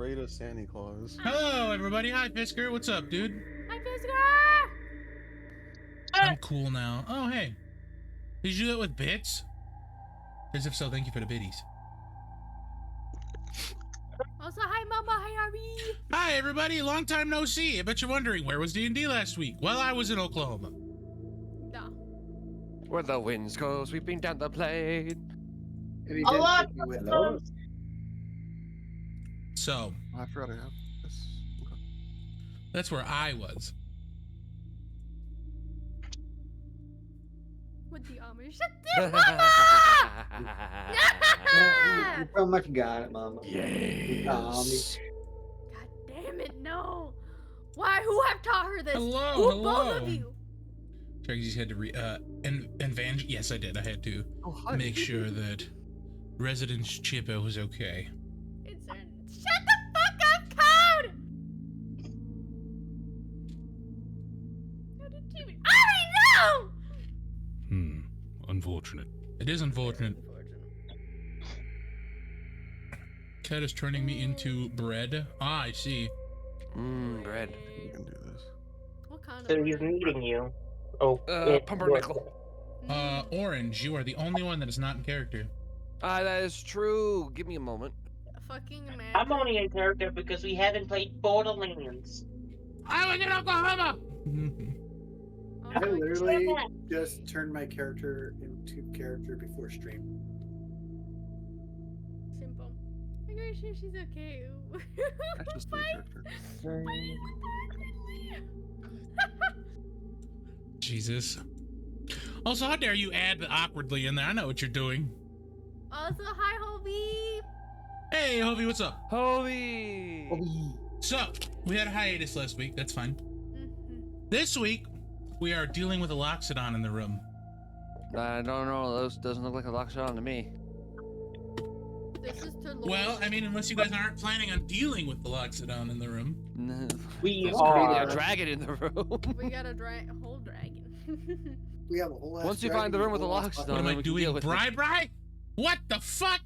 afraid of Santa Claus. Hello, everybody. Hi, Fisker. What's up, dude? Hi, Fisker! I'm cool now. Oh, hey. Did you do that with bits? Because if so, thank you for the biddies. Also, hi, Mama. Hi, Ari. Hi, everybody. Long time no see. I bet you're wondering, where was D&D last week? Well, I was in Oklahoma. No. Where the winds go sweeping down the plain. A lot of those. So, I forgot I have this. Okay. that's where I was. With the Amish. Shut the Mama! You pretty much got it, Mama. Yes. God damn it, no. Why? Who have taught her this? Hello, Who, hello. both of you? Sorry, you just had to yes, I did. I had to Oh, hi. make sure that Resident Chippo was okay. It's a... Shut the fuck up, Code! How did you... Ari, no! Unfortunate. It is unfortunate. Cat is turning me into bread. Ah, I see. Bread. You can do this. What kind So of... he's needing you. Oh, Pumpernickel. Orange, you are the only one that is not in character. That is true. Give me a moment. Fucking man. I'm only in character because we haven't played Borderlands. I was in Oklahoma! Oh I my literally just turned my character into character before stream. Simple. I'm pretty sure she's okay. That's just my character. Jesus. Also, how dare you add the awkwardly in there? I know what you're doing. Also, hi, Hobie. Hey, Hovey, what's up? Hovey! So, we had a hiatus last week. That's fine. This week, we are dealing with a Loxodon in the room. I don't know. Those doesn't look like a Loxodan to me. This is to Lord. Well, I mean, unless you guys aren't planning on dealing with the Loxodon in the room. We There's are. a dragon in the room. We got a whole dragon. We have a whole ass Once you find the room with the locks What done, am I then we can doing? deal with it. Bri? What the fuck?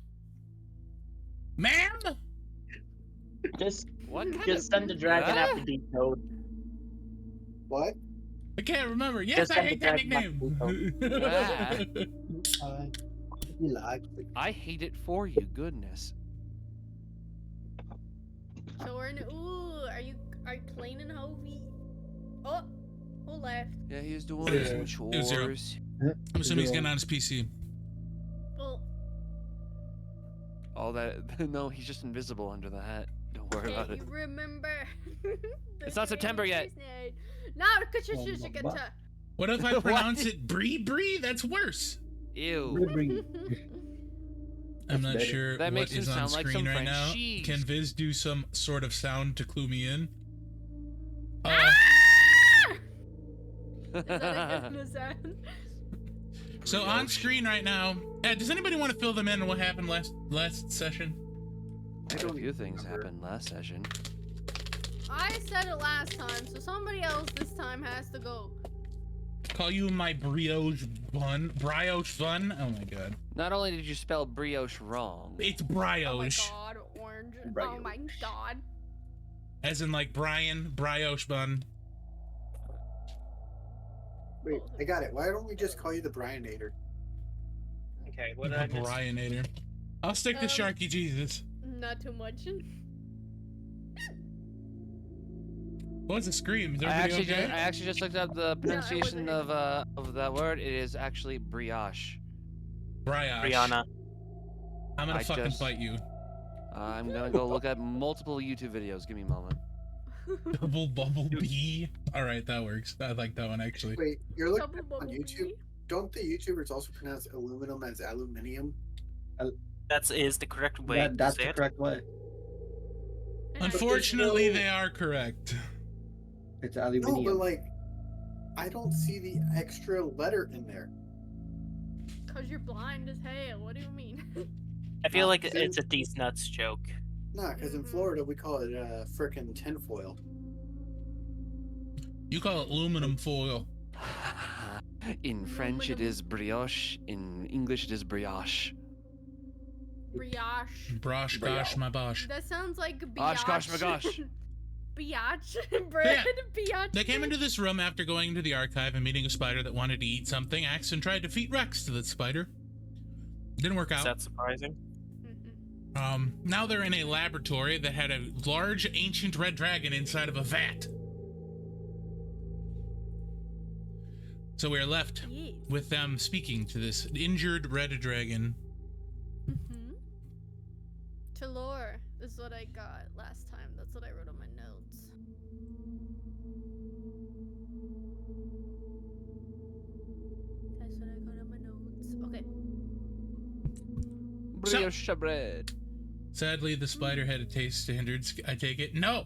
Ma'am? Just What kind Just send the dragon Huh? after the code. What? I can't remember. Yes, Just I send hate the that dragon nickname. You like it. I hate it for you, goodness. Jordan, ooh, are you cleaning, Hobie? Oh, who left? Yeah, he was doing Yeah. some It was zero. chores. I'm assuming he's getting on his PC. Oh, All that. No, he's just invisible under the hat. Don't worry yeah, about it. you remember? It's not September yet. No, What if I What? pronounce it Bree? That's worse. Ew. I'm not better. sure That what makes him is on sound like screen some right French now. cheese. Can Viz do some sort of sound to clue me in? Is that a good sound? So on screen right now, does anybody want to fill them in on what happened last session? A few things happened last session. I said it last time, so somebody else this time has to go. Call you my brioche bun? Brioche bun? Oh my god. Not only did you spell brioche wrong, It's Oh my brioche. god, orange. Oh Brioche. my god. As in like Brian, brioche bun. Wait, I got it. Why don't we just call you the Brianator? Okay, The what did I miss? Brianator. I'll stick to Sharky Jesus. Not too much. What's a scream? Is I everybody okay? actually just looked up the pronunciation of that word. It is actually brioche. Brioche. Brianna. I'm gonna I fucking just- fight you. I'm gonna go look at multiple YouTube videos. Give me a moment. Double bubble bee. Alright, that works. I like that one actually. Wait, you're looking Double on bubble YouTube? bee. Don't the YouTubers also pronounce aluminum as aluminium? That is the correct way That's to say the it. correct way. And I- Unfortunately, no- they are correct. It's No, aluminium. but like, I don't see the extra letter in there. Cause you're blind as hell. What do you mean? I feel like See? it's a these nuts joke. Nah, because in Florida we call it frickin' tinfoil. You call it aluminum foil. In French, it is brioche. In English, it is brioche. Brioche. Brosh, gosh, my bosh. That sounds like biatch. Gosh, gosh, my gosh. Biatch. Bread. Biatch. They came into this room after going into the archive and meeting a spider that wanted to eat something. Axon tried to feed Rex to the spider. Didn't work Is out. that surprising? Now they're in a laboratory that had a large ancient red dragon inside of a vat. So we're left Yes. with them speaking to this injured red dragon. Talor is what I got last time. That's what I wrote on my notes. That's what I got on my notes. Okay. Brioche bread. Sadly, the spider had a taste standards. I take it. No!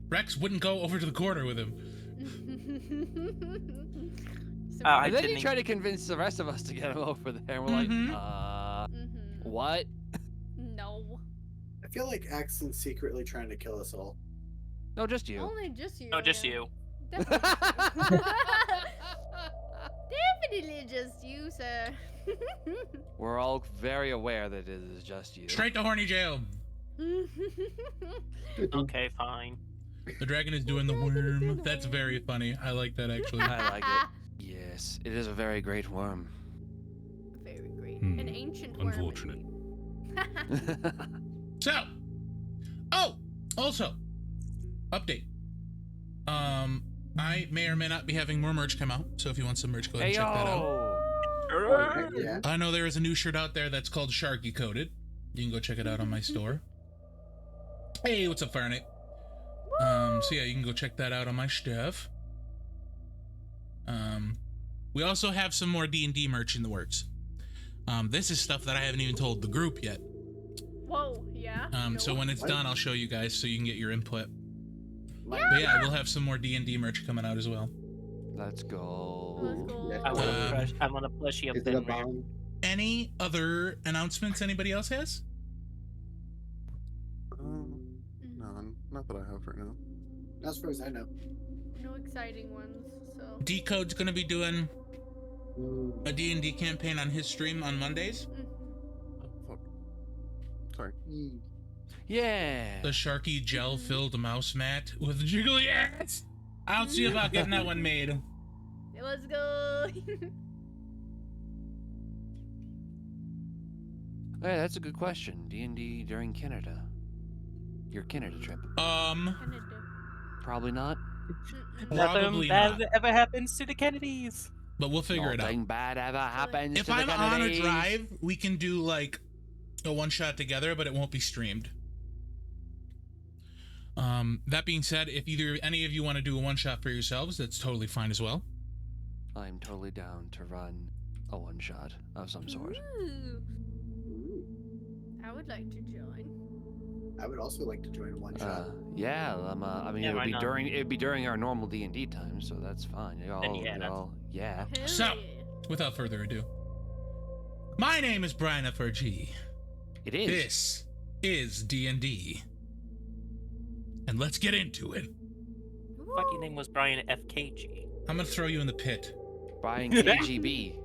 Rex wouldn't go over to the corner with him. I And then he didn't- tried to convince the rest of us to get him over there. And we're like, what? No. I feel like Axon's secretly trying to kill us all. No, just you. Only just you. No, just yeah. you. Definitely. Definitely just you, sir. We're all very aware that it is just you. Straight to horny jail. Okay, fine. The dragon is doing the worm. That's very funny. I like that, actually. I like it. Yes, it is a very great worm. Very great. An ancient worm. Unfortunate. So, also, update. I may or may not be having more merch come out, so if you want some merch, go ahead and Hey, check that out. Oh, yeah. I know there is a new shirt out there that's called Sharky Coated. You can go check it out on my store. Hey, what's up, Fire Knight? So yeah, you can go check that out on my stuff. We also have some more D&D merch in the works. This is stuff that I haven't even told the group yet. Whoa, yeah. So when it's What? done, I'll show you guys so you can get your input. My- But yeah, we'll have some more D&D merch coming out as well. Let's go. Let's go. Yeah. I want to plush you up Is it then. a bomb? Any other announcements anybody else has? No, not that I have right now. As far as I know. No exciting ones, so. Decode's gonna be doing Mm, a D&D campaign on his stream on Mondays. Oh, fuck. Sorry. mm. Yeah. The Sharky gel-filled mouse mat with jiggly ass. I don't see about getting that one made. Let's go. Hey, that's a good question. D&D during Canada. Your Canada trip. Canada. Probably not. Probably Nothing bad not. ever happens to the Kennedys. But we'll figure it out. Nothing bad ever happens If to the I'm on a Kennedys. drive, we can do like a one-shot together, but it won't be streamed. That being said, if either any of you want to do a one-shot for yourselves, that's totally fine as well. I'm totally down to run a one-shot of some sort. Ooh, Ooh. I would like to join. I would also like to join one shot. Yeah, I mean, Yeah, why not? it'd be during our normal D&D time, so that's fine. Yeah. Hell So- yeah. Without further ado, my name is Brian FRG. It is. This is D&D. And let's get into it. Fucking name was Brian FKG. I'm gonna throw you in the pit. Brian KGB.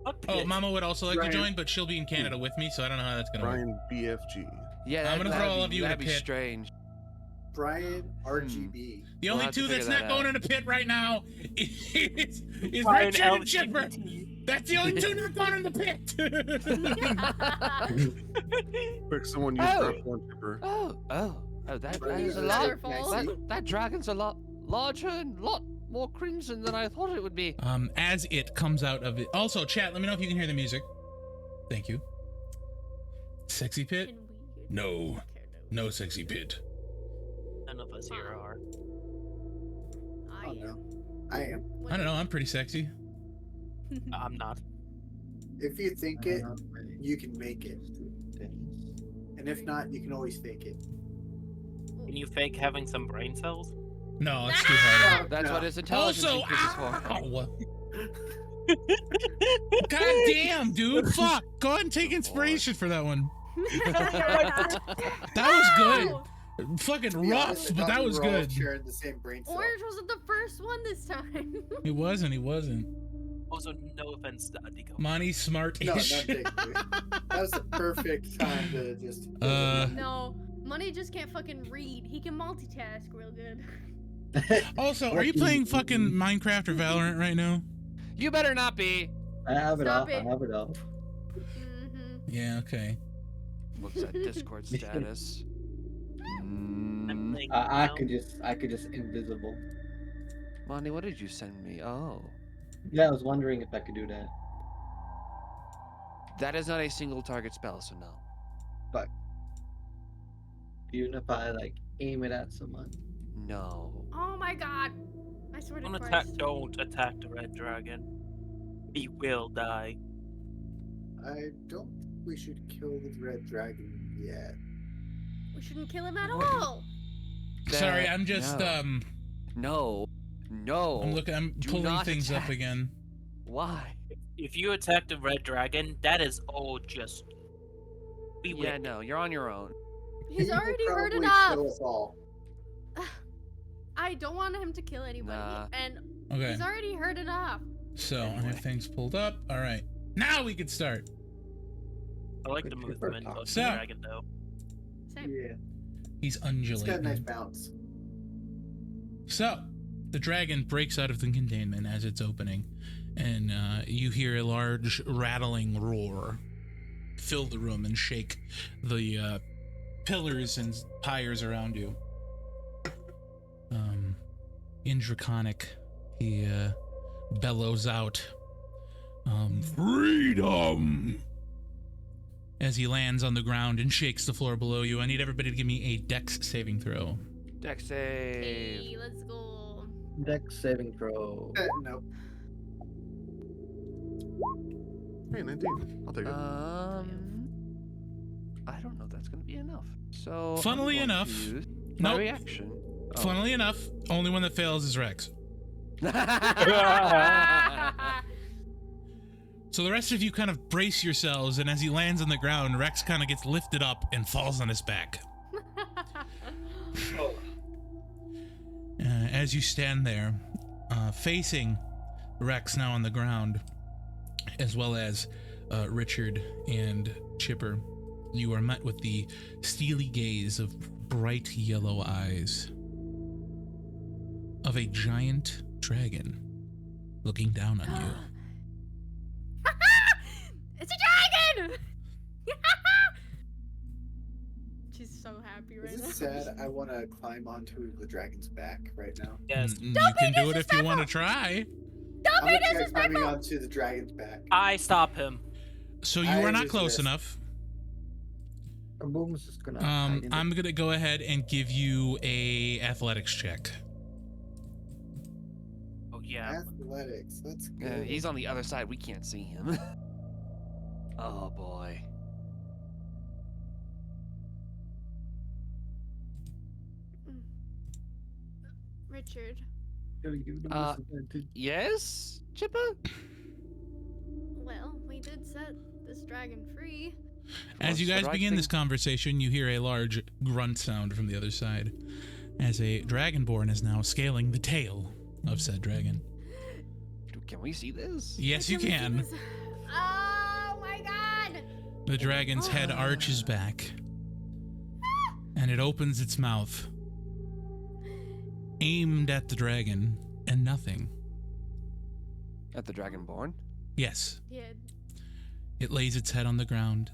Fuck Oh, it. Mama would also like Brian. to join, but she'll be in Canada with me, so I don't know how that's gonna work. Brian BFG. Yeah, I'm gonna throw all of you in that'd a be pit. strange. Brian RGB. The We'll only have to two that's figure not that going out. in a pit right now is Brian Richard and Chipper. LGBT. That's the only two not going in the pit. Quick, someone use Oh. grapple on Chipper. That Brian is a is lot. Colorful. That dragon's a lot larger and lot more crimson than I thought it would be. As it comes out of it. Also, chat, let me know if you can hear the music. Thank you. Sexy pit? Fucking weird. No. No sexy pit. None of us here are. I Oh am. no. I am. I don't know, I'm pretty sexy. I'm not. If you think it, you can make it. And if not, you can always fake it. Can you fake having some brain cells? No, it's too hard. That's No. what his intelligence Also, increases for. ow! God damn, dude. Fuck. Go ahead and take inspiration for that one. That was good. Fucking To be rough, honest, I but thought that we was were all good. sharing the same brain cell. Orange wasn't the first one this time. He wasn't. Well, Also, no offense to Adiko. Monty's smart No, not ish. technically. That was the perfect time to just. No, Money just can't fucking read. He can multitask real good. Also, are you playing fucking Minecraft or Valorant right now? You better not be. I have it Stop off. it. I have it off. Mm-hmm. Yeah, okay. What's that Discord status? I'm playing I now. could just invisible. Monty, what did you send me? Oh. Yeah, I was wondering if I could do that. That is not a single target spell, so no. But even if I like aim it at someone. No. Oh my god! I swear to Don't Christ. attack the red dragon. He will die. I don't think we should kill the red dragon yet. We shouldn't kill him at all. Sorry, I'm just No. No. I'm Do pulling not things up attack. again. Why? If you attack the red dragon, that is all just. Yeah, no, you're on your own. He's He will already heard probably enough. kill us all. I don't want him to kill anybody, Nah. and Okay. he's already heard enough. So I have things pulled up. All right. Now we can start. I like the Good movement for of the So- dragon, though. Same. Yeah, He's it's got a undulating. nice bounce. So, the dragon breaks out of the containment as it's opening, and you hear a large rattling roar fill the room and shake the pillars and pyres around you. In Draconic, he bellows out, "Freedom!" as he lands on the ground and shakes the floor below you. I need everybody to give me a Dex saving throw. Dex save. Hey, let's go. Dex saving throw. Nope. Hey, 19. I'll take it. I don't know if that's gonna be enough. So Funnily I'm going enough- to use my Nope. reaction. Oh. Funnily enough, only one that fails is Rex. So the rest of you kind of brace yourselves, and as he lands on the ground, Rex kind of gets lifted up and falls on his back. As you stand there, facing Rex now on the ground, as well as Richard and Chipper, you are met with the steely gaze of bright yellow eyes of a giant dragon looking down on you. It's a dragon! She's so happy right Is now. it sad? I want to climb onto the dragon's back right now. Yes. You can do it if you want to try. Don't I'm be gonna try climbing disrespectful! onto the dragon's back. I stop him. So you I are not just close missed. enough. Our boom's just gonna. hide in I'm gonna go ahead and give you a athletics check. Oh yeah. Athletics. Let's go. Yeah, he's on the other side. We can't see him. Oh boy. Richard. Gotta give them Uh, disadvantage. Yes, Chippa? Well, we did set this dragon free. As you That's the guys right begin thing. this conversation, you hear a large grunt sound from the other side, as a dragonborn is now scaling the tail of said dragon. Can we see this? Yes, you we see can. this? Oh my god! The dragon's head arches back, and it opens its mouth, aimed at the dragon, and nothing. At the Dragonborn? Yes, Yeah. it lays its head on the ground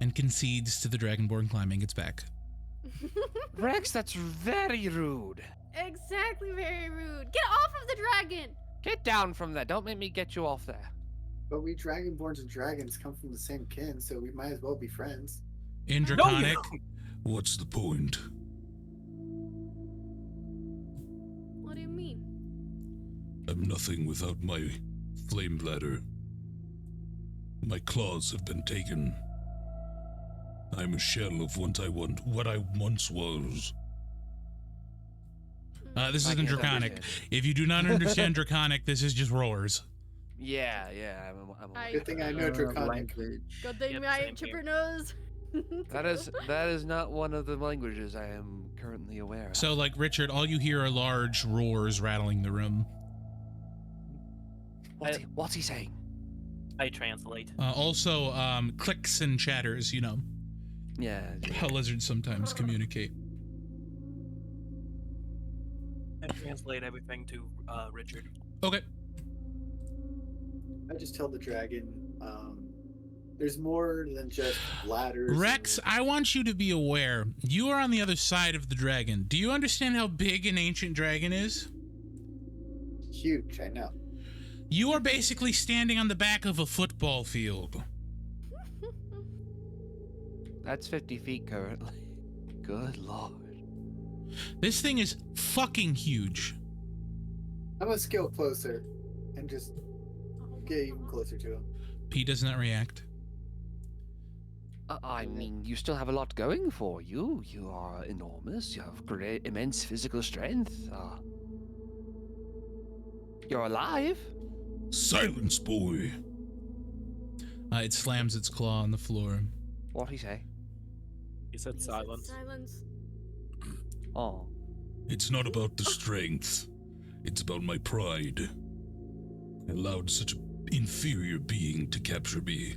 and concedes to the dragonborn climbing its back. Rex, that's very rude. Exactly, very rude. Get off of the dragon! Get down from that. Don't make me get you off there. But we dragonborns and dragons come from the same kin, so we might as well be friends. In No, Draconic, what's the point? What do you mean? I'm nothing without my flame bladder. My claws have been taken. I'm a shell of what I once was. This I is in can't Draconic. understand. If you do not understand Draconic, this is just roars. Yeah. I'm I- Good thing I know Draconic. Language. Good thing Yep, my same chipper here. knows. That is not one of the languages I am currently aware of. So, like Richard, all you hear are large roars rattling the room. What's he saying? I translate. Also, clicks and chatters, you know, Yeah. how lizards sometimes communicate. I translate everything to Richard. Okay. I just tell the dragon, there's more than just ladders. Rex, I want you to be aware, you are on the other side of the dragon. Do you understand how big an ancient dragon is? Huge, I know. You are basically standing on the back of a football field. That's 50 feet currently. Good lord. This thing is fucking huge. I'm gonna scale closer and just get even closer to him. P does not react. I mean, you still have a lot going for you. You are enormous. You have great, immense physical strength. You're alive. Silence, boy. It slams its claw on the floor. What'd he say? He said silence. Silence. Oh. It's not about the strength. It's about my pride. I allowed such an inferior being to capture me.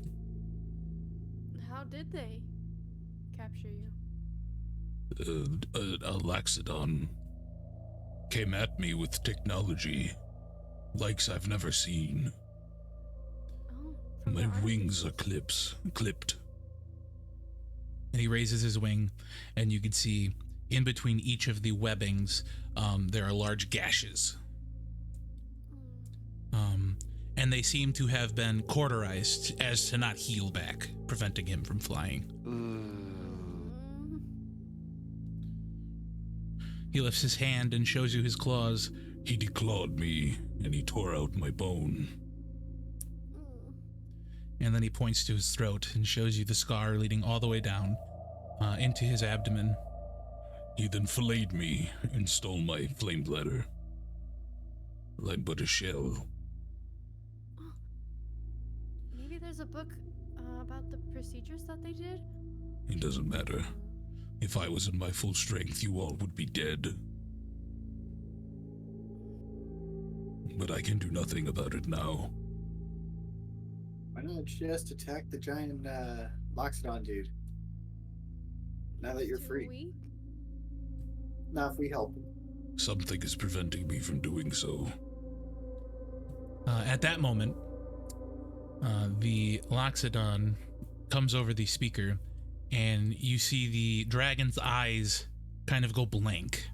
How did they capture you? A Loxodan came at me with technology likes I've never seen. Oh, from My the wings are artifice. clipped. And he raises his wing, and you can see in between each of the webbings, there are large gashes. And they seem to have been cauterized as to not heal back, preventing him from flying. Mm. He lifts his hand and shows you his claws. He declawed me, and he tore out my bone. And then he points to his throat and shows you the scar leading all the way down into his abdomen. He then filleted me and stole my flame bladder. I'm but a shell. Maybe there's a book about the procedures that they did? It doesn't matter. If I was in my full strength, you all would be dead. But I can do nothing about it now. Why not just attack the giant Loxodon dude? Now that you're Too free. weak? Now if we help him. Something is preventing me from doing so. At that moment, the Loxodon comes over the speaker, and you see the dragon's eyes kind of go blank.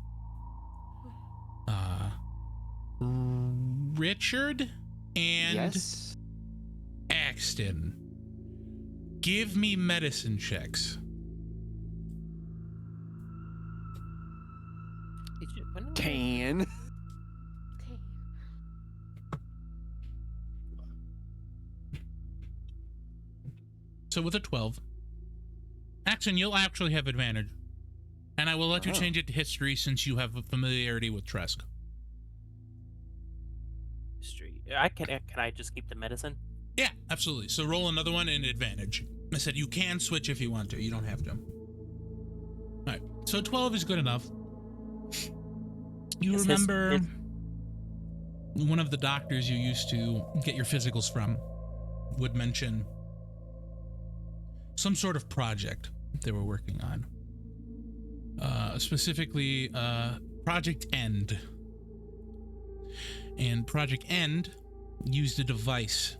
Richard and Yes. Axton, give me medicine checks. Can. Okay. So with a 12, Axton, you'll actually have advantage. And I will let you Oh. change it to history since you have a familiarity with Tresk. History. Can I just keep the medicine? Yeah, absolutely. So roll another one in advantage. I said you can switch if you want to. You don't have to. All right. So 12 is good enough. You Is his- remember one of the doctors you used to get your physicals from would mention some sort of project they were working on. Specifically, Project End. And Project End used a device.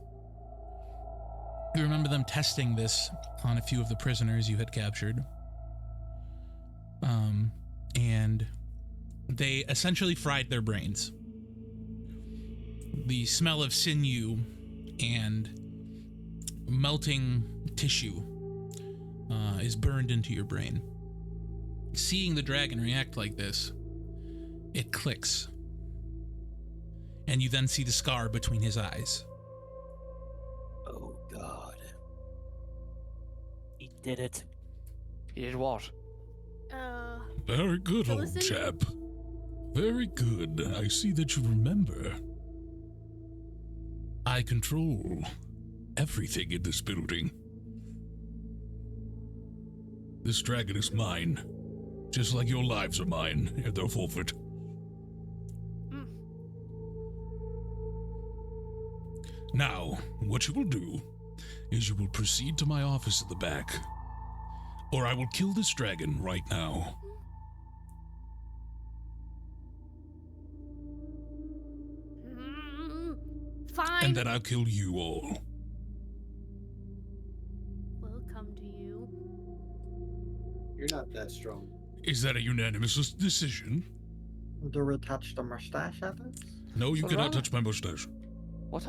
You remember them testing this on a few of the prisoners you had captured. And they essentially fried their brains. The smell of sinew and melting tissue is burned into your brain. Seeing the dragon react like this, it clicks. And you then see the scar between his eyes. Oh God. He did it. He did what? Very good, So old listen- chap. Very good. I see that you remember. I control everything in this building. This dragon is mine. Just like your lives are mine, and they're forfeit. Now, what you will do is you will proceed to my office at the back, or I will kill this dragon right now. Fine. And then I'll kill you all. We'll come to you. You're not that strong. Is that a unanimous decision? Do we touch the mustache at us? No, you So cannot rather- touch my mustache. What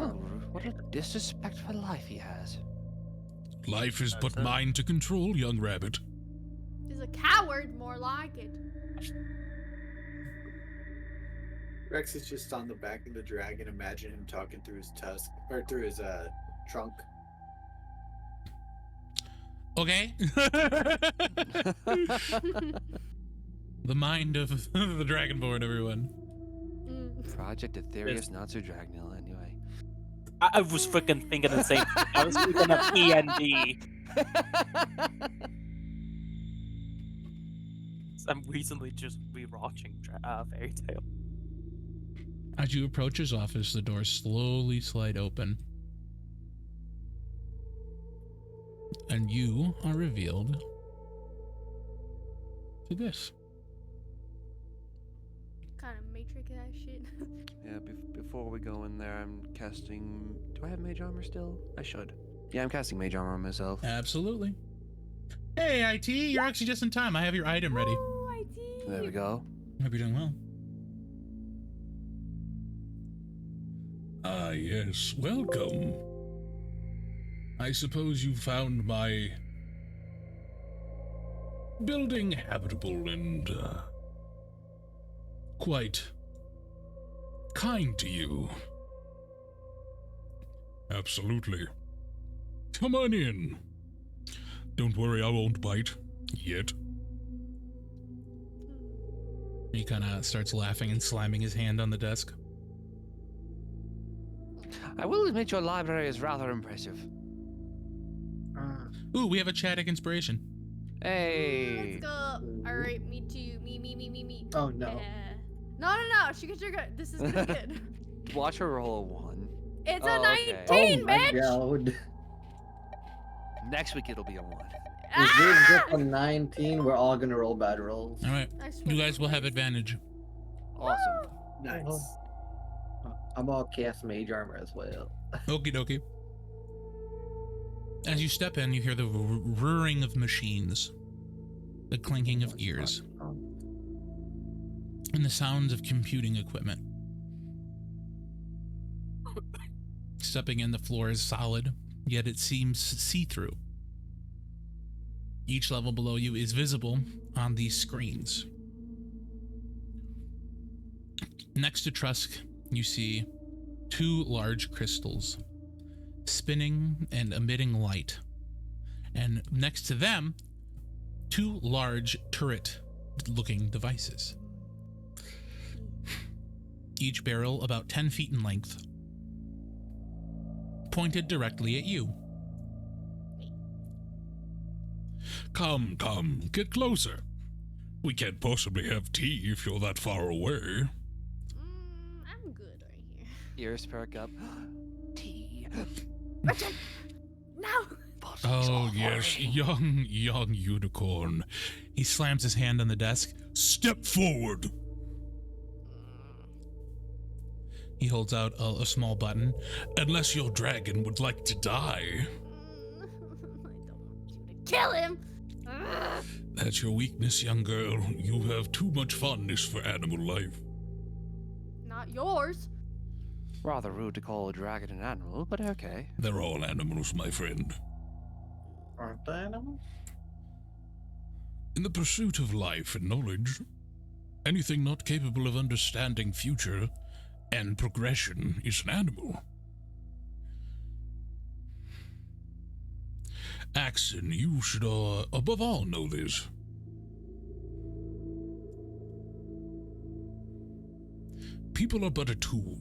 a disrespectful life he has. Life is but That's it. mine to control, young rabbit. He's a coward, more like it. Rex is just on the back of the dragon. Imagine him talking through his tusk or through his trunk. Okay. The mind of the Dragonborn, everyone. Project Ethereus, not so Dragnil, anyway. I was freaking thinking the same thing. I was thinking of E&D. I'm recently just rewatching Fairy Tail. As you approach his office, the doors slowly slide open. And you are revealed to this. Kind of Matrix ass shit. Yeah, before we go in there, I'm casting... Do I have Mage Armor still? I should. Yeah, I'm casting Mage Armor on myself. Absolutely. Hey, IT, you're actually just in time. I have your item ready. Oh, I did. There we go. Hope you're doing well. Ah, yes, welcome. I suppose you found my building habitable and, quite kind to you. Absolutely. Come on in. Don't worry, I won't bite. Yet. He kind of starts laughing and slamming his hand on the desk. I will admit your library is rather impressive. Ooh, we have a Chadic inspiration. Hey! Let's go. Alright, me too. Me. Oh no. No. She gets your good. This is gonna be good. Watch her roll a 1. It's Oh, a okay. 19, Oh my bitch! god. Next week it'll be a 1. If we get a 19, we're all gonna roll bad rolls. All right, I swear you guys to will have God. advantage. Awesome. Nice. I'm all cast Mage Armor as well. Okie dokie. As you step in, you hear the whirring of machines, the clinking of gears, and the sounds of computing equipment. Stepping in, the floor is solid, yet it seems see-through. Each level below you is visible on these screens. Next to Trusk, you see 2 large crystals spinning and emitting light. And next to them, 2 large turret-looking devices. Each barrel about 10 feet in length, pointed directly at you. Come, get closer. We can't possibly have tea if you're that far away. I'm good right here. Ears perk up. Tea. Richard! No! Oh, yes, young unicorn. He slams his hand on the desk. Step forward. He holds out a small button. Unless your dragon would like to die. I don't want you to kill him! That's your weakness, young girl. You have too much fondness for animal life. Not yours. Rather rude to call a dragon an animal, but okay. They're all animals, my friend. Aren't they animals? In the pursuit of life and knowledge, anything not capable of understanding future and progression is an animal. Axon, you should, above all, know this. People are but a tool.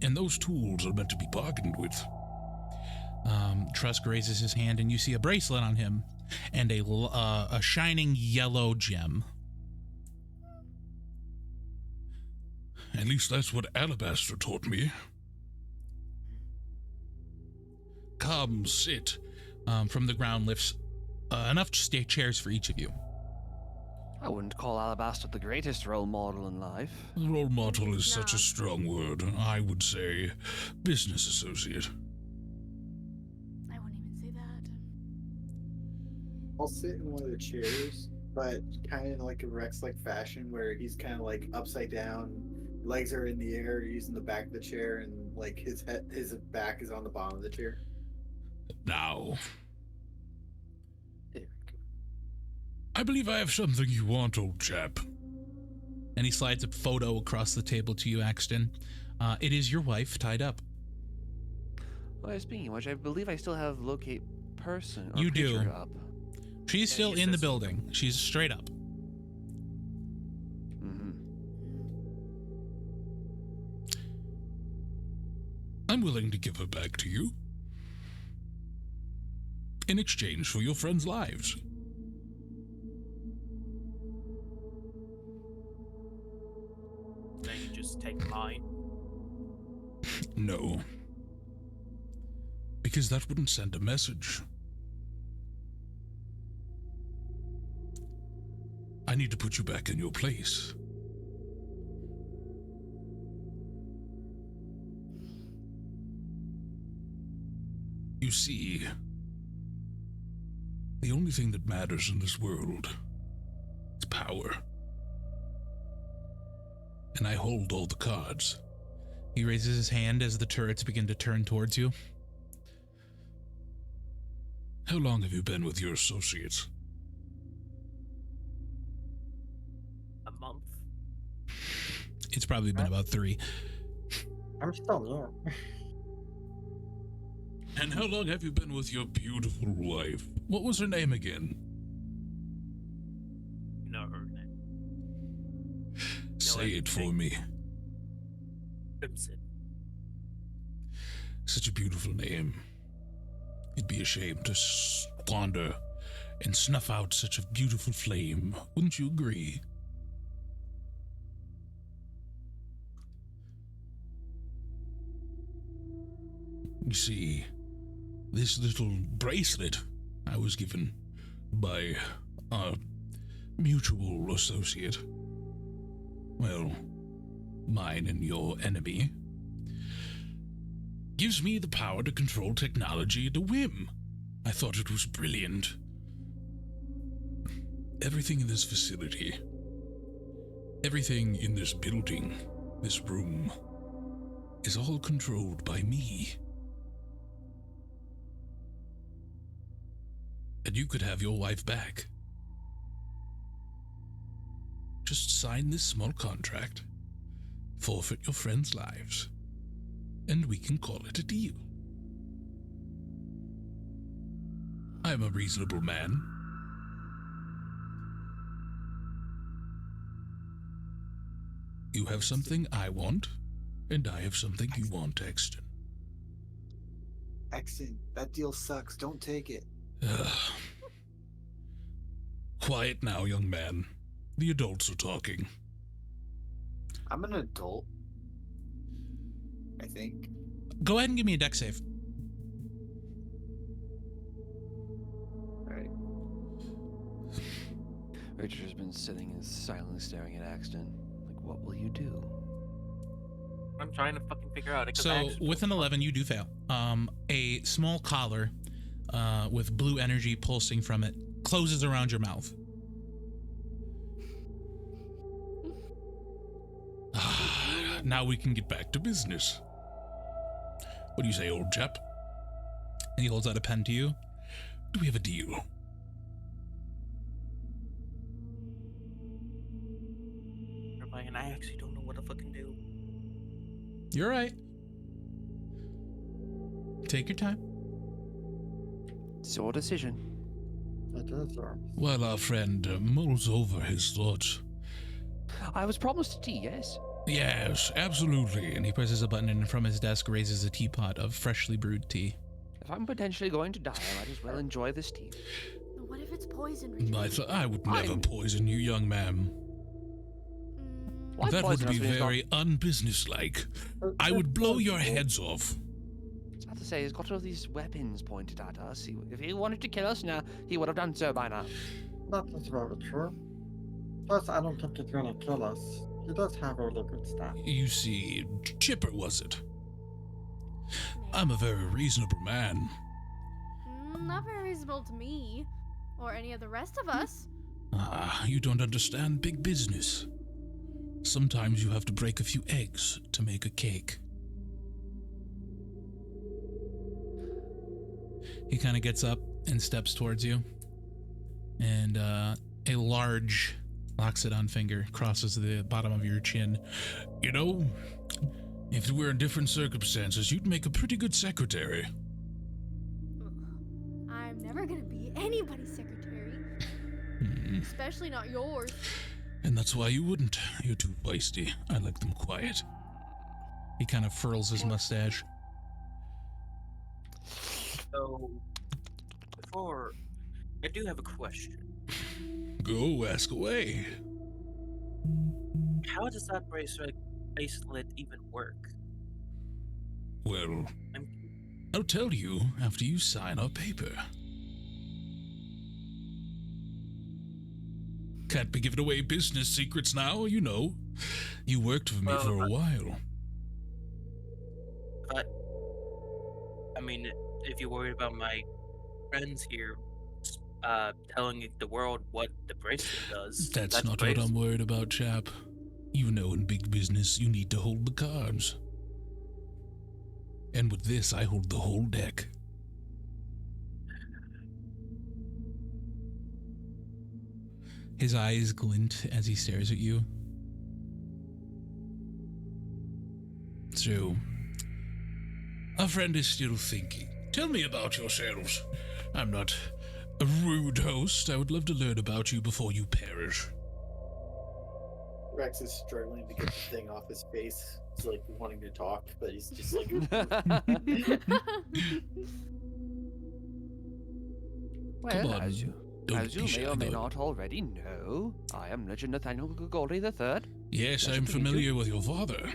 And those tools are meant to be bargained with. Trusk raises his hand, and you see a bracelet on him and a shining yellow gem. At least that's what Alabaster taught me. Come, sit. From the ground lifts enough chairs for each of you. I wouldn't call Alabaster the greatest role model in life. Role model is such a No. strong word. I would say business associate. I wouldn't even say that. I'll sit in one of the chairs, but kind of like a Rex-like fashion where he's kind of like upside down, legs are in the air, using the back of the chair, and like his back is on the bottom of the chair. Now, There we go. I believe I have something you want, old chap. And he slides a photo across the table to you, Axton. It is your wife tied up. Well, speaking of which, I believe I still have locate person or You do. creature up. She's still you in the said building. She's straight up. Mm-hmm. I'm willing to give her back to you. In exchange for your friends' lives. Then you just take mine. No. Because that wouldn't send a message. I need to put you back in your place. You see, the only thing that matters in this world is power. And I hold all the cards. He raises his hand as the turrets begin to turn towards you. How long have you been with your associates? A month. It's probably been about 3. I'm still new. And how long have you been with your beautiful wife? What was her name again? You know her name. Say it for me. Crimson. Such a beautiful name. It'd be a shame to squander and snuff out such a beautiful flame. Wouldn't you agree? You see, this little bracelet I was given by our mutual associate, well, mine and your enemy, gives me the power to control technology at a whim. I thought it was brilliant. Everything in this facility, everything in this building, this room, is all controlled by me. And you could have your wife back. Just sign this small contract, forfeit your friends' lives, and we can call it a deal. I'm a reasonable man. You have something I want, and I have something you want, Exton. Exton, that deal sucks. Don't take it. Quiet now, young man. The adults are talking. I'm an adult. I think. Go ahead and give me a deck save. Right. Richard has been sitting and silently staring at Axton. Like, what will you do? I'm trying to fucking figure out it. 'cause I So actually- with an 11, you do fail. A small collar with blue energy pulsing from it closes around your mouth. Now we can get back to business. What do you say, old chap? And he holds out a pen to you. Do we have a deal? And I actually don't know what to fucking do. You're right. Take your time. It's your decision. It is, sir. While our friend mulls over his thoughts. I was promised tea, yes? Yes, absolutely. And he presses a button and from his desk raises a teapot of freshly brewed tea. If I'm potentially going to die, I might as well enjoy this tea. What if it's poison, Richard? I would never poison you, young man. Why That would poison be us when he's got- very unbusinesslike. I would blow your heads off. I was about to say, he's got all these weapons pointed at us. If he wanted to kill us now, he would have done so by now. That is very true. Plus, I don't think he's gonna kill us. He does have all the good stuff. You see, Chipper was it? I'm a very reasonable man. Not very reasonable to me. Or any of the rest of us. Ah, you don't understand big business. Sometimes you have to break a few eggs to make a cake. He kind of gets up and steps towards you. And a large Loxodan finger crosses the bottom of your chin. You know, if it were in different circumstances, you'd make a pretty good secretary. I'm never gonna be anybody's secretary. Especially not yours. And that's why you wouldn't. You're too feisty. I like them quiet. He kind of furls his mustache. So, before, I do have a question. Go, ask away. How does that bracelet even work? Well, I'll tell you after you sign our paper. Can't be giving away business secrets now, you know. You worked for me for a while. But, I mean, if you're worried about my friends here telling the world what the bracelet does, That's not what I'm worried about, chap. You know, in big business, you need to hold the cards. And with this, I hold the whole deck. His eyes glint as he stares at you. So, our friend is still thinking. Tell me about yourselves. I'm not a rude host. I would love to learn about you before you perish. Rex is struggling to get the thing off his face. He's like wanting to talk, but he's just like. Well, Come on, as you don't be may shy, or may though. not already know, I am Legend Nathaniel Gogoli III. Yes, Pleasure I'm to meet you. familiar with your father.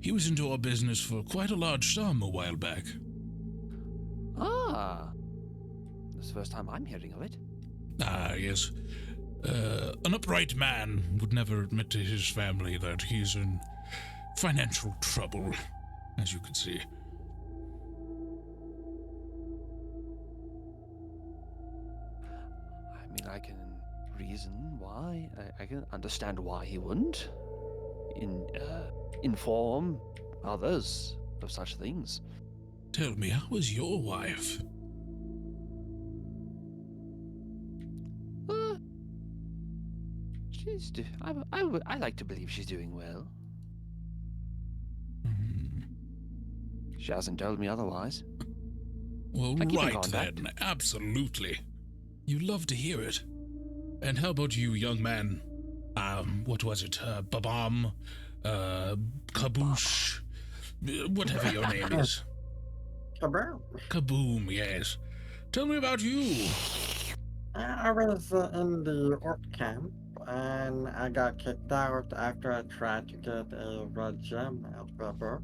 He was into our business for quite a large sum a while back. Ah, this is the first time I'm hearing of it. Ah, yes. An upright man would never admit to his family that he's in financial trouble, as you can see. I mean, I can reason why. I can understand why he wouldn't inform others of such things. Tell me, how is your wife? I like to believe she's doing well. She hasn't told me otherwise. Well, I keep in right contact. then, absolutely. You love to hear it. And how about you, young man? What was it? Babam? Kaboosh? Whatever your name is. Kaboom. Kaboom, yes. Tell me about you. I was in the orc camp, and I got kicked out after I tried to get a red gem out of her.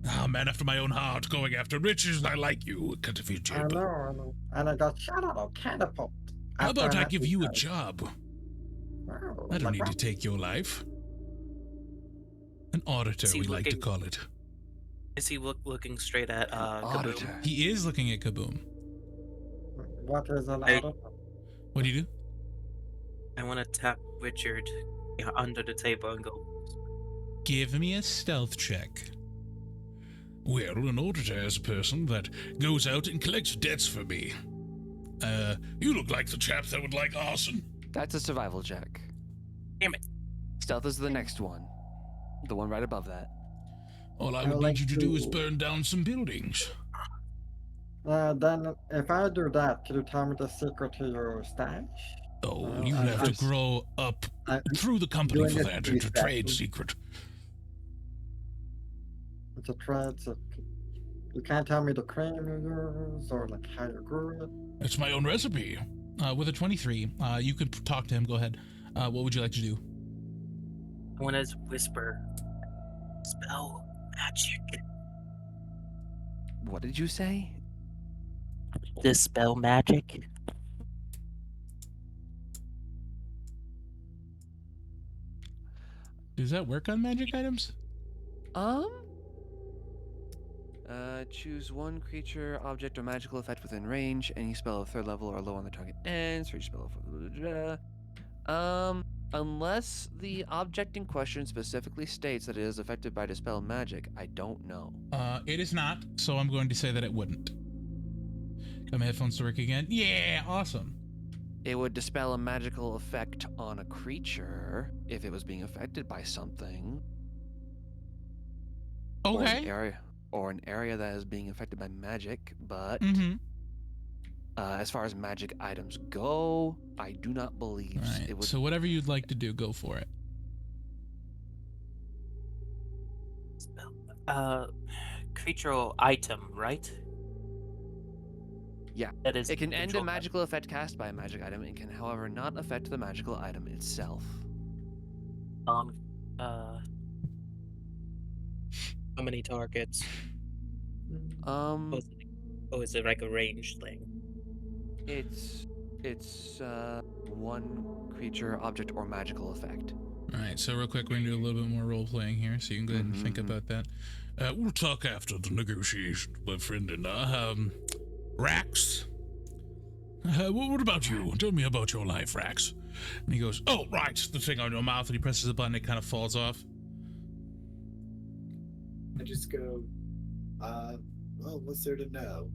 Ah, man after my own heart, going after riches. I like you, cut of your I jib. know. And I got shot out of catapult. How about I after give you a had- job? Oh, I don't like need to what? take your life. An auditor, Is he we like to looking- call it. Is he looking straight at Kaboom? Auditor. He is looking at Kaboom. What is an Hey. auditor? What do you do? I want to tap Richard under the table and go, Give me a stealth check. Well, an auditor is a person that goes out and collects debts for me. You look like the chap that would like arson. That's a survival check. damn it. Stealth is the next one. The one right above that. All I I would like need you to do is to- burn down some buildings. Then, if I do that, can you tell me the secret to your stash? Oh, Well, you I- have to I'm- grow up I- through the company doing for it that. to be It's a trade special. secret. It's a trade. So you can't tell me the cream you use or like how you grew it. It's my own recipe. With a 23, you could talk to him. Go ahead. What would you like to do? I want to whisper. Spell magic. What did you say? Dispel magic. Does that work on magic items? Choose one creature, object, or magical effect within range. Any spell of 3rd level or low on the target ends. For each spell of... Unless the object in question specifically states that it is affected by dispel magic, I don't know. It is not, so I'm going to say that it wouldn't. Got my headphones to work again. Yeah, awesome. It would dispel a magical effect on a creature if it was being affected by something. Okay. Or an area that is being affected by magic, but as far as magic items go, I do not believe Right. it would. So whatever you'd like to do, go for it. Creature or item, right? Yeah. That is. It can end a control magical effect cast by a magic item. It can, however, not affect the magical item itself. How many targets? Oh, is it like a ranged thing? It's one creature, object, or magical effect. All right, so real quick, we're gonna do a little bit more role playing here, so you can go ahead and think about that. We'll talk after the negotiation, my friend. And Rax, what about you? Tell me about your life, Rax. And he goes, "Oh, right, the thing on your mouth," and he presses a button, it kind of falls off. I just go, well, what's there to know?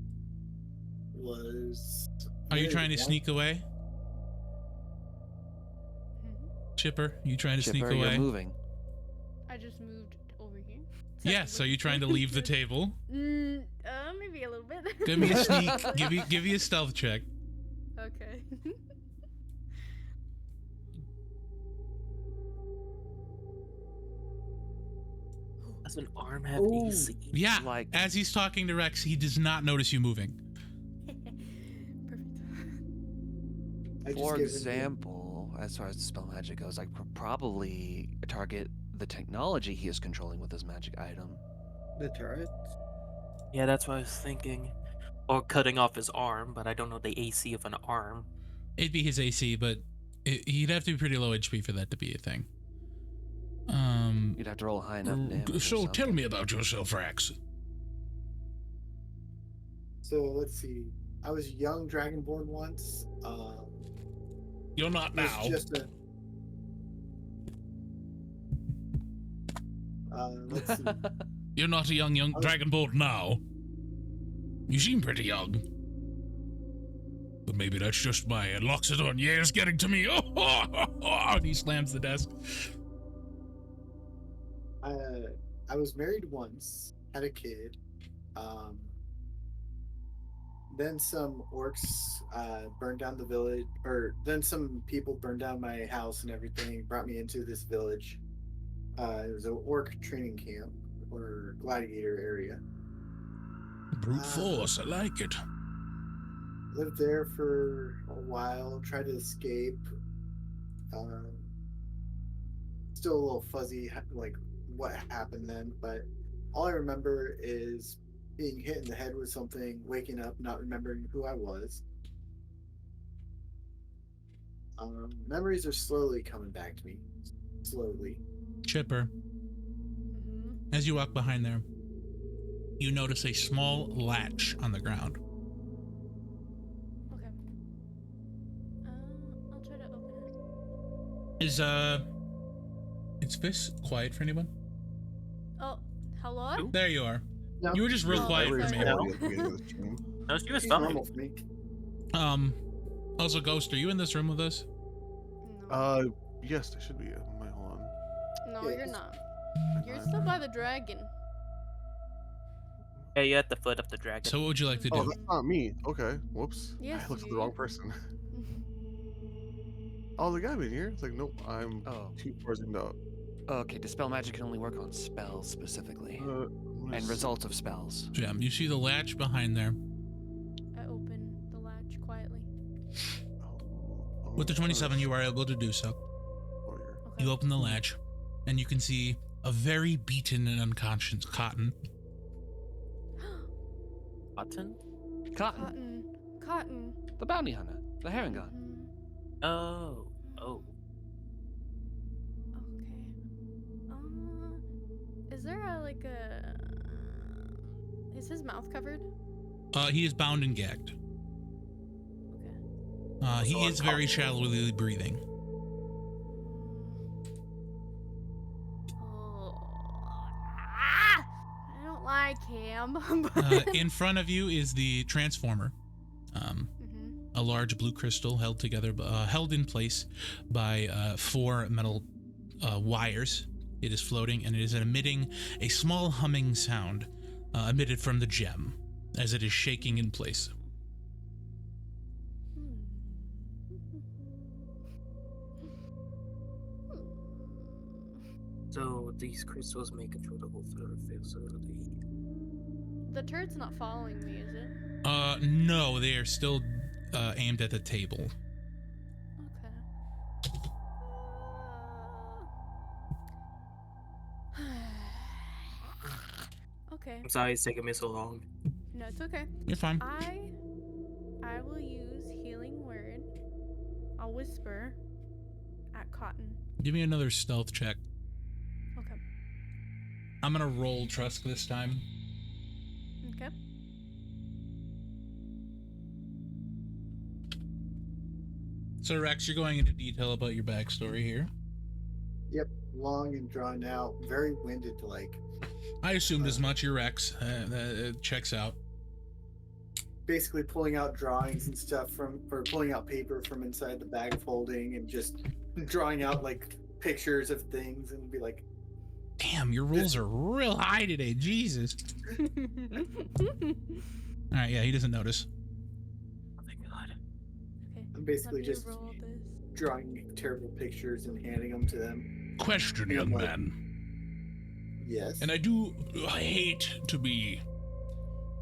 Are you trying to sneak away? Chipper, you trying to sneak away? You're moving. I just moved over here. Yes, are you trying to leave the table? Maybe a little bit. Give me a sneak. Give me a stealth check. Okay. Does an arm have Ooh. AC? Yeah, Like- as he's talking to Rex, he does not notice you moving. Perfect. For example, as far as the spell magic goes, I could probably target the technology he is controlling with his magic item. The turret? Yeah, that's what I was thinking. Or cutting off his arm, but I don't know the AC of an arm. It'd be his AC, but he'd have to be pretty low HP for that to be a thing. You'd have to roll high enough damage. or So tell something. me about yourself, Rax. So let's see. I was young Dragonborn once. You're not It was now. just a. Let's see. You're not a young Dragonbolt now. You seem pretty young. But maybe that's just my Loxodan years getting to me. And he slams the desk. I was married once, had a kid. Then some orcs burned down the village, or then some people burned down my house and everything, brought me into this village. It was an orc training camp or gladiator area. Brute force, I like it. Lived there for a while, tried to escape. Still a little fuzzy, like what happened then, but all I remember is being hit in the head with something, waking up, not remembering who I was. Memories are slowly coming back to me. Slowly. Chipper, Mm-hmm. as you walk behind there, you notice a small latch on the ground. Okay. I'll try to open it. Is this quiet for anyone? Oh, hello? There you are. No. You were just real Oh, quiet sorry. for me. No, she was It's fine. normal for me. Also, Ghost, are you in this room with us? No. Yes, I should be. Hold on. No, yeah, you're just- not. You're still by the dragon. Yeah, you're at the foot of the dragon. So what would you like to do? Oh, that's not me. Okay. Whoops. Yes, I looked at you- the wrong person. Oh, the guy been here. It's like, nope, I'm Oh. 2 floors into up. Okay, dispel magic can only work on spells specifically, What and is- results of spells. Jim, you see the latch behind there. I open the latch quietly. Hold With the 27, you are able to do so. Okay. You open the latch, and you can see a very beaten and unconscious Cotton. Cotton? Cotton, Cotton. the bounty hunter, the herring gun. Mhm. Oh. Oh. Okay. Is there like a? Is his mouth covered? He is bound and gagged. Okay. He is very shallowly breathing. I don't like him. In front of you is the transformer. A large blue crystal held together, held in place by 4 metal wires. It is floating, and it is emitting a small humming sound emitted from the gem as it is shaking in place. So these crystals may control the whole facility. The turret's not following me, is it? No, they are still aimed at the table. Okay. I'm sorry it's taking me so long. No, it's okay. You're fine. I will use healing word. I'll whisper at Cotton. Give me another stealth check. Okay. I'm gonna roll Trusk this time. Okay. So Rex, you're going into detail about your backstory here. Yep, long and drawn out, very winded. Like I assumed as much. You're Rex. It checks out. basically pulling out drawings and stuff or pulling out paper from inside the bag of holding and just drawing out like pictures of things and be like, Damn, your rolls are real high today. Jesus. All right, yeah, he doesn't notice. Oh my god. Okay. I'm basically Let me just roll this. drawing terrible pictures and handing them to them. Question, young man. Yes. And I hate to be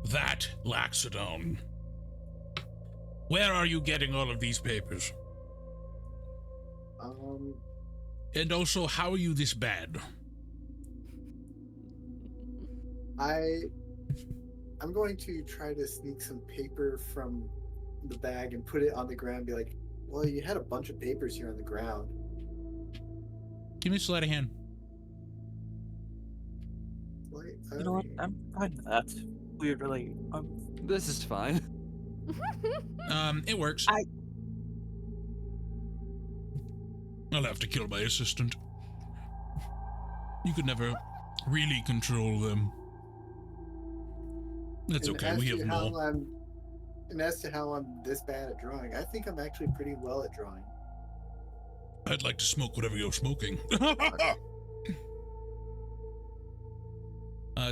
that Loxodan. Where are you getting all of these papers? And also, how are you this bad? I'm going to try to sneak some paper from the bag and put it on the ground and be like, well, you had a bunch of papers here on the ground. Give me a sleight of hand. Like, You know what? I'm fine with that. Weird, really. This is fine. It works. I'll have to kill my assistant. You could never really control them. That's And okay, as we to have how more. And as to how I'm this bad at drawing, I think I'm actually pretty well at drawing. I'd like to smoke whatever you're smoking.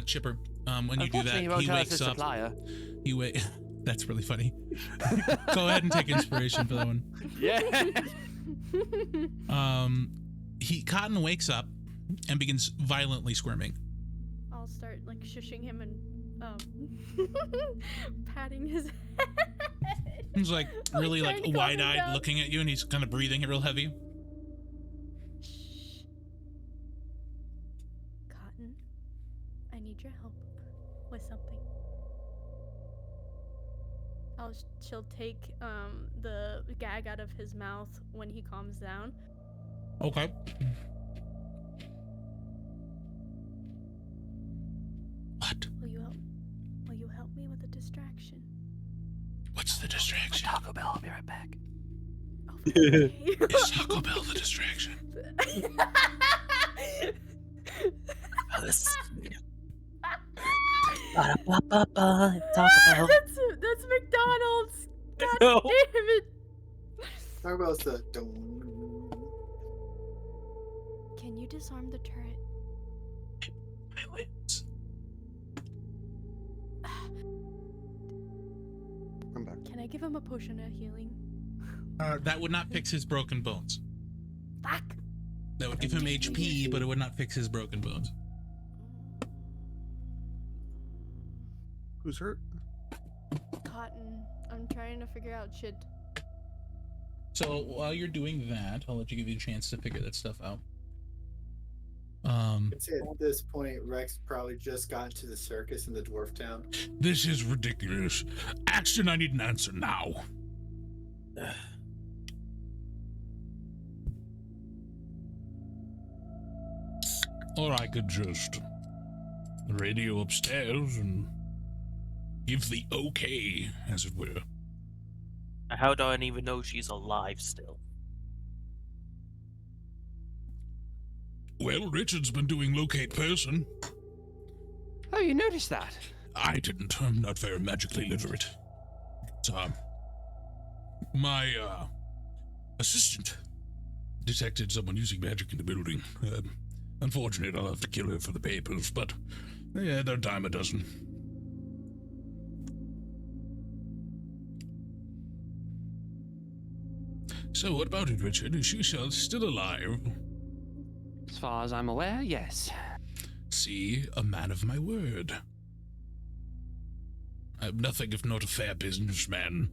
Chipper, when you do that, Unfortunately, won't he tell us wakes his up. supplier. That's really funny. Go ahead and take inspiration for that one. Yeah. Cotton wakes up and begins violently squirming. I'll start like shushing him and patting his head. He's like really trying like to calm him wide-eyed down. looking at you, and he's kind of breathing real heavy. Shh. Cotton, I need your help with something. She'll take the gag out of his mouth when he calms down. Okay. What? Will you help me with a distraction? What's the distraction? Taco Bell, I'll be right back. Okay. Is Taco Bell the distraction? That's McDonald's. God No. damn it. Talk about the Can you disarm the turret? Come back. Can I give him a potion of healing? That would not fix his broken bones. Fuck. That would give him HP, but it would not fix his broken bones. Who's hurt? Cotton. I'm trying to figure out shit. So while you're doing that, I'll let you give you a chance to figure that stuff out. I'd say at this point, Rex probably just got into the circus in the dwarf town. This is ridiculous. Axton, I need an answer now. Or I could just radio upstairs and give the okay, as it were. How do I even know she's alive still? Well, Richard's been doing locate person. Oh, you noticed that? I didn't. I'm not very magically literate. My assistant detected someone using magic in the building. Unfortunate, I'll have to kill her for the papers, but yeah, they're a dime a dozen. So, what about it, Richard? Is she still alive? As far as I'm aware, yes. See, a man of my word. I'm nothing if not a fair businessman.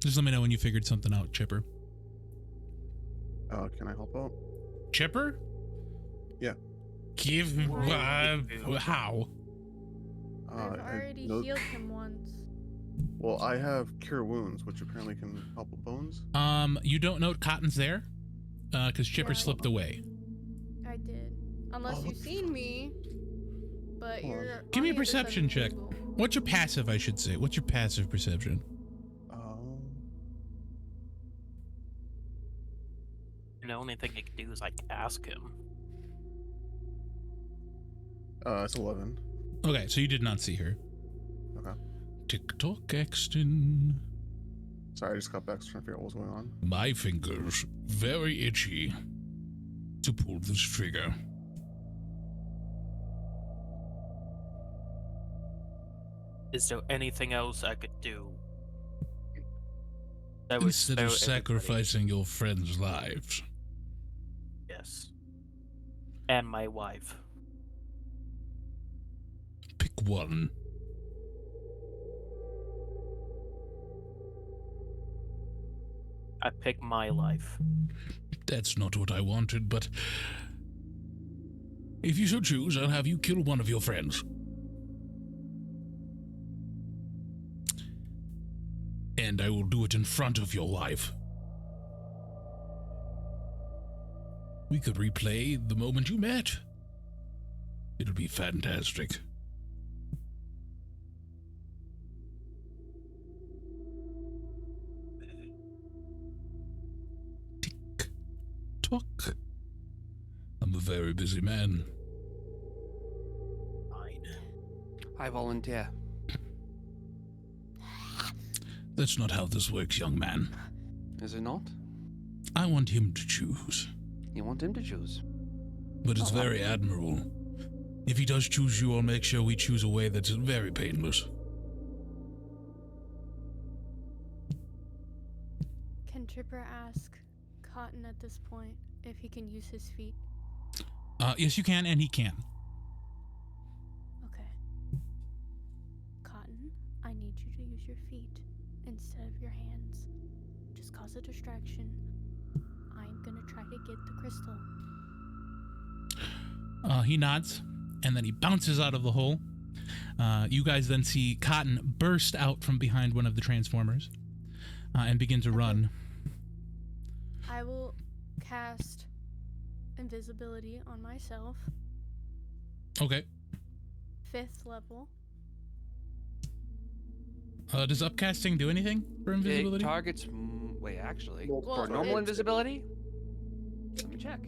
Just let me know when you figured something out, Chipper. Can I help out? Chipper? Yeah. Give how? I've already healed him once. Well, I have cure wounds, which apparently can help with bones. You don't know Cotton's there? Because Chipper Yeah. slipped away. I did. Unless you've seen me. But you're. Give me a on the other side of perception the check. table. What's your passive, I should say? What's your passive perception? And the only thing I can do is like ask him. It's 11. Okay, so you did not see her. Okay. Tick-tock, Axton. Sorry, I just got back trying to figure out what was going on. My fingers very itchy to pull this trigger. Is there anything else I could do? That would Instead of spare everybody? sacrificing your friends' lives. Yes. And my wife. Pick one. I pick my life. That's not what I wanted, but if you so choose, I'll have you kill one of your friends. And I will do it in front of your wife. We could replay the moment you met. It'll be fantastic. Tick tock. I'm a very busy man. Fine. I volunteer. That's not how this works, young man. Is it not? I want him to choose. You want him to choose? But it's very admirable. If he does choose you, I'll make sure we choose a way that's very painless. Can Chipper ask Cotton at this point if he can use his feet? Yes, you can, and he can. Okay. Cotton, I need you to use your feet instead of your hands. Just cause a distraction. I'm gonna try to get the crystal. He nods, and then he bounces out of the hole. You guys then see Cotton burst out from behind one of the transformers and begin to run. I will cast invisibility on myself. Okay. 5th level. Does upcasting do anything for invisibility? It targets. Wait, actually, Well, for normal it- invisibility. Let me check.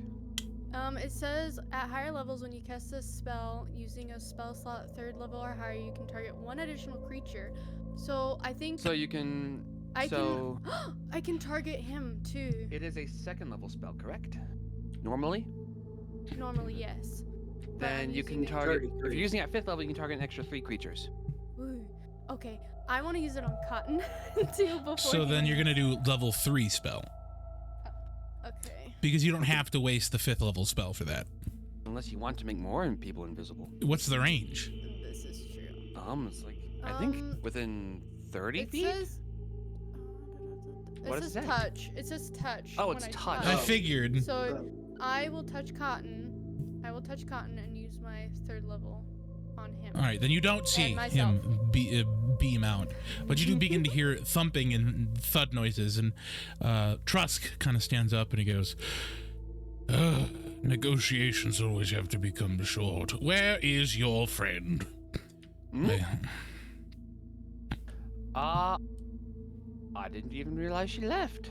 It says at higher levels when you cast this spell using a spell slot 3rd level or higher, you can target one additional creature. So I think So you can. I so can I can target him too. it is a 2nd level spell, correct? Normally. Normally, yes. But Then I'm you can using it- target. If you're using it at 5th level, you can target an extra 3 creatures. Ooh. Okay, I want to use it on Cotton too before. So he then you're lands. going to do level 3 spell. Okay. Because you don't have to waste the 5th level spell for that. Unless you want to make more people invisible. What's the range? This is true. It's like I think within 30 It feet. says. What It does says it say? touch. It says touch. Oh, when it's I touch. I touch. figured. So I will touch Cotton. I will touch Cotton and use my 3rd level on him. All right, then you don't see myself. him beam out, but you do begin to hear thumping and thud noises, and Trusk kind of stands up and he goes, negotiations always have to become short. Where is your friend? I didn't even realize she left.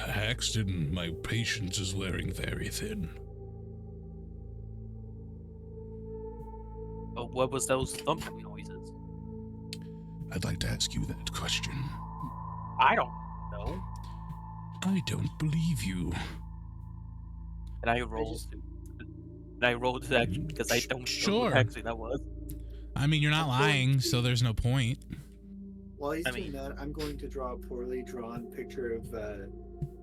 Axton, my patience is wearing very thin. Oh, what was those thumping noises? I'd like to ask you that question. I don't know. I don't believe you. And I rolled. And I rolled it actually because I don't know Sure. who actually that was. I mean, you're not lying, so there's no point. While he's doing that, I'm going to draw a poorly drawn picture of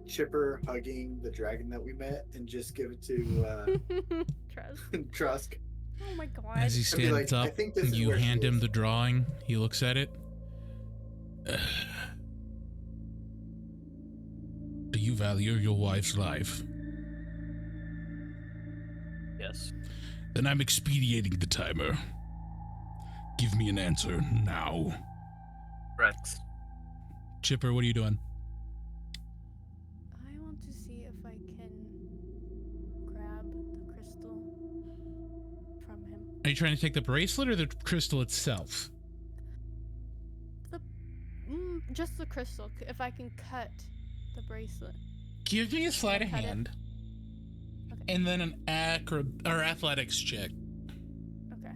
Chipper hugging the dragon that we met and just give it to Trusk. Oh my god. As he I'd be stands like, I up, think this is you where she hand him is. the drawing. He looks at it. Do you value your wife's life? Yes. Then I'm expediting the timer. Give me an answer now. Rex. Chipper, what are you doing? I want to see if I can grab the crystal from him. Are you trying to take the bracelet or the crystal itself? Just the crystal. If I can cut the bracelet. Give me a sleight of Cut it. hand. Okay. And then an athletics check. Okay.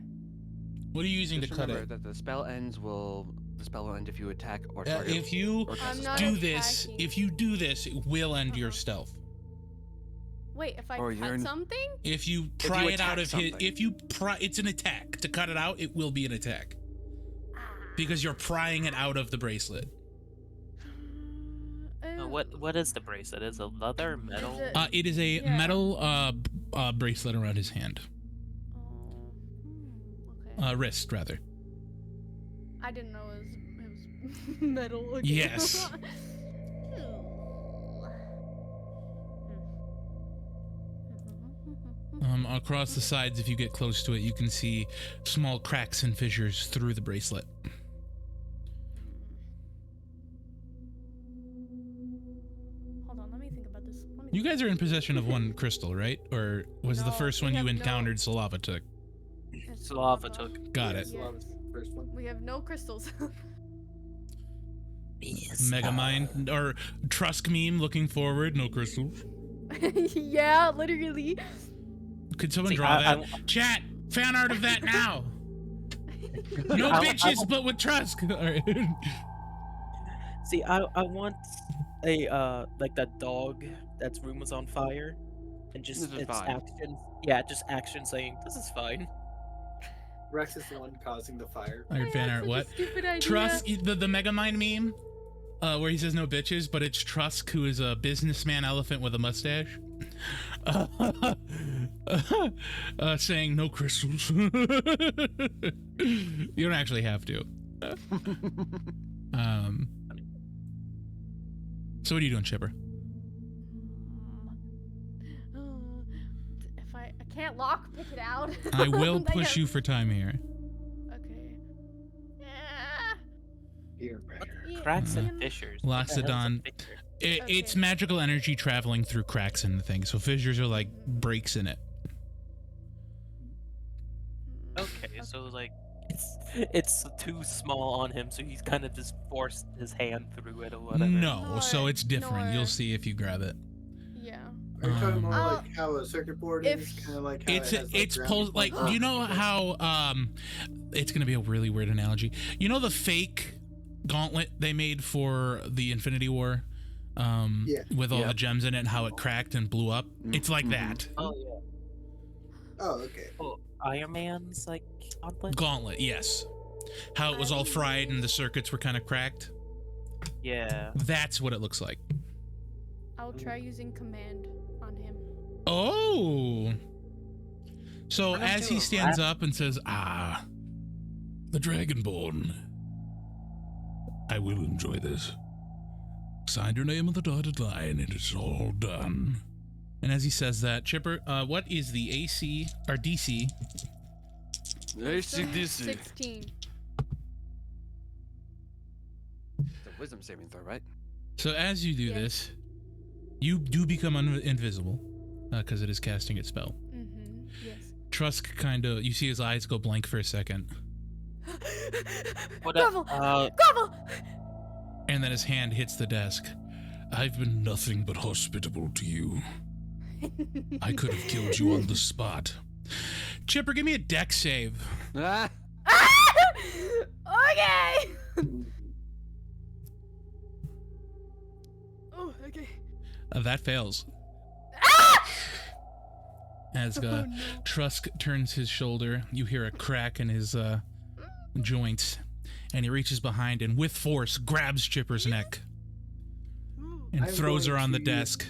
What are you using Just to cut remember it? that the spell will end if you attack or target. If you or cast I'm a not spell. do this, attacking. if you do this, it will end your Uh-huh. stealth. Wait, if I Or cut you're something? If you If pry you it out attack of something. it's an attack. To cut it out, it will be an attack. Because you're prying it out of the bracelet. What is the bracelet? Is it leather, metal? It is a Yeah. metal bracelet around his hand. Okay. Wrist, rather. I didn't know it was metal. Okay. Yes. Across the sides, if you get close to it, you can see small cracks and fissures through the bracelet. Hold on, let me think about this. You guys are in possession of one crystal, right? Or was the No, first we one you have no- encountered Salava took? It's Slava took. Got it. Yeah. First one. We have no crystals. Yes. Megamind or Trusk meme looking forward, no crystals. Yeah, literally. Could someone See, draw I- that? Chat, fan art of that now. No bitches, but with Trusk. All right. See, I want a like that dog that's room was on fire, and just This is its fine. action. Yeah, just action saying this is fine. Rex is the one causing the fire. All right, fan art. What? Stupid idea. Trusk, the Megamind meme, where he says no bitches, but it's Trusk who is a businessman elephant with a mustache, saying no crystals. You don't actually have to. So what are you doing, Chipper? If I can't lock pick it out. I will I push got- you for time here. Okay. Peer pressure. Cracks and fissures. What the hell is a Loxodon. fissure? It's Okay. magical energy traveling through cracks in the thing, so fissures are like breaks in it. Okay, so like it's too small on him, so he's kind of just forced his hand through it or whatever. No, so Nor- it's different. You'll nor- see if you grab it. Yeah. Are you talking more Oh, like how a circuit board is? if- Kind of like how It's it has, like, it's grounding like points? you know how it's gonna be a really weird analogy. You know the fake gauntlet they made for the Infinity War, Yeah. with all the Yep. gems in it and how it cracked and blew up. It's like Mhm. that. Oh yeah. Oh, okay. Oh, Iron Man's like gauntlet. Gauntlet, yes. How it was all fried and the circuits were kind of cracked. Yeah. That's what it looks like. I'll try using command on him. Oh. So Why don't as you he stands wrap- up and says, "Ah," The Dragonborn. I will enjoy this. Sign your name on the dotted line, and it's all done. And as he says that, Chipper, what is the AC or DC? AC/DC. 16. It's a wisdom saving throw, right? So as you do Yes. this, you do become invisible because it is casting its spell. Mm-hmm. Yes. Trusk kind of, you see his eyes go blank for a second, What Grovel! up? Grovel! and then his hand hits the desk. I've been nothing but hospitable to you. I could have killed you on the spot. Chipper, give me a deck save. Ah! Okay! Oh, okay. That fails. As Trusk turns his shoulder, you hear a crack in his joints, and he reaches behind and with force grabs Chipper's neck and I'm throws her going on the to- desk.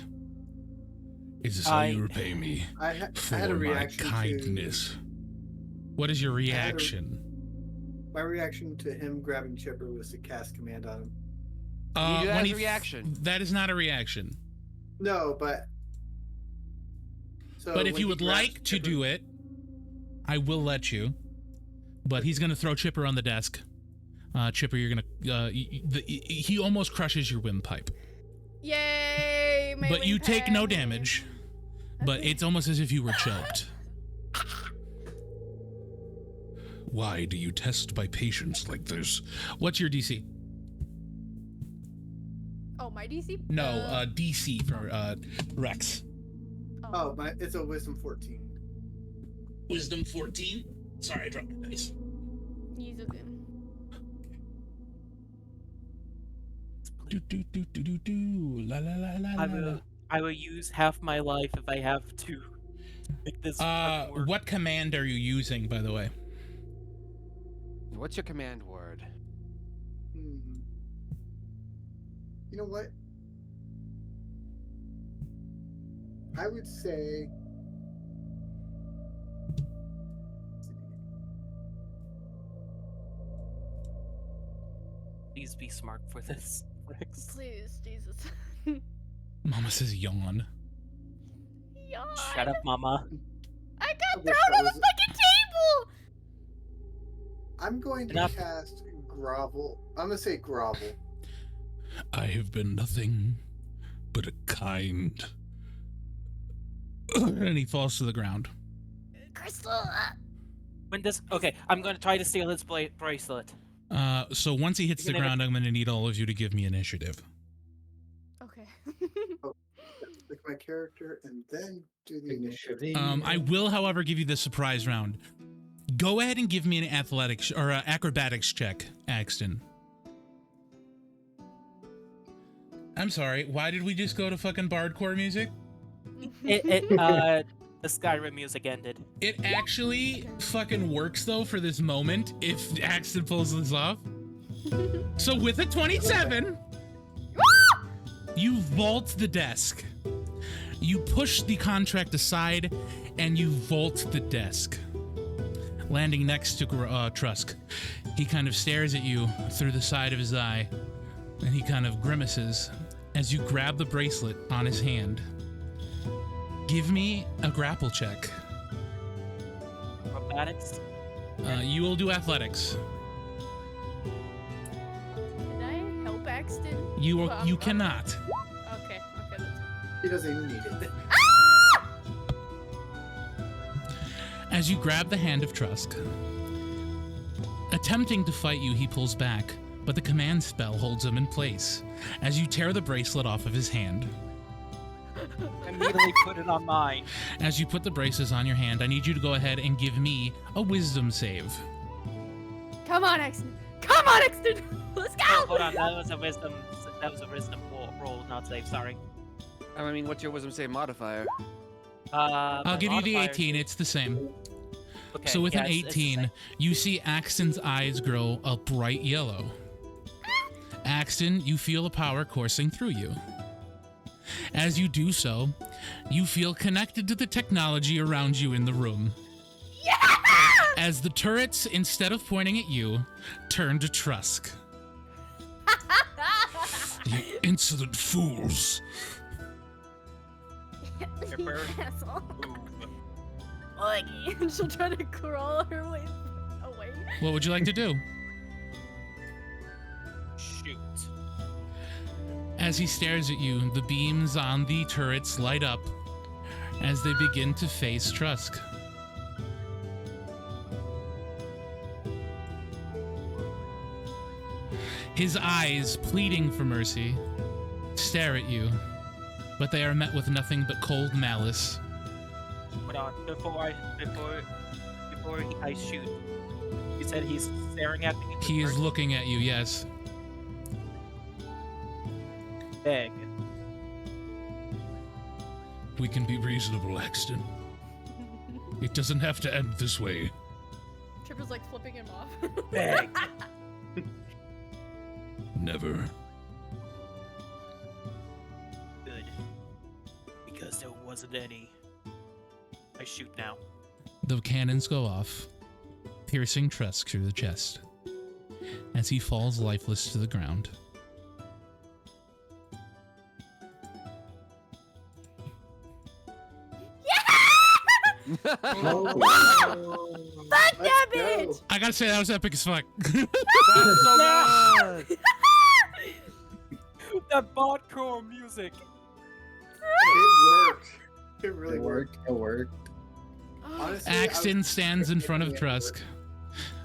Is this how you repay me I had for a my reaction kindness? What is your reaction? My reaction to him grabbing Chipper was to cast command on him. You do that when as a reaction. That is not a reaction. No, but. So But if when you he would grabs like to Chipper- do it, I will let you. But he's going to throw Chipper on the desk. Chipper, you're going to... he almost crushes your windpipe. Yay! My But you take no windpipe. damage. But Okay. it's almost as if you were choked. Why do you test my patience like this? What's your DC? Oh, my DC? No, DC for Rex. Oh, it's a wisdom 14. Wisdom 14? Sorry, I dropped my dice. Use it then. Do, do, do, do, do, do. La, la, la, la, la, la. I will use half my life if I have to make this fucking work. What command are you using, by the way? What's your command word? You know what? I would say. Please be smart for this, Rex. Please, Jesus. Mama says yawn. Yawn. Shut up, Mama. I I got wish thrown that on the was- fucking table! I'm going to Enough. cast grovel. I'm gonna say grovel. I have been nothing but a kind. And he falls to the ground. Crystal! When this, okay, I'm gonna try to steal his bracelet. So once he hits the You can never- ground, I'm going to need all of you to give me initiative. Okay. Pick my character and then do the initiative. I will, however, give you the surprise round. Go ahead and give me an athletics or acrobatics check, Axton. I'm sorry. Why did we just go to fucking bardcore music? The Skyrim music ended. It actually fucking works though for this moment if Axton pulls this off. So with a 27, you vault the desk. You push the contract aside and you vault the desk, landing next to Trusk. He kind of stares at you through the side of his eye, and he kind of grimaces as you grab the bracelet on his hand. Give me a grapple check. Acrobatics. You will do athletics. Can I help Axton? You Well, you I'm- cannot. Okay, that's He doesn't even need it. As you grab the hand of Trusk, attempting to fight you, he pulls back, but the command spell holds him in place. As you tear the bracelet off of his hand, Immediately put it on mine. as you put the braces on your hand, I need you to go ahead and give me a wisdom save. Come on, Axton. Come on, Axton. Let's go. Oh, hold on, that was a wisdom. That was a wisdom roll, not save. Sorry. I mean, what's your wisdom save modifier? I'll give you the modifier- 18, it's the same. Okay, So with an yes, it's the 18, same. you see Axton's eyes grow a bright yellow. Axton, you feel a power coursing through you. As you do so, you feel connected to the technology around you in the room. Yeah! as the turrets, instead of pointing at you, turn to Trusk. You insolent fools. Chipper. Asshole. Move. Oigy. And she'll try to crawl her way away. What would you like to do? Shoot. As he stares at you, the beams on the turrets light up as they begin to face Trusk. His eyes, pleading for mercy, stare at you, but they are met with nothing but cold malice. Hold on. Before I shoot, you said he's staring at me. He is looking at you, yes. Beg. We can be reasonable, Axton. It doesn't have to end this way. Tripper's like flipping him off. Beg. Never. Good. Because there wasn't any. I shoot now. The cannons go off, piercing Trusk through the chest as he falls lifeless to the ground. Oh, Fuck that let's go. bitch! I gotta say, that was epic as fuck. So good. That botcore music. It worked. It really worked. It worked. Honestly, Axton stands in front of Trusk,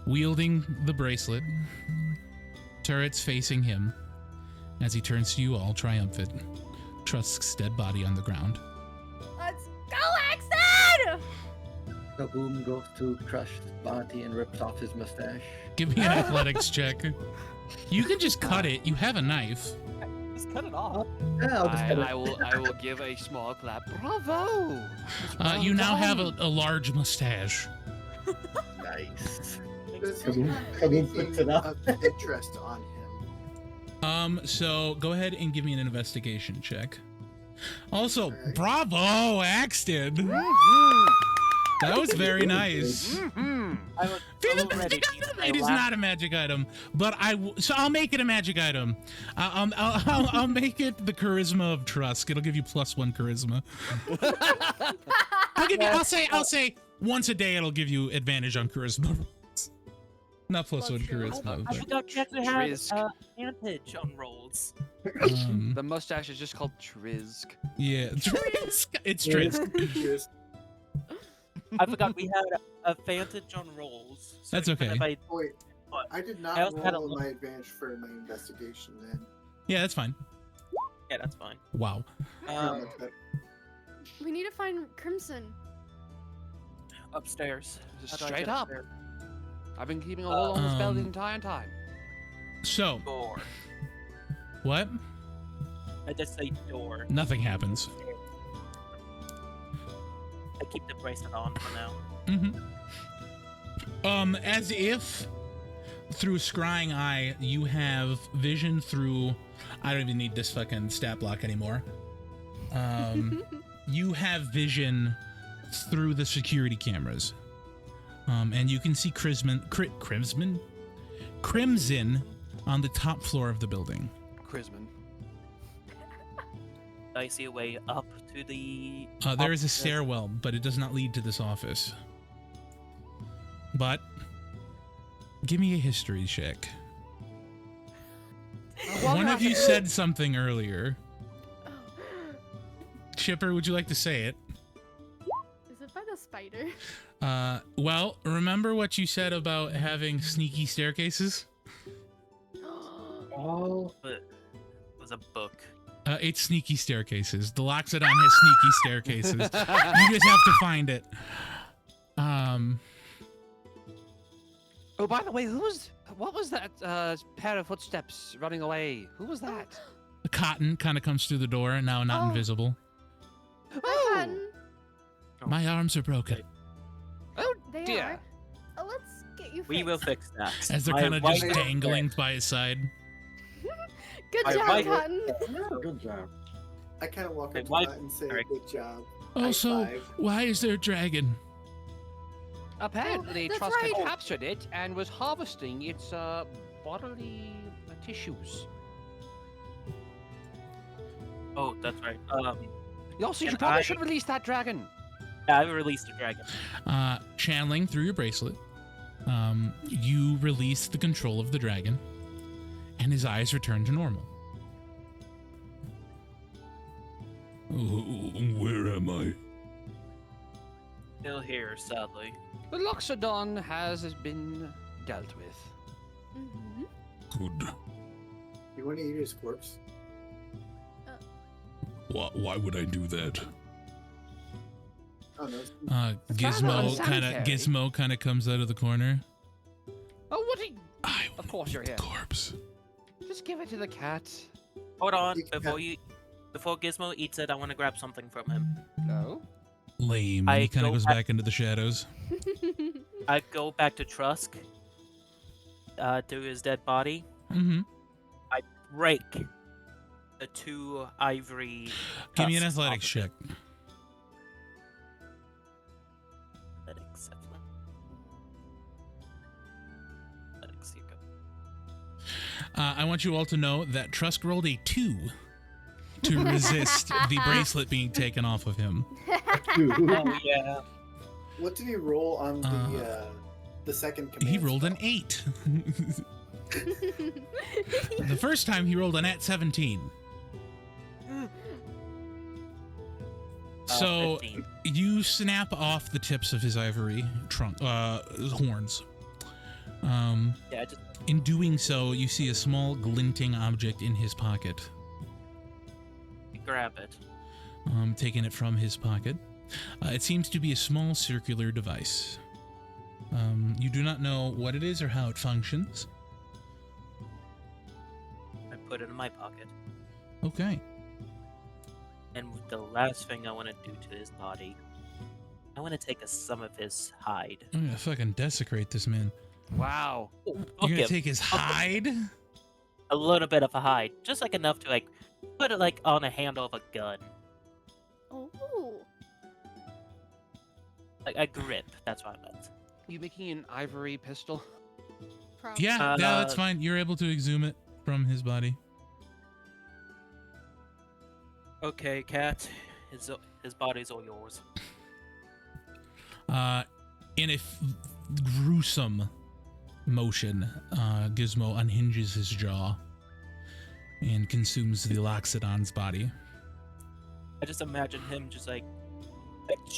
wielding the bracelet, turrets facing him, as he turns to you all triumphant, Trusk's dead body on the ground. Let's go, Axton! Kaboom goes to Crush's body and rips off his mustache. Give me an athletics check. You can just cut it. You have a knife. Just cut it off. Yeah, I'll just cut it. I will give a small clap. Bravo! You now have done. a large mustache. Nice. Does he Kaboom- have Kaboom anything puts it up. of interest on him? So go ahead and give me an investigation check. Also, Alright. bravo, Axton. That was very nice. I was It already. is not a magic item, but so I'll make it a magic item. I'll make it the charisma of Trusk. It'll give you +1 charisma. I'll say once a day it'll give you advantage on charisma. Not +1 charisma. I But, forgot you actually had Trisk. advantage on rolls. The mustache is just called Trisk. yeah, Trisk. It's Trisk. Just, I forgot we had advantage on rolls. So That's even okay. if I- wait, I did not I also had a roll look- my advantage for my investigation then. Yeah, that's fine. Yeah, that's fine. Wow. Um, We need to find Crimson. upstairs. Just How do I straight get up. upstairs? I've been keeping a hold on the spell the Um, entire time. So Door. what? I just say door. Nothing happens. I keep the bracelet on for now. As if through scrying eye, you have vision through. I don't even need this fucking stat block anymore. You have vision through the security cameras, and you can see Crimson on the top floor of the building. Crisman. I see a way up to the. There is a office. stairwell, but it does not lead to this office. But give me a history check. One of you said something earlier. Chipper, would you like to say it? Is it by the spider? Well, remember what you said about having sneaky staircases? Oh, But it was a book. It's sneaky staircases. The Loxodan has sneaky staircases. You just have to find it. Oh, by the way, what was that pair of footsteps running away? Who was that? The cotton kind of comes through the door, now not Oh. invisible. Hi, Cotton. My arms are broken. Oh They dear. are. Let's get you fixed. We will fix that. As they're My kind of just wife- dangling by his side. Good My job, wife- Cotton. Good job. I kind of walk Hey, up to why- that and say, Alright. good job. Also, High five. why is there a dragon? Apparently, that's Trusk right. had captured it and was harvesting its bodily tissues. Oh, that's right. Also, you Can probably I- should release that dragon. Yeah, I released the dragon. Channeling through your bracelet, you release the control of the dragon, and his eyes return to normal. Where am I? Still here, sadly. The Loxodan has been dealt with. Mhm. Good. You want to eat his corpse? Why would I do that? Oh no. Gizmo kind of comes out of the corner. Oh, what? I Of course you're here. corpse. Just give it to the cat. Hold on, You can before Gizmo eats it, I want to grab something from him. No. Lame. I He kind of go goes back- back into the shadows. I go back to Trusk, to his dead body, Mm-hmm. break the 2 ivory. Give me an tusks athletics off of check. it. Athletics, Athletics, here you go. I want you all to know that Trusk rolled a 2 to resist the bracelet being taken off of him. Oh yeah. What did he roll on the second command? He rolled an spell? 8. The first time he rolled a nat 17. So 15. you snap off the tips of his ivory horns. Yeah, just In doing so, you see a small glinting object in his pocket. grab it. Taking it from his pocket. It seems to be a small circular device. You do not know what it is or how it functions. I put it in my pocket. Okay. And the last thing I want to do to his body, I want to take some of his hide. I'm gonna fucking desecrate this man. Wow. You're gonna Okay, take his hide? a little bit of a hide, just like enough to put it on a handle of a gun, Oh. like a grip. That's what I meant. You making an ivory pistol? Probably. Yeah, that's fine. You're able to exhume it from his body. Okay, cat. His body's all yours. In a gruesome motion, Gizmo unhinges his jaw and consumes the Loxodon's body. I just imagine him just like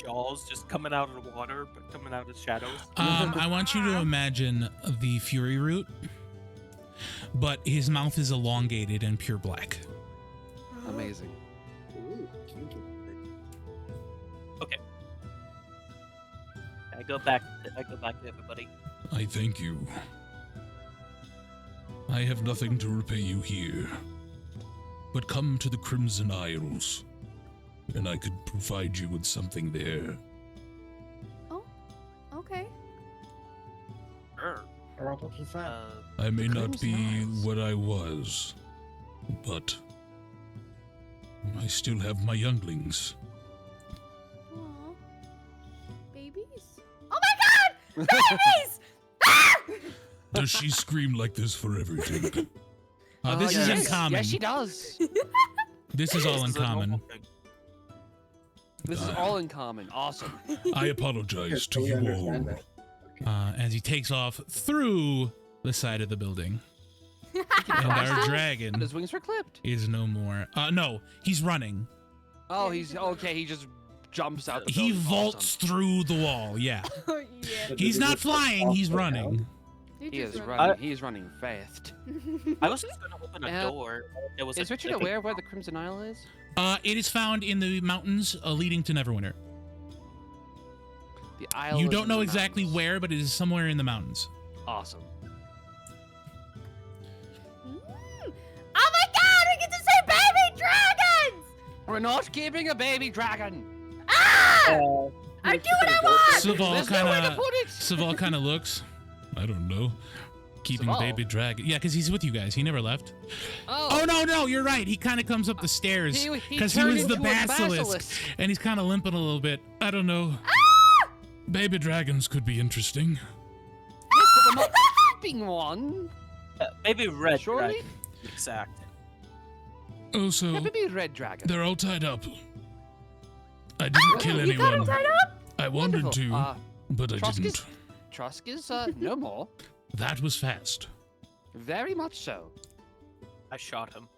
jaws just coming out of the water, but coming out of the shadows. I want you to imagine the Fury Root, but his mouth is elongated and pure black. Amazing. Ooh, kinky. I go back to everybody. I thank you. I have nothing to repay you here. But come to the Crimson Isles, and I could provide you with something there. Okay. Sure. What did he say? I may not be Crimson Isles. what I was, but I still have my younglings. Aw. Babies? Oh my god! Babies! Ah! Does she scream like this for everything? This is yes. uncommon. Yes, she does. This is all This is a normal uncommon. thing. This is all in common. Awesome. I apologize to We you understand all. that. As he takes off through the side of the building. And our dragon And his wings were clipped. is no more. No, he's running. Oh, he's okay. He just jumps out. The He building. vaults through the wall. Yeah. yeah. He's not flying, he's running. Awesome. He is run. running. He is running fast. I was just gonna open a door. There was Is a Richard aware where the Crimson Isle is? It is found in the mountains leading to Neverwinter. The Isle. You is don't in know the exactly mountains. where, but it is somewhere in the mountains. Awesome. Oh my god! We get to say baby dragons! We're not keeping a baby dragon. Ah! I do what I want! Saval There's no way to kind of put it. Saval kind of looks. I don't know. Keeping Saval? baby dragon. Yeah, because he's with you guys. He never left. Oh, Oh no, you're right. He kind of comes up the stairs he because he turned was the into a basilisk, and he's kind of limping a little bit. I don't know. Baby dragons could be interesting. Yes, but we're not keeping one. Maybe red Surely? dragon. Exact. Also, Yeah, maybe a red dragon. they're all tied up. I didn't kill You got him anyone. tied up? I wanted Wonderful. to, but I Trusk didn't. is, Trusk is no more. That was fast. Very much so. I shot him.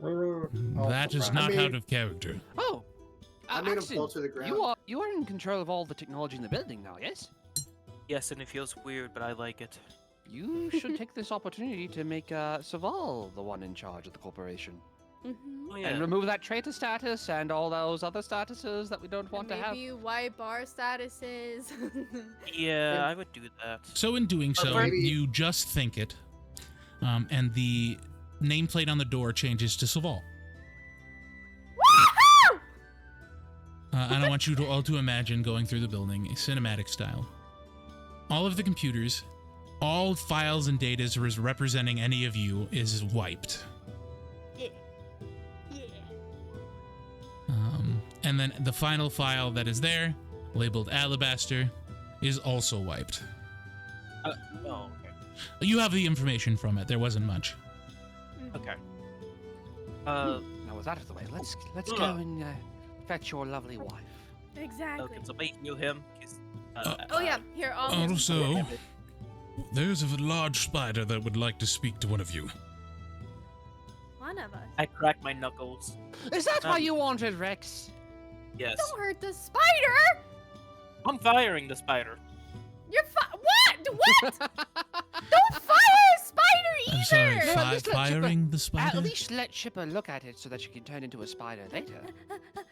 That is not out of character. Oh, I made him Axon, fall to the ground. you are in control of all the technology in the building now, yes? Yes, and it feels weird, but I like it. You should take this opportunity to make Saval the one in charge of the corporation. Mm-hmm. Oh, yeah. And remove that traitor status and all those other statuses that we don't want to have. Maybe wipe our statuses. Yeah, I would do that. So in doing so, maybe- you just think it, and the nameplate on the door changes to Saval. And I want you to all to imagine going through the building, cinematic style. All of the computers, all files and data representing any of you is wiped. Yeah. Yeah. And then the final file that is there, labeled Alabaster, is also wiped. Oh, okay. You have the information from it. There wasn't much. Okay. Now with that out of the way, let's go and fetch your lovely wife. Exactly. Okay, so wait, heal him. 'Cause, Oh yeah, here I'll Also, there's a large spider that would like to speak to one of you. one of us. I cracked my knuckles. Is that why you wanted Rex? Yes. Don't hurt the spider. I'm firing the spider. You're what? What? Don't fire a spider either. I'm sorry, No, at least let firing the At spider? least let Chipper look at it so that she can turn into a spider later.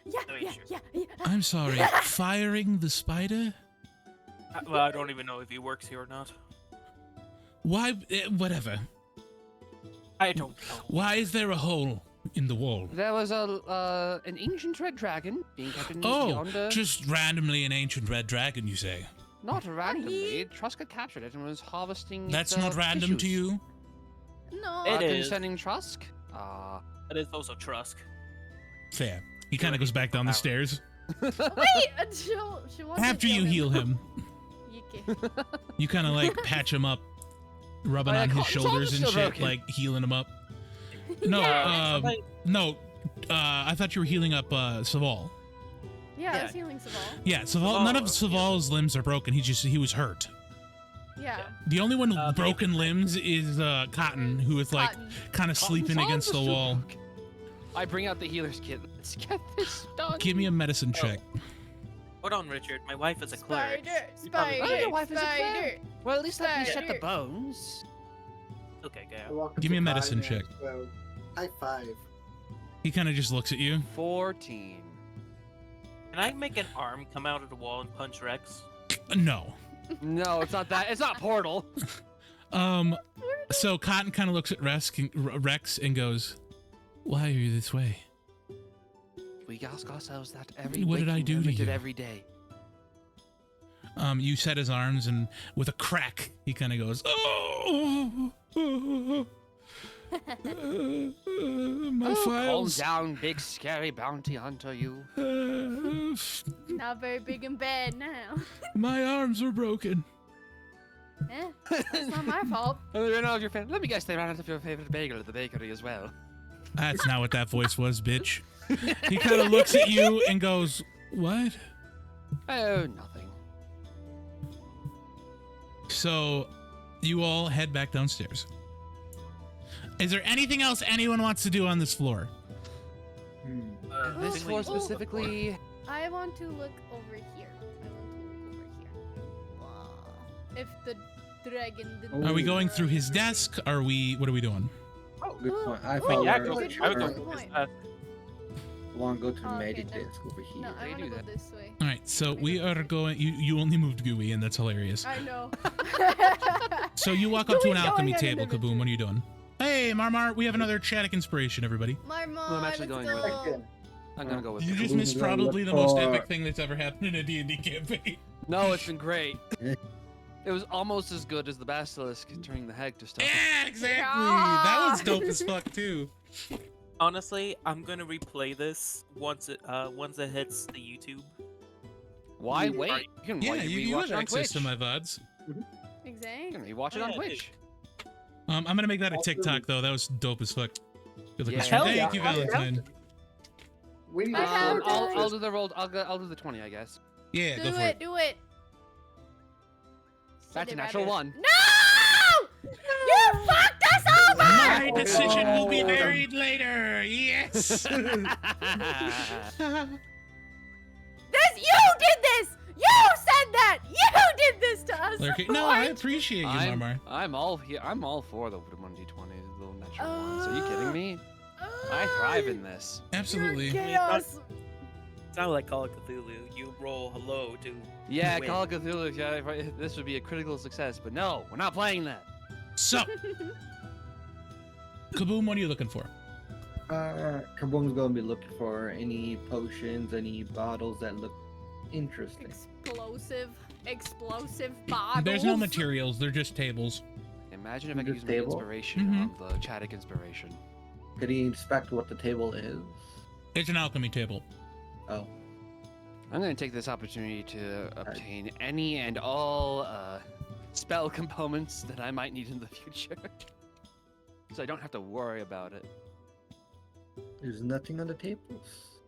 Yeah, Wait, yeah, sure. yeah. I'm sorry, firing the spider? Well, I don't even know if he works here or not. Why? Whatever. I don't know. Why is there a hole in the wall? There was an ancient red dragon being kept in Oh, yonder. just randomly an ancient red dragon, you say? Not randomly. Truska captured it and was harvesting. That's its, not random to tissues. you? No. It is. Concerning Trusk? That is also Trusk. Fair. He kind of goes back down the stairs. Wait, she wants After to you heal him, Yuki. you kind of like patch him up, rubbing Oh, yeah, on his Colton's arm shoulders is and still shit, broken. like healing him up. No, Yeah. no. I thought you were healing up Saval. Yeah, I Yeah. was healing Saval. Yeah, Saval. None Oh, of Saval's limbs are broken. He was hurt. Yeah. The only one with Maybe- broken limbs is Cotton, who is like Cotton. kind of sleeping Cotton's against the arms are still wall. broken. I bring out the healer's kit. Let's get this done. Give me a medicine check. Hold on, Richard. My wife is a cleric. Spider, You probably- spider, Oh, your wife is a spider. cleric. Well, at least let me set the Spider. bones. Okay, I go. walk up Give me to a medicine Kai and check. go, High five. He kind of just looks at you. 14. Can I make an arm come out of the wall and punch Rex? No. No, it's not that. It's not Portal. So Cotton kind of looks at Rex and goes, "Why are you this way?" We ask ourselves that every What did I waking do to moment of you? every day. You set his arms, and with a crack, he kind of goes, "Oh, my Calm files." down, big scary bounty hunter, you. Not very big and bad now. My arms are broken. It's not my fault. Let me guess, they ran out of your favorite bagel at the bakery as well. That's not what that voice was, bitch. He kind of looks at you and goes, "What?" Oh, nothing. So, you all head back downstairs. Is there anything else anyone wants to do on this floor? This floor Oh. specifically. I want to look over here. Wow. If the dragon didn't. Are we going through his desk? What are we doing? Good point. I Oh, thought Yeah, we go, were- good I would go point, for good his point. want to go to the Oh, okay, medic no. desk over here. No, I They want to do go that. this way. All right, so we are going. You only moved Gooey, and that's hilarious. I know. So you walk up to an Gooey's alchemy going on table, an Kaboom. What are you doing? Hey, Marmar, we have another Chatic inspiration, everybody. My mom. Well, I'm actually going with go. I'm gonna go with You it. just Kaboom missed is gonna probably look the most for- epic thing that's ever happened in a D&D campaign. No, it's been great. It was almost as good as the basilisk turning the hag to stone. Yeah, exactly. That one's dope as fuck too. Honestly, I'm gonna replay this once it hits the YouTube. Why wait? You can Yeah, you rewatch have it on access Twitch. to my VODs. You Exactly. can rewatch it Oh, on yeah, Twitch. I'm gonna make that a Also- TikTok though. That was dope as fuck. Good looking Yeah. stream. Hell Thank yeah. you, I'm Valentine. down. We need Bye, a short Valentine. I'll do the roll. I'll do the 20, I guess. Yeah, Do go for it, it. do it. That's Send a it natural right one. No! You fucked us over! My decision will be Oh. varied later. Yes. This, you did this! You said that! You did this to us! Lurking. No, I What? appreciate you, Marmar. I'm all here. I'm all for the 1d20, the little natural ones. Are you kidding me? I thrive in this. Absolutely. Chaos. It's not like Call of Cthulhu. You roll hello to Yeah, win. Call of Cthulhu. Yeah, this would be a critical success, but no, we're not playing that. So, Kaboom, what are you looking for? Kaboom's gonna be looking for any potions, any bottles that look interesting. Explosive bottles. There's no materials. They're just tables. Imagine if I could use This my table? inspiration Mhm. on the Chadic inspiration. Could he inspect what the table is? It's an alchemy table. Oh, I'm going to take this opportunity to obtain any and all spell components that I might need in the future. So I don't have to worry about it. there's nothing on the tables.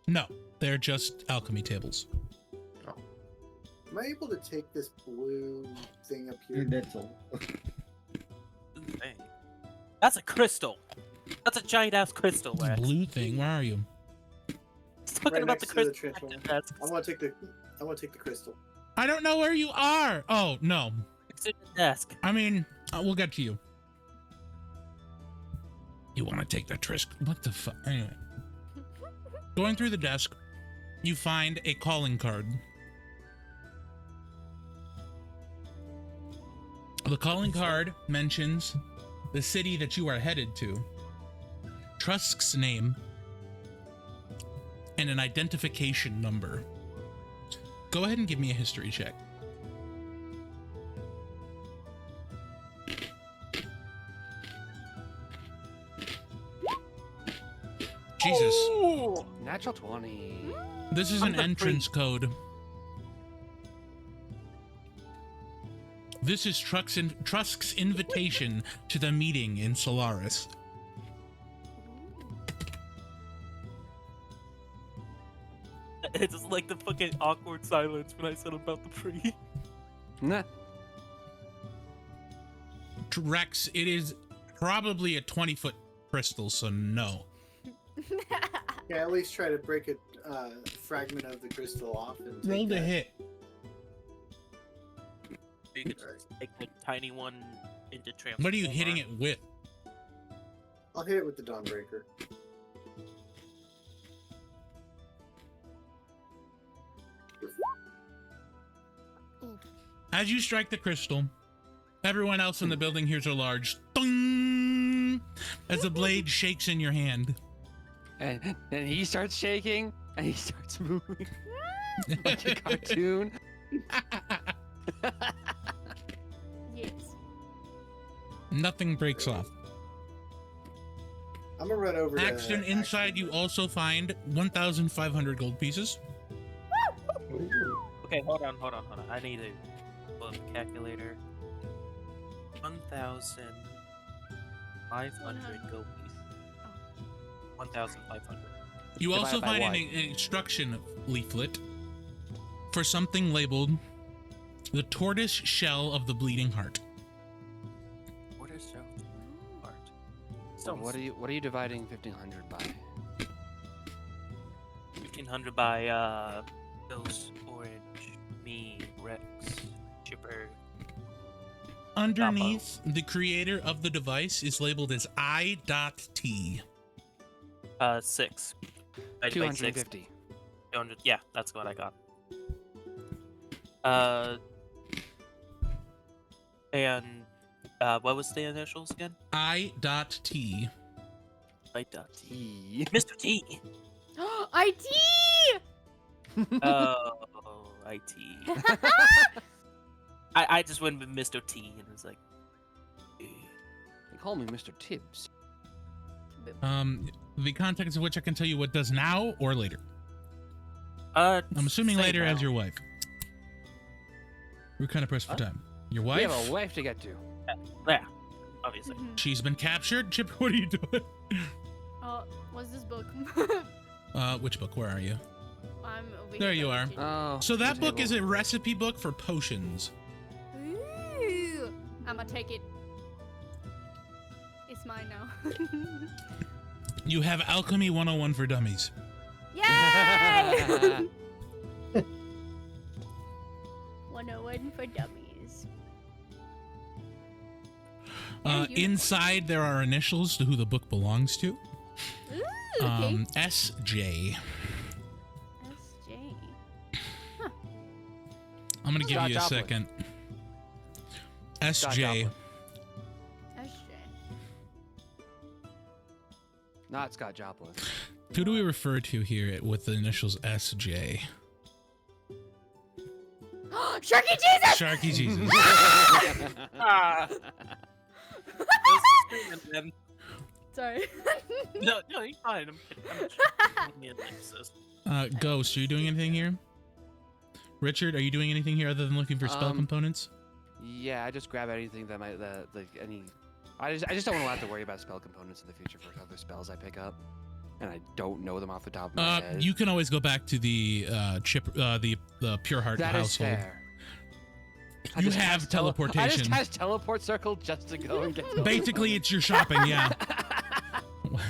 No, they're just alchemy tables. Am I able to take this blue thing up Your here? dental. Dang. That's a crystal. That's a giant ass crystal, This Rex. blue thing. Where are you? He's talking Right about the next to the crystal. triple. That's I want to take the crystal. I don't know where you are. Oh no. it's in the desk. I mean, we'll get to you. You want to take the Trisk? What the fuck? Anyway, going through the desk, you find a calling card. The calling card mentions the city that you are headed to, Trusk's name, and an identification number. Go ahead and give me a history check. Jesus. Ooh. Natural 20. This is I'm an the entrance code. This is Trusk's invitation to the meeting in Solaris. It's like the fucking awkward silence when I said about the tree. Nah. Rex, it is probably a 20-foot crystal, so no. Yeah, at least try to break a fragment of the crystal off and take Roll to that. hit. You could take the tiny one into transform. What are you hitting it with? I'll hit it with the Dawnbreaker. As you strike the crystal, everyone else in the building hears a large ding as the blade shakes in your hand. And he starts shaking, and he starts moving like a cartoon. Yes. Nothing breaks off. I'm gonna run over to Axton, inside you also find 1,500 gold pieces. Okay, hold on. I need to pull up the calculator. 1,500 gold pieces. 1,500. You Divided also by find what? an instruction leaflet for something labeled the tortoise shell of the bleeding heart. What is so hard? So what are you dividing 1,500 by? 1,500 by Ghost, Orange, me, Rex, Chipper. Underneath, the creator of the device is labeled as I.T. 6. By 6. 250. 200. Yeah, that's what I got. And what was the initials again? I.T. E. Mr. T. IT! Oh, IT. I just went with Mr. T and was like, They call me Mr. Tibbs. The context of which I can tell you what does now or later. I'm assuming Say later now. as your wife. We're kind of pressed for What? time. Your We wife? have a wife to get to. Yeah, obviously. She's been captured. Chip, what are you doing? Oh, what's this book? Which book? Where are you? I'm over There here you by are. the kitchen. Oh. So that the book is table. a recipe book for potions. Ooh, I'ma take it. It's mine now. You have Alchemy 101 for Dummies. Yay! 101 for dummies. And unicorns. Inside, there are initials to who the book belongs to. Ooh, okay. SJ. SJ. I'm going to give Scott you a Joplin. second. Scott SJ. Joplin. SJ. Not Scott Joplin. Who do we refer to here with the initials SJ? Sharky Jesus! Sharky Jesus. Ah. Then- Sorry. no, you're fine. I'm just me an emphasis. Ghost, are you doing anything here? Richard, are you doing anything here other than looking for spell Um, components? Yeah, I just grab anything that might like any. I just don't want to have to worry about spell components in the future for other spells I pick up, and I don't know them off the top of my head. You can always go back to the the Pure Heart That is household. fair. I You just have cast teleportation. I just cast teleport circle just to go and get. Basically, it's your shopping, yeah. I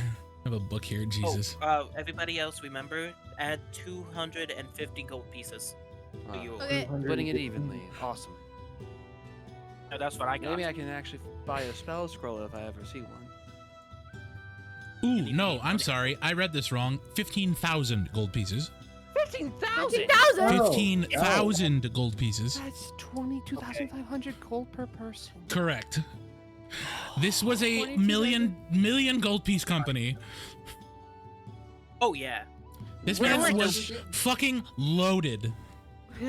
have a book here, Jesus. Everybody else, remember, add 250 gold pieces to yours. Okay. Splitting it evenly. Awesome. No, that's what I got. Maybe I can actually buy a spell scroll if I ever see one. Ooh, no, I'm sorry. I read this wrong. 15,000 gold pieces. 15,000. 15,000! 15,000 gold pieces. That's 22,500 gold per person. Correct. This was a 22,000? million gold piece company. Oh yeah. This We're man rich. was fucking loaded. We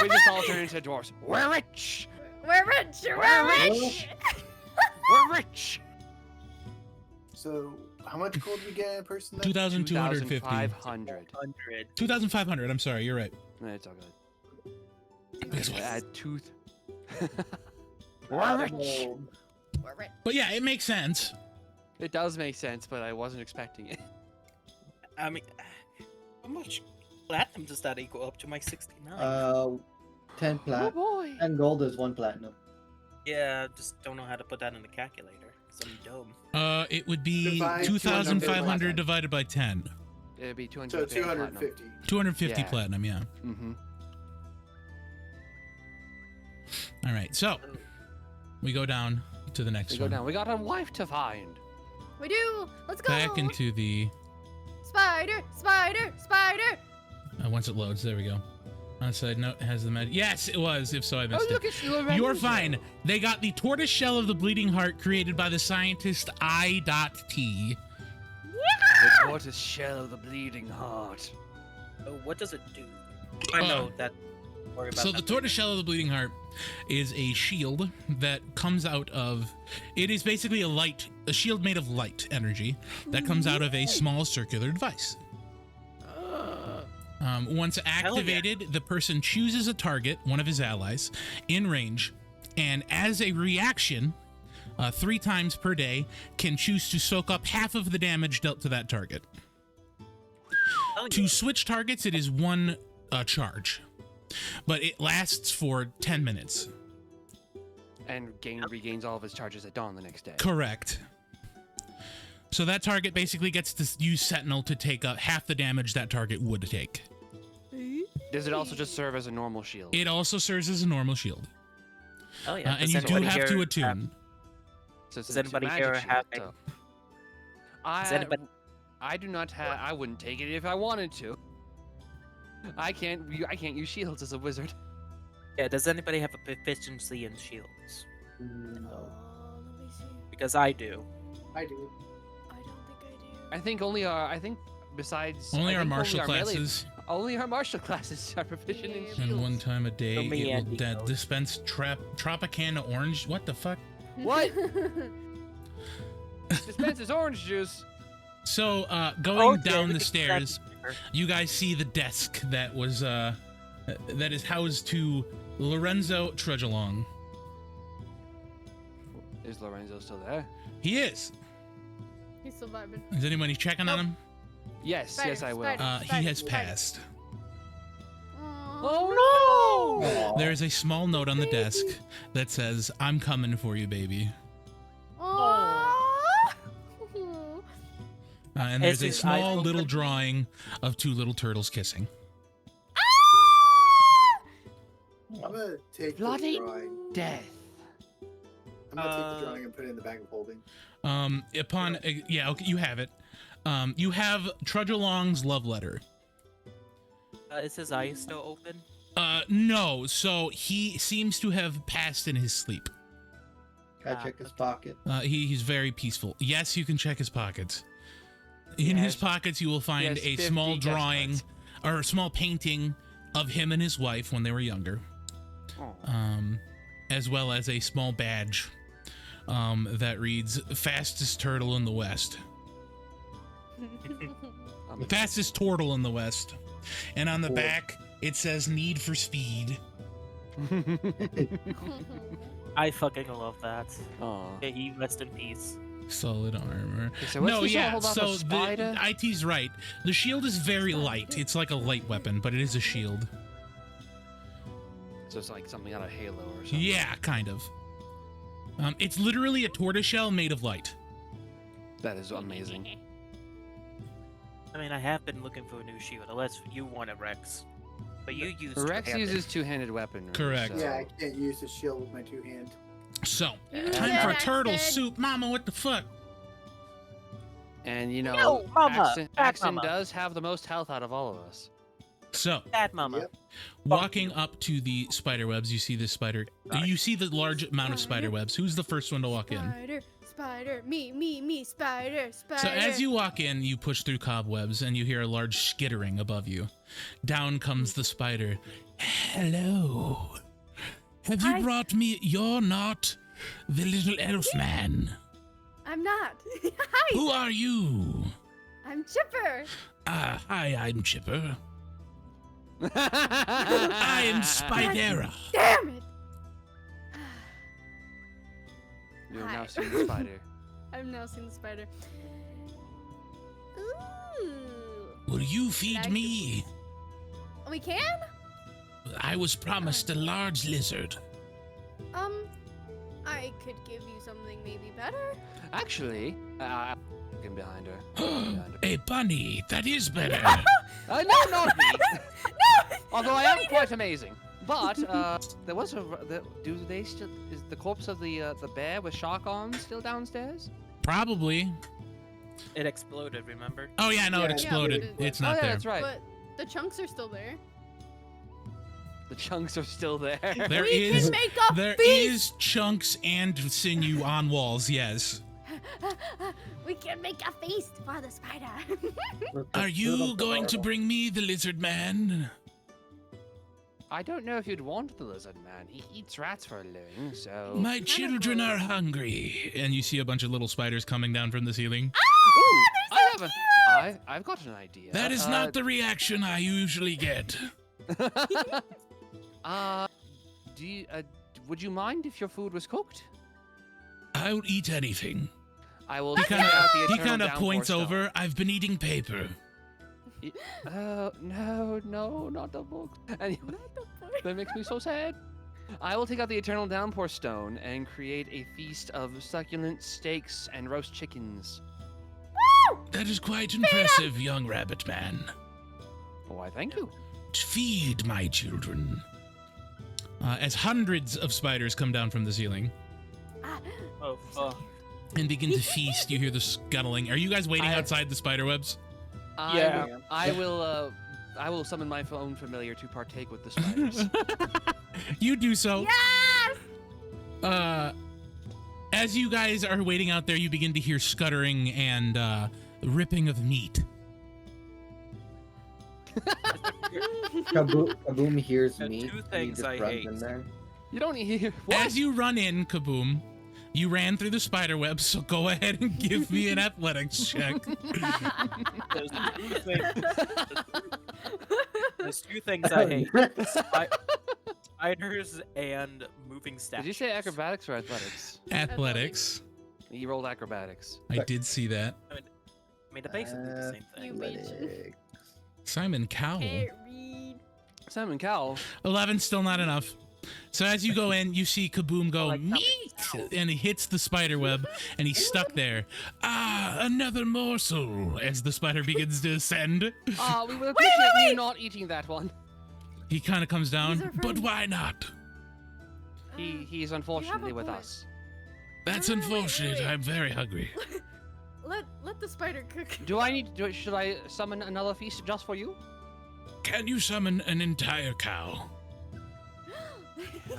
just all turn into dwarfs. We're rich. We're rich! We're rich! We're rich. So, how much gold we get in a person? Then? 2,250. 2,500. 100. 2,500. I'm sorry. You're right. It's all good. Because- Add tooth. We're rich. gold. We're rich. But yeah, it makes sense. It does make sense, but I wasn't expecting it. I mean, how much platinum does that equal up to my 69? 10 plat. boy. 10 gold is 1 platinum. Yeah, just don't know how to put that in the calculator. 'Cause I'm dumb. It would be Divide 2,500 divided by 10. It'd be So 250. 250. 250 Yeah. platinum, yeah. Mm-hmm. All right, so we go down to the next We go one. down. We got a wife to find. We do! Let's go! Back into the Spider! Spider! Spider! once it loads, there we go. On a side note, has the magic. Yes, it was. If so, I missed Oh, look it. at you. You're fine. They got the tortoise shell of the bleeding heart created by the scientist I.T. The tortoise shell of the bleeding heart. Oh, what does it do? I know that. Worry about So the that tortoise shell of the bleeding heart is a shield that comes out of. It is basically a shield made of light energy that comes out of a small circular device. Once activated, the person chooses a target, one of his allies, in range, and as a reaction, 3 times per day, can choose to soak up half of the damage dealt to that target. Hell To yeah. switch targets, it is 1 charge, but it lasts for 10 minutes. And regains all of his charges at dawn the next day. Correct. So that target basically gets to use Sentinel to take up half the damage that target would take. Does it also just serve as a normal shield? It also serves as a normal shield. Hell yeah. And Does you do anybody have to here attune. So it's Does a anybody magic here shield, have so- Does anybody- I do not have. I wouldn't take it if I wanted to. I can't use shields as a wizard. Yeah, does anybody have a proficiency in shields? No. Let me see. Because I do. I do. I don't think I do. I think only our. I think besides. Only I our think martial melee- classes. only our martial classes are proficient in Yeah. shields. And 1 time a day, So me it and will Nico. dispense Tropicana orange. What the fuck? What? Dispenses orange juice. So, Oh, going yeah, down we the could stairs, you guys see the desk that was that is housed to Lorenzo Trudgealong. Is Lorenzo still there? He is. He's still vibing. Is anybody checking on him? Yes, Spider, yes, I will. spider. He has Spider. passed. Oh no! There is a small note on the desk that says, "I'm coming for you, baby." And there's a This is- small little drawing of two little turtles kissing. I'm gonna take Bloody the drawing. death. I'm gonna take the drawing and put it in the bag of holding. Yeah, okay, you have it. You have Trudgealong's love letter. Is his eyes still open? No, so he seems to have passed in his sleep. Can I check his pocket? He's very peaceful. Yes, you can check his pockets. In his pockets, you will find He has a small 50 guest drawing cards. or a small painting of him and his wife when they were younger, as well as a small badge that reads "Fastest Turtle in the West." Fastest turtle in the West. And on the back, it says "Need for Speed." I fucking love that. Aw. May he rest in peace. Solid armor. So what's No, the shield yeah, hold off so a spider? the IT's right. The shield is very light. It's like a light weapon, but it is a shield. So it's like something out of Halo or something. Yeah, kind of. It's literally a tortoiseshell made of light. That is amazing. I mean, I have been looking for a new shield, unless you want it, Rex. But you use Rex two-handed. uses two-handed weaponry. Correct. so- Yeah, I can't use the shield with my two hands. So, You time said for I turtle said- soup. Mama, what the fuck? And you know, No, Mama! Axon, Bad Axon Mama. does have the most health out of all of us. So, Bad mama. Yep. walking up to the spider webs, you see the spider. You see the large amount of spider webs. Who's the first one to walk in? Spider, me, spider. So as you walk in, you push through cobwebs and you hear a large skittering above you. Down comes the spider. Hello. Have you Hi. brought me? You're not the little elf man. I'm not. Hi, Who are you? I'm Chipper. Hi, I'm Chipper. I am Spidera. Damn it. You're now Hi. seeing the spider. I've now seen the spider. Ooh. Will you feed Like- me? We can? I was promised a large lizard. I could give you something maybe better. Actually, looking behind her. Behind her. A bunny. That is better. No, not me. Although I am quite amazing. But there was a. Do they still? Is the corpse of the bear with shark arms still downstairs? Probably. It exploded, remember? Oh yeah, no, it Yeah, exploded. but it- It's Oh not yeah, there. that's right. But the chunks are still there. The chunks are still there. There we is can make a there feast. is chunks and sinew on walls. Yes. We can make a feast for the spider. Are you going to bring me the lizard man? I don't know if you'd want the lizard man. He eats rats for a living, so. My children are hungry. And you see a bunch of little spiders coming down from the ceiling. Ooh, I've got an idea. That is not the reaction I usually get. Would you mind if your food was cooked? I'll eat anything. I will. He take kind out the of eternal downpour points stone. over. I've been eating paper. No, not the book. Anyway, that makes me so sad. I will take out the eternal downpour stone and create a feast of succulent steaks and roast chickens. That is quite impressive, young rabbit man. Why, thank you. Feed my children. As hundreds of spiders come down from the ceiling Oh, fuck. and begin to feast, you hear the scuttling. Are you guys waiting outside the spider webs? Yeah. I will summon my own familiar to partake with the spiders. You do so. Yes! As you guys are waiting out there, you begin to hear scuttering and ripping of meat. Kaboom hears The me. two and he things just I runs hate. in there. You don't hear what? As you run in, Kaboom, You ran through the spider web, so go ahead and give me an athletics check. There's two things, there's two things I hate. Spiders and moving statues. Did you say acrobatics or athletics? Athletics. He rolled acrobatics. I did see that. I mean, they're basically the same You thing. mage. Simon Cowell. Can't read. Simon Cowell. 11 still not enough. So as you go in, you see Kaboom go Like meat, and he hits the spider web, and he's stuck there. Ah, another morsel as the spider begins to ascend. We would appreciate you not eating that one. He kind of comes He's our down, friend. but why not? He's unfortunately with point. us. That's No, no, wait, unfortunate. wait. I'm very hungry. Let the spider cook. Should I summon another feast just for you? Can you summon an entire cow?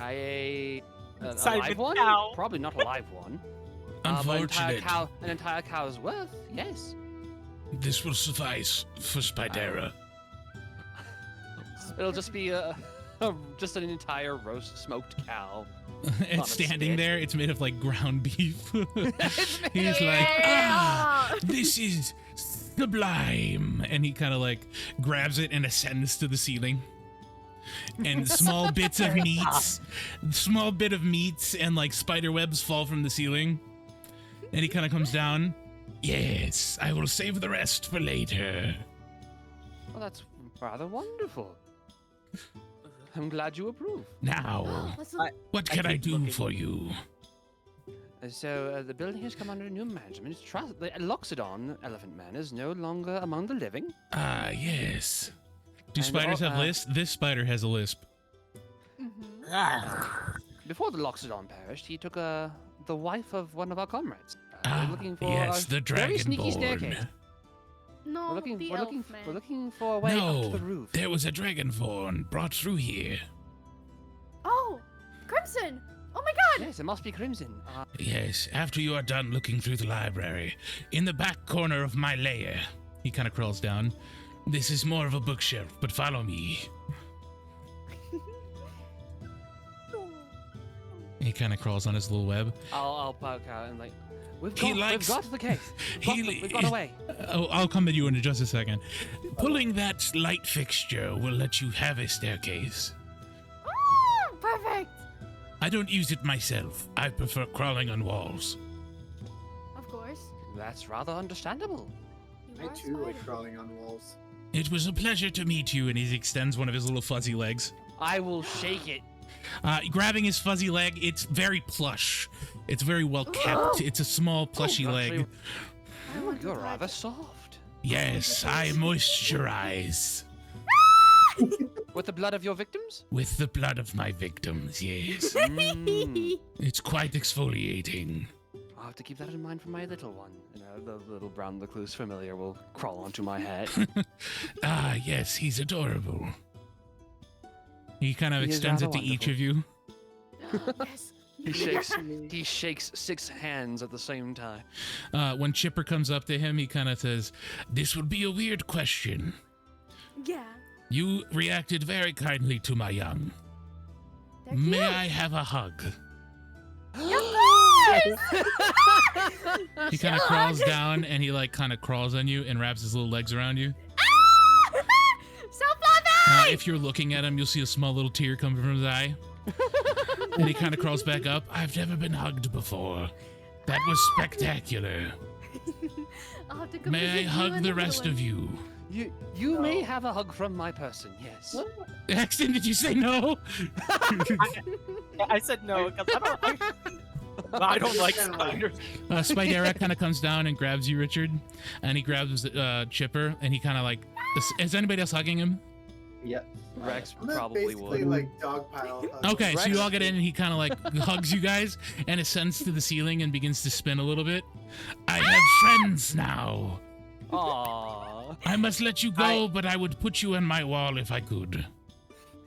A Simon live one? Cowell. Probably not a live one. Unfortunate. An entire cow's worth, yes. This will suffice for Spidera. It'll just be just an entire roast smoked cow. And a standing stick. there, it's made of like ground beef. It's made He's of- like, Yeah. this is sublime. And he kind of like grabs it and ascends to the ceiling. And small bits of meats, and like spider webs fall from the ceiling. And he kind of comes down. Yes, I will save the rest for later. Well, that's rather wonderful. I'm glad you approve. Now, What's the- what can I keep do looking. for you? So the building has come under new management. The Loxodan Elephant Man is no longer among the living. Ah, yes. Do And, spiders have uh, lisps? This spider has a lisp. Before the Loxodon perished, he took the wife of one of our comrades. Ah, we're looking for yes, a the very sneaky Dragonborn. staircase. No, We're looking, the we're elf looking, man. we're looking for a way up to No, the roof. there was a Dragonborn brought through here. Oh, Crimson! Oh my God! Yes, it must be Crimson. Yes, after you are done looking through the library, in the back corner of my lair, he kind of crawls down. This is more of a bookshelf, but follow me. He kind of crawls on his little web. I'll poke out and like, we've He got, likes- we've got the case. We've got away. Oh, I'll come to you in just a second. Pulling that light fixture will let you have a staircase. Oh, perfect! I don't use it myself. I prefer crawling on walls. Of course. That's rather understandable. You I are a too like spider. crawling on walls. It was a pleasure to meet you, and he extends one of his little fuzzy legs. I will shake it. Grabbing his fuzzy leg, it's very plush. It's very well kept. It's a small, plushy Oh, leg. actually, I want to You're touch rather it. soft. Yes, I moisturize. With the blood of your victims? With the blood of my victims, yes. Mm. It's quite exfoliating. I'll have to keep that in mind for my little one. You know, the little brown recluse familiar will crawl onto my head. Ah, yes, he's adorable. He kind of He is extends it rather to each wonderful. of you. Yes. He shakes 6 hands at the same time. When Chipper comes up to him, he kind of says, "This will be a weird question. Yeah. You reacted very kindly to my young. They're May cute. I have a hug?" Of course! He kind of crawls down and he like kind of crawls on you and wraps his little legs around you. So fluffy! If you're looking at him, you'll see a small little tear coming from his eye. And he kind of crawls back up. I've never been hugged before. That was spectacular. I'll have to go May I visit you hug and the little rest one. of you? You may have a hug from my person, yes. Axton, did you say no? I said no because I don't like spiders. Spidera kind of comes down and grabs you, Richard. And he grabs Chipper and he kind of like, is anybody else hugging him? Yep. Rex I'm not probably basically would. like dogpile. Okay, so you Rex- all get in and he kind of like hugs you guys and ascends to the ceiling and begins to spin a little bit. I have friends now. Aww. I must let you go, but I would put you on my wall if I could.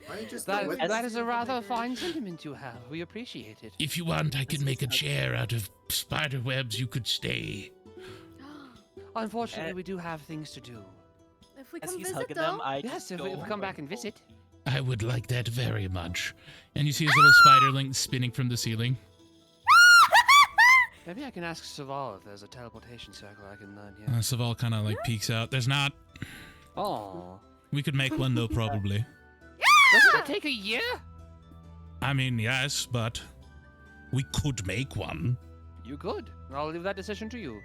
Why don't you just That, go with that us? is a rather fine sentiment you have. We appreciate it. If you want, I can make a chair out of spider webs. You could stay. Unfortunately, we do have things to do. If we As come he's visit hugging though, them, I Yes, just if go we come back and visit. I would like that very much. And you see his little spiderling spinning from the ceiling. Maybe I can ask Saval if there's a teleportation circle I can learn here. Saval kind of like peeks out. There's not. Oh. We could make one though, probably. Doesn't that take a year? I mean, yes, but we could make one. You could. I'll leave that decision to you.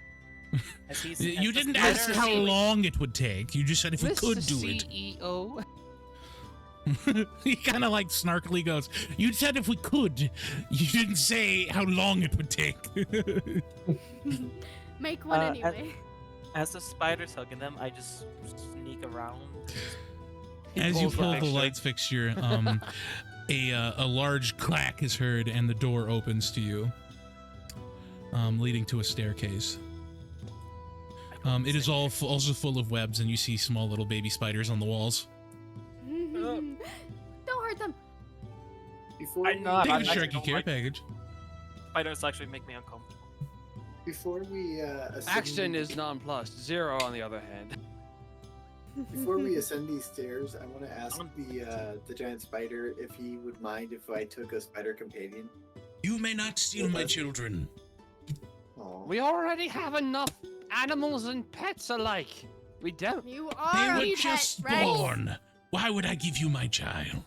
You didn't ask how long it would take. You just said if we could do it. CEO. He kind of like snarkily goes, you said if we could. You didn't say how long it would take. Make one anyway. As the spider's hugging them, I just sneak around. As you pull the lights fixture, a large clack is heard and the door opens to you, leading to a staircase. It is also full of webs, and you see small little baby spiders on the walls. Don't hurt them. Before I'm not. Take I a actually Sharky don't care like- package. Spiders actually make me uncomfortable. Before we ascend, Action is nonplussed. 0 on the other hand. Before we ascend these stairs, I want to ask the giant spider if he would mind if I took a spider companion. You may not steal my children. Aw. We already have enough animals and pets alike. We don't. You They are were a just pet, Rex. born. Why would I give you my child?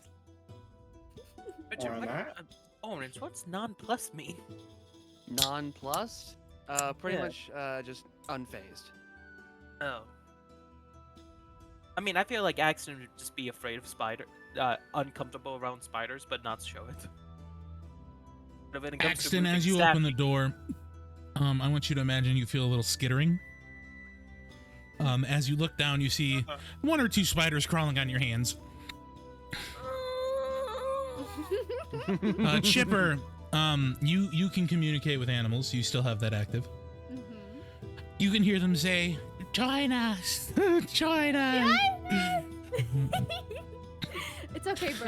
Richard, Or not. Orange, what's non-plus mean? Nonplussed? Pretty Yeah. much just unfazed. Oh. I mean, I feel like Axton would just be afraid of uncomfortable around spiders, but not show it. But when it comes to Axton, moving as you open the static- door, I want you to imagine you feel a little skittering. As you look down, you see one or two spiders crawling on your hands. Chipper, you can communicate with animals. You still have that active. You can hear them say, "Join us, join us." It's okay, bro.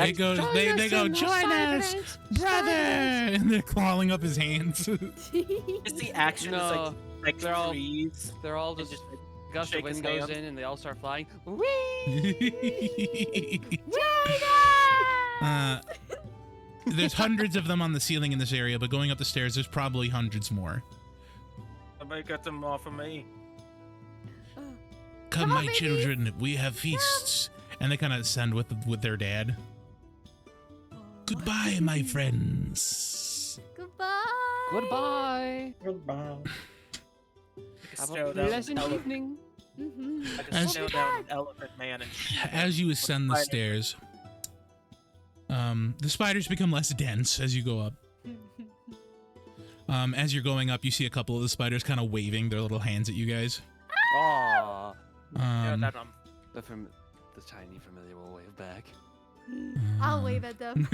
It goes. They go, "Join us, brother," and they're clawing up his hands. Is the action is No, like they're all- trees? They're all and just just like, gust of shake his wind goes hand. in and they all start flying. Whee! There's hundreds of them on the ceiling in this area, but going up the stairs, there's probably hundreds more. Somebody got them off of me. Come, Come my on, babies. children, we have feasts. And they kind of ascend with their dad. Goodbye, my friends. Goodbye. Goodbye. Goodbye. Have Snow a down pleasant an evening. I As- just snow down an elephant man and As you ascend the Spider. stairs, the spiders become less dense as you go up. As you're going up, you see a couple of the spiders kind of waving their little hands at you guys. Aww. yeah, Um, that The tiny familiar will wave back. I'll wave at them.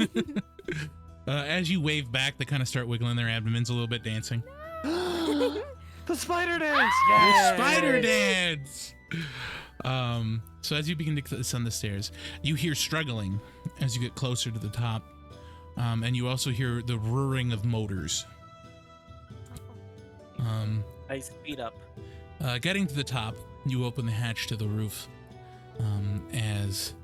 As you wave back, they kind of start wiggling their abdomens a little bit, dancing. The spider dance! The spider dance! So as you begin to ascend the stairs, you hear struggling as you get closer to the top. And you also hear the roaring of motors. I speed up. Getting to the top, you open the hatch to the roof as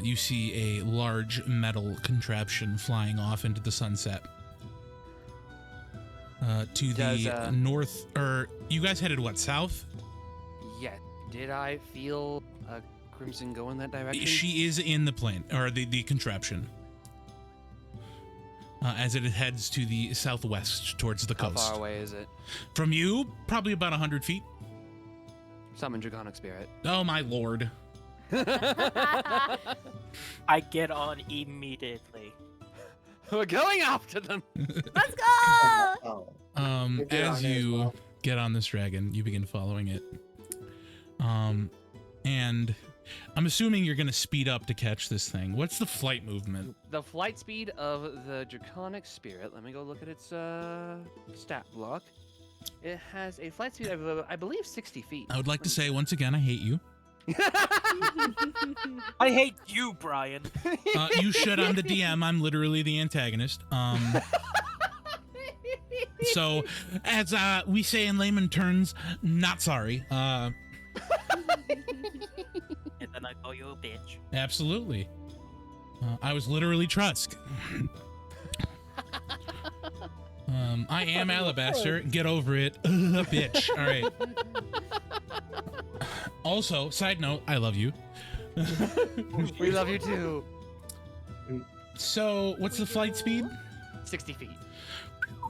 you see a large metal contraption flying off into the sunset. To the Does, north, or you guys headed what, south? Yeah. Did I feel Crimson go in that direction? She is in the plane, or the contraption. As it heads to the southwest towards the How coast. far away is it? From you, probably about 100 feet. Summon Draconic Spirit. Oh my lord. I get on immediately. We're going after them. Let's go. Oh. As Get on there as you well. get on this dragon, you begin following it. And I'm assuming you're going to speed up to catch this thing. What's the flight movement? The flight speed of the Draconic Spirit. Let me go look at its stat block. It has a flight speed of, I believe, 60 feet. I would like to say once again, I hate you. I hate you, Brian. You should. I'm the DM. I'm literally the antagonist. So, as we say in layman terms, not sorry. And then I call you a bitch. Absolutely. I was literally Trusk. I am Alabaster. Get over it, bitch. All right. Also, side note, I love you. We love you too. So, what's the flight speed? 60 feet.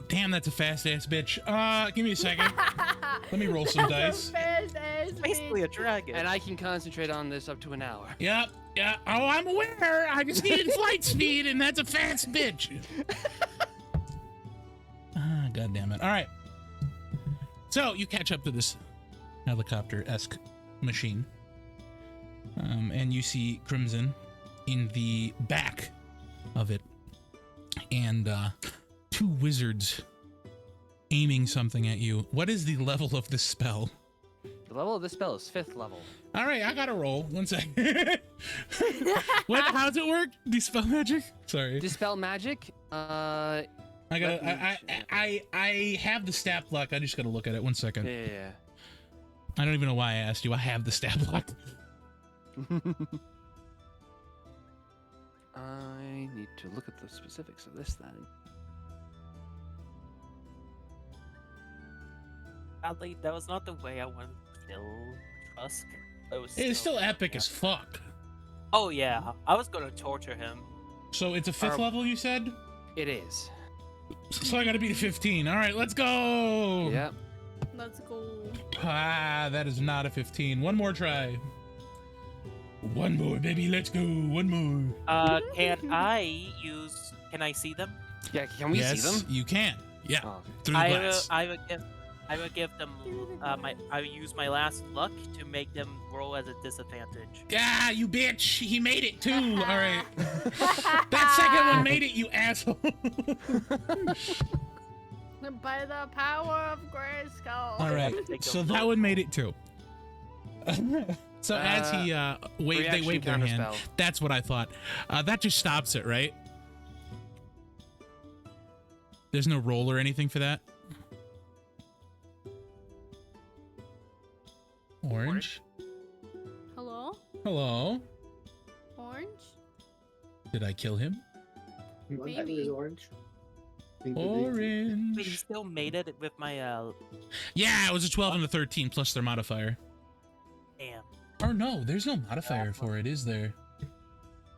Damn, that's a fast ass bitch. Give me a second. Let me roll some dice. Basically a dragon. And I can concentrate on this up to an hour. Yep. Yeah. Oh, I'm aware. I just needed flight speed, and that's a fast bitch. God damn it. All right. So you catch up to this helicopter-esque machine, and you see Crimson in the back of it, and two wizards aiming something at you. What is the level of this spell? The level of this spell is 5th level. All right, I gotta roll. One sec. What? How's it work? Dispel magic? Sorry. Dispel magic? I gotta. I have the stat block. I just gotta look at it. 1 second. Yeah. I don't even know why I asked you. I have the stat block. I need to look at the specifics of this then. Sadly, that was not the way I wanted to kill Trusk. It's still epic as fuck. Oh yeah, I was gonna torture him. So it's a 5th level, you said? It is. So I gotta beat a 15. All right, let's go. Yep. Let's go. Ah, that is not a 15. One more try. One more, baby. Let's go. One more. Can I use? Can I see them? Yeah. Can we see them? You can. Yeah. Oh, Through the glass. I would give them. I would use my last luck to make them roll as a disadvantage. Ah, you bitch. He made it too. All right. That second one made it, you asshole. By the power of Grayskull. All right. So that one made it too. So as he they wave their hand. counterspell. That's what I thought. That just stops it, right? There's no roll or anything for that. Orange. Hello? Hello. Orange? Did I kill him? Whatever is orange. Wait, Orange. he still made it with my Yeah, it was a 12 and a 13 plus their modifier. damn. Or no, there's no modifier for it, is there?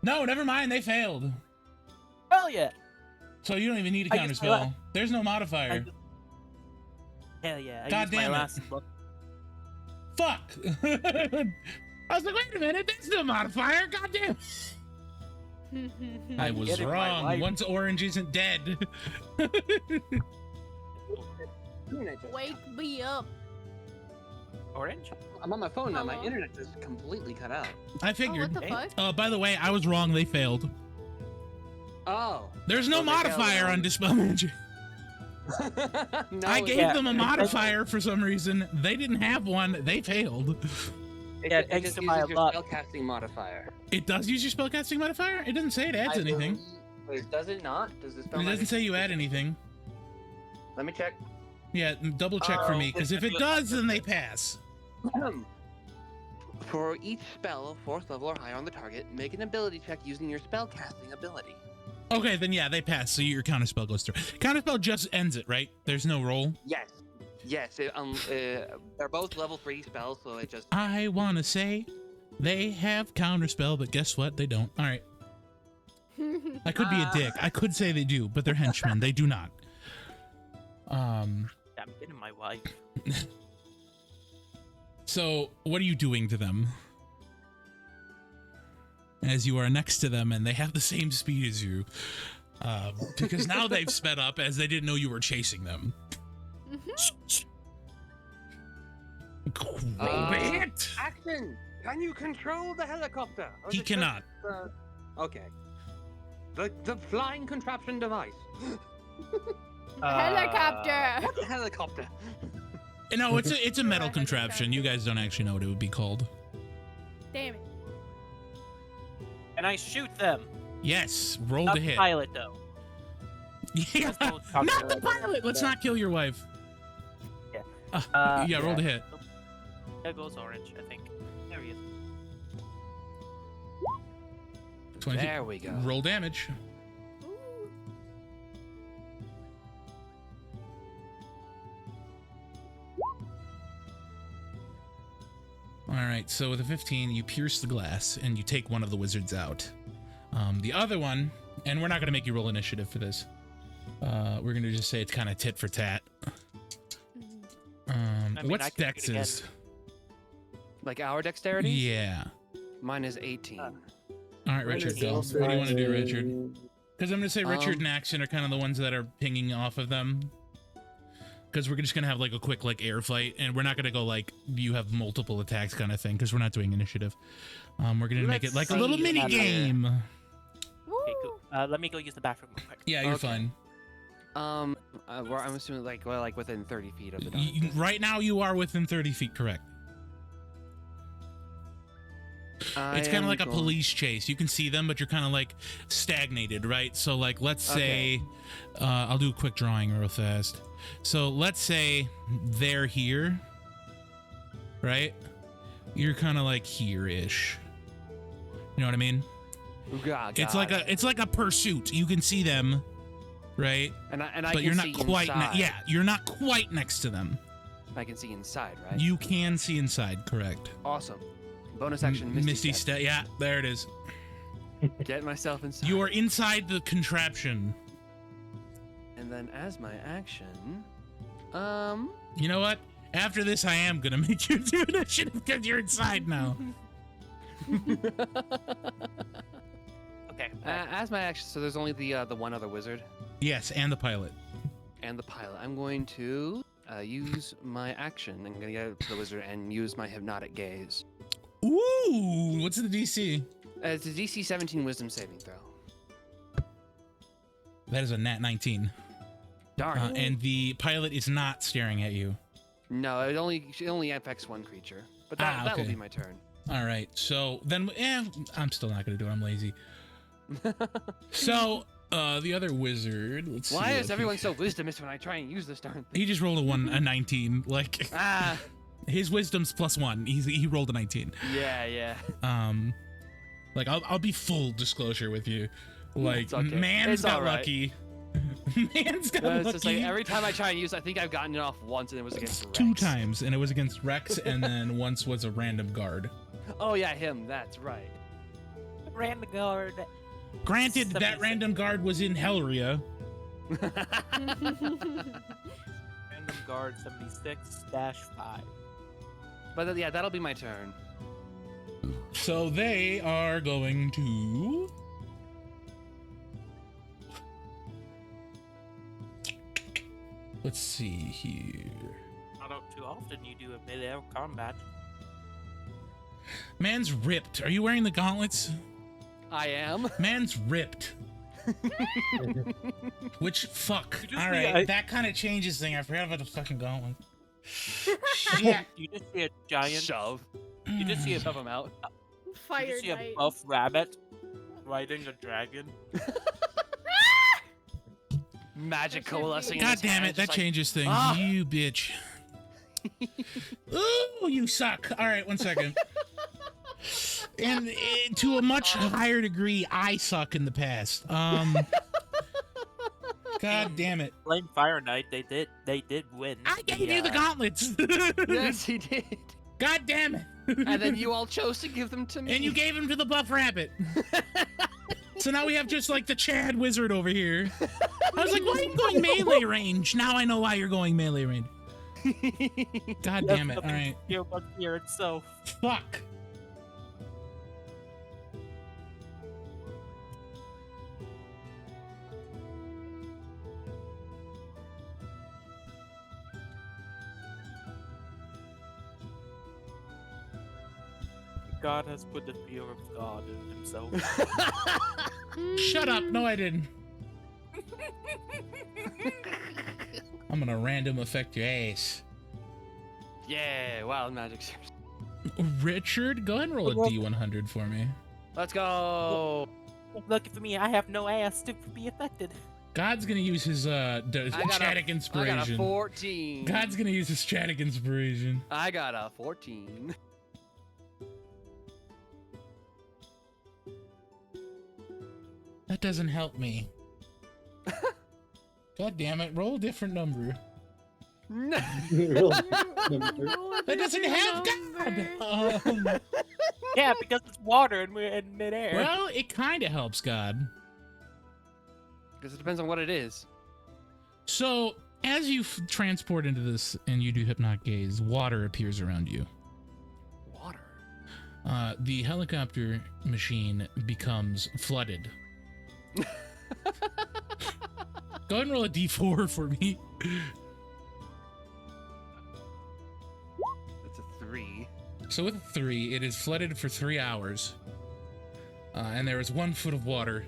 No, never mind. They failed. Hell yeah. So you don't even need a I used my counterspell. There's no modifier. Hell yeah. I God used my damn it. last luck. Fuck. I was like, wait a minute. There's no modifier. God damn. I was getting my wrong. life. Once orange isn't dead. Wake me up. Orange? I'm on my phone now. My Hello? internet just completely cut out. I figured. Oh, what the fuck? Oh, by the way, I was wrong. They failed. Oh. There's no So they failed modifier on- on Dispel Magic. No, I it- gave them a modifier for some reason. They didn't have one. They failed. Yeah, it thanks just to my uses your luck. spellcasting modifier. It does use your spellcasting modifier? It doesn't say it adds anything. Wait, does it not? Does the spell It doesn't magic- say you add anything. Let me check. Yeah, double check for Oh, me, because if it does, then they pass. For each spell, 4th level or higher on the target, make an ability check using your spellcasting ability. Okay, then yeah, they pass, so your counterspell goes through. Counterspell just ends it, right? There's no roll. Yes. Yes. They're both level 3 spells, so it just. I want to say they have counterspell, but guess what? They don't. All right. I could be a dick. I could say they do, but they're henchmen. They do not. I'm getting my wife. So what are you doing to them? As you are next to them and they have the same speed as you. Because now they've sped up as they didn't know you were chasing them. Grobit! Action! Can you control the helicopter? Or He the cannot. Okay. The flying contraption device. Helicopter! What helicopter? No, it's a metal contraption. You guys don't actually know what it would be called. Damn it. And I shoot them. Yes, roll Not to the hit. pilot though. Yeah, Let's go not talk to the her. pilot. Let's not kill your wife. Yeah. Yeah, roll to hit. There goes orange, I think. There he is. 20. There we go. Roll damage. Ooh. right, so with a 15, you pierce the glass and you take one of the wizards out. The other one, and we're not going to make you roll initiative for this. We're going to just say it's kind of tit for tat. I mean, What's I can do it again. Dex's? Like our dexterity? Yeah. Mine is 18. All right, Richard, is go. What also do you want to do, a- Richard? Because I'm going to say Richard and Axon are kind of the ones that are pinging off of them. Because we're just going to have like a quick like air fight, and we're not going to go like you have multiple attacks kind of thing, because we're not doing initiative. We're going to make it like a little see. mini game. Okay, cool. Let me go use the bathroom real quick. Yeah, you're Okay. fine. I'm assuming like within 30 feet of the dog. Right now you are within 30 feet, correct. It's kind of like a police chase. You can see them, but you're kind of like stagnated, right? So like, let's say, I'll do a quick drawing real fast. So let's say they're here, right? You're kind of like here-ish. You know what I mean? It's like a pursuit. You can see them, right? And I But can you're not see quite. inside. Yeah, you're not quite next to them. I can see inside, right? You can see inside, correct? Awesome. Bonus action, Misty step. Yeah, there it is. Get myself inside. You are inside the contraption. And then as my action, You know what? After this, I am gonna make you do initiative because you're inside now. Okay. as my action, so there's only the one other wizard Yes, and the pilot. and the pilot. I'm going to use my action. I'm going to get to the wizard and use my hypnotic gaze. Ooh, what's the DC? It's a DC 17 Wisdom saving throw. That is a nat 19. Darn. And the pilot is not staring at you. No, it only affects one creature. But that will okay. be my turn. All right, so then, I'm still not gonna do it. I'm lazy. So, the other wizard. Let's see. Why what is he- everyone so wisdomist when I try and use this darn thing? He just rolled a 19. Like, his wisdom's +1. He rolled a 19. Yeah. Like I'll be full disclosure with you. Like, It's okay. man's It's got all right. lucky. Man's got It's lucky. just like every time I try and use, I think I've gotten it off once, and it was against Rex. 2 times, and it was against Rex, and then once was a random guard. Oh yeah, him. That's right. Random guard. Granted, that 76. random guard was in Hellria. Random guard 76-5. But yeah, that'll be my turn. So they are going to. Let's see here. Not too often you do a mid-air combat. Man's ripped. Are you wearing the gauntlets? I am. Man's ripped. Which, fuck. You just All see right, a- that kind of changes thing. I forgot about the fucking gauntlet. Yeah. You just see a giant. Shove. You just see a Shove him out. You Fire just see a Knight. buff rabbit riding a dragon. Magic coalescing. in God his damn hand, it, that just like, changes things. Ah! You bitch. Ooh, you suck. All right, 1 second. And to a much higher degree, I suck in the past. God damn it. Flame Fire Knight, they did win. I gave you the gauntlets. Yes, he did. God damn it. And then you all chose to give them to me. And you gave him to the buff rabbit. So now we have just like the Chad wizard over here. I was like, why are you going melee range? Now I know why you're going melee range. God damn it. All right. Fear but fear itself. Fuck. God has put the fear of God in himself. Shut up. No, I didn't. I'm gonna random affect your ass. Yeah, wild magic. Richard, go ahead and roll a D100 for me. Let's go. Lucky for me, I have no ass to be affected. God's gonna use his Chadic inspiration. I got a 14. God's gonna use his Chadic inspiration. I got a 14. That doesn't help me. God damn it, roll a different number. That doesn't have God. Yeah, because it's water and we're in midair. Well, it kind of helps God. Because it depends on what it is. So, as you transport into this and you do hypnotic gaze, water appears around you. Water? The helicopter machine becomes flooded. Go ahead and roll a d4 for me. That's a 3. So with a 3, it is flooded for 3 hours. And there is 1 foot of water.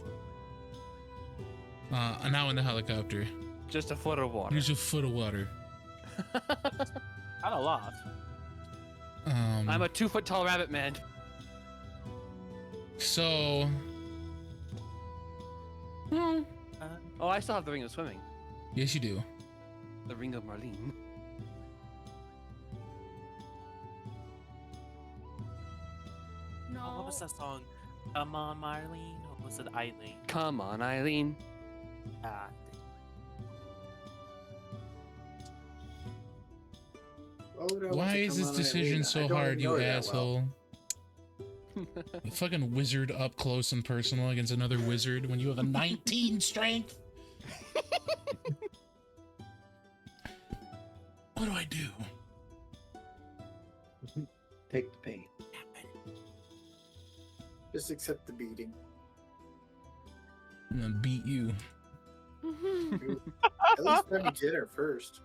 Now in the helicopter. Just a foot of water. There's a foot of water. Not a lot. I'm a 2-foot tall rabbit man. So... Well, Oh, I still have the ring of swimming. yes, you do. The ring of Marlene. No. Oh, what was that song? Come on, Marlene. Or was it Eileen? Come on, Eileen. Ah, Why is this decision so hard, you asshole? You fucking wizard up close and personal against another wizard when you have a 19 strength. What do I do? Take the pain. Just accept the beating. I'm gonna beat you. At least let me get her first.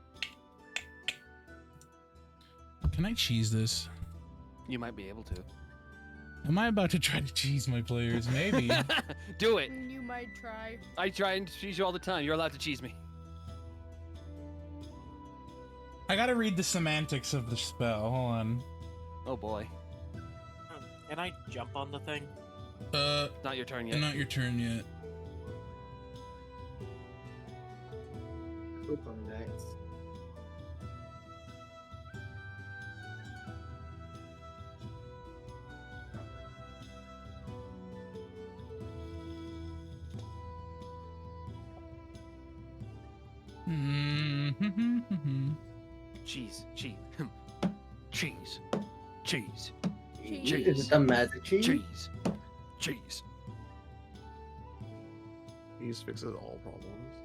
Can I cheese this? You might be able to. Am I about to try to cheese my players? Maybe. Do it. You might try. I try and cheese you all the time. You're allowed to cheese me. I gotta read the semantics of the spell. Hold on. Oh boy. Can I jump on the thing? Not your turn yet. Not your turn yet. Poop on next. Cheese. Cheese. Cheese. Cheese. Cheese. Is it a magic cheese? Cheese. Cheese. Cheese fixes all problems.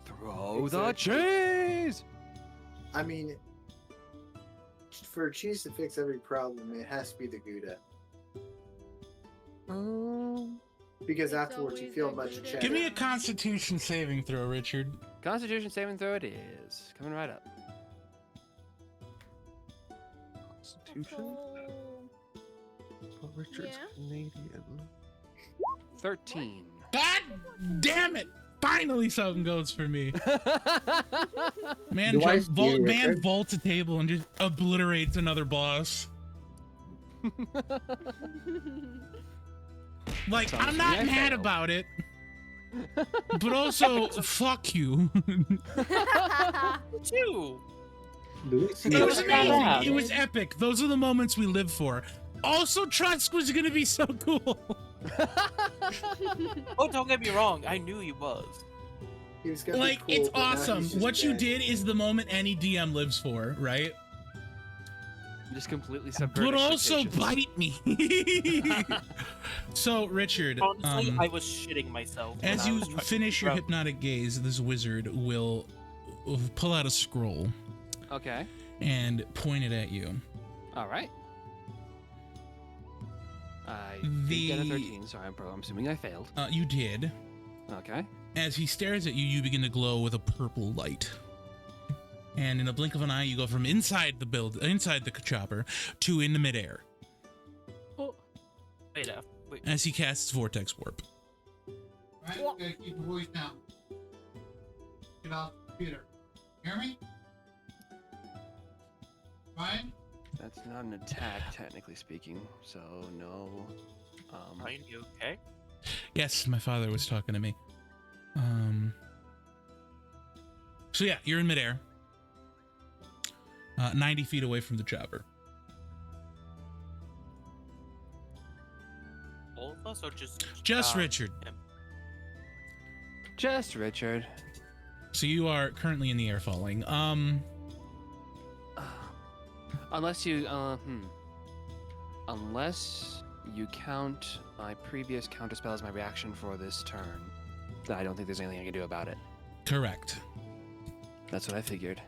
Throw the Exactly. cheese! I mean, for cheese to fix every problem, it has to be the Gouda. Because It's afterwards you always feel a much Gouda. cheddar. Give me a Constitution saving throw, Richard. Constitution saving throw it is. Coming right up. Constitution? Oh, Richard's Yeah. Canadian. 13. God damn it! Finally, something goes for me. Man, Do I jump, see man Richard? vaults a table and just obliterates another boss. Like, Sounds I'm to not me I mad failed. about it, but also, fuck you. Two. It was Look at that. amazing. It was epic. Those are the moments we live for. Also, Trunks was gonna be so cool. Oh, don't get me wrong. I knew he was. He was gonna be Like, cool, it's but now awesome. he's just What you dead. did is the moment any DM lives for, right? Just completely subverted. But also expectations. bite me. So, Richard, Honestly, I was shitting myself. when as I you was trying to finish your figure out- hypnotic gaze, this wizard will pull out a scroll Okay. and point it at you. Alright. I did get a 13, so I'm assuming I failed. You did. Okay. As he stares at you, you begin to glow with a purple light. And in a blink of an eye, you go from inside the chopper to in the midair Oh. Wait, wait. as he casts Vortex Warp. Right? You gotta keep the voice down. Get off the computer. Hear me? Ryan? That's not an attack, technically speaking, so no. Ryan, you okay? Yes, my father was talking to me. So yeah, you're in midair. 90 feet away from the chopper. All of us or just Just Richard. him? Just Richard. So you are currently in the air falling. Unless you, unless you count my previous counterspell as my reaction for this turn, then I don't think there's anything I can do about it. Correct. That's what I figured.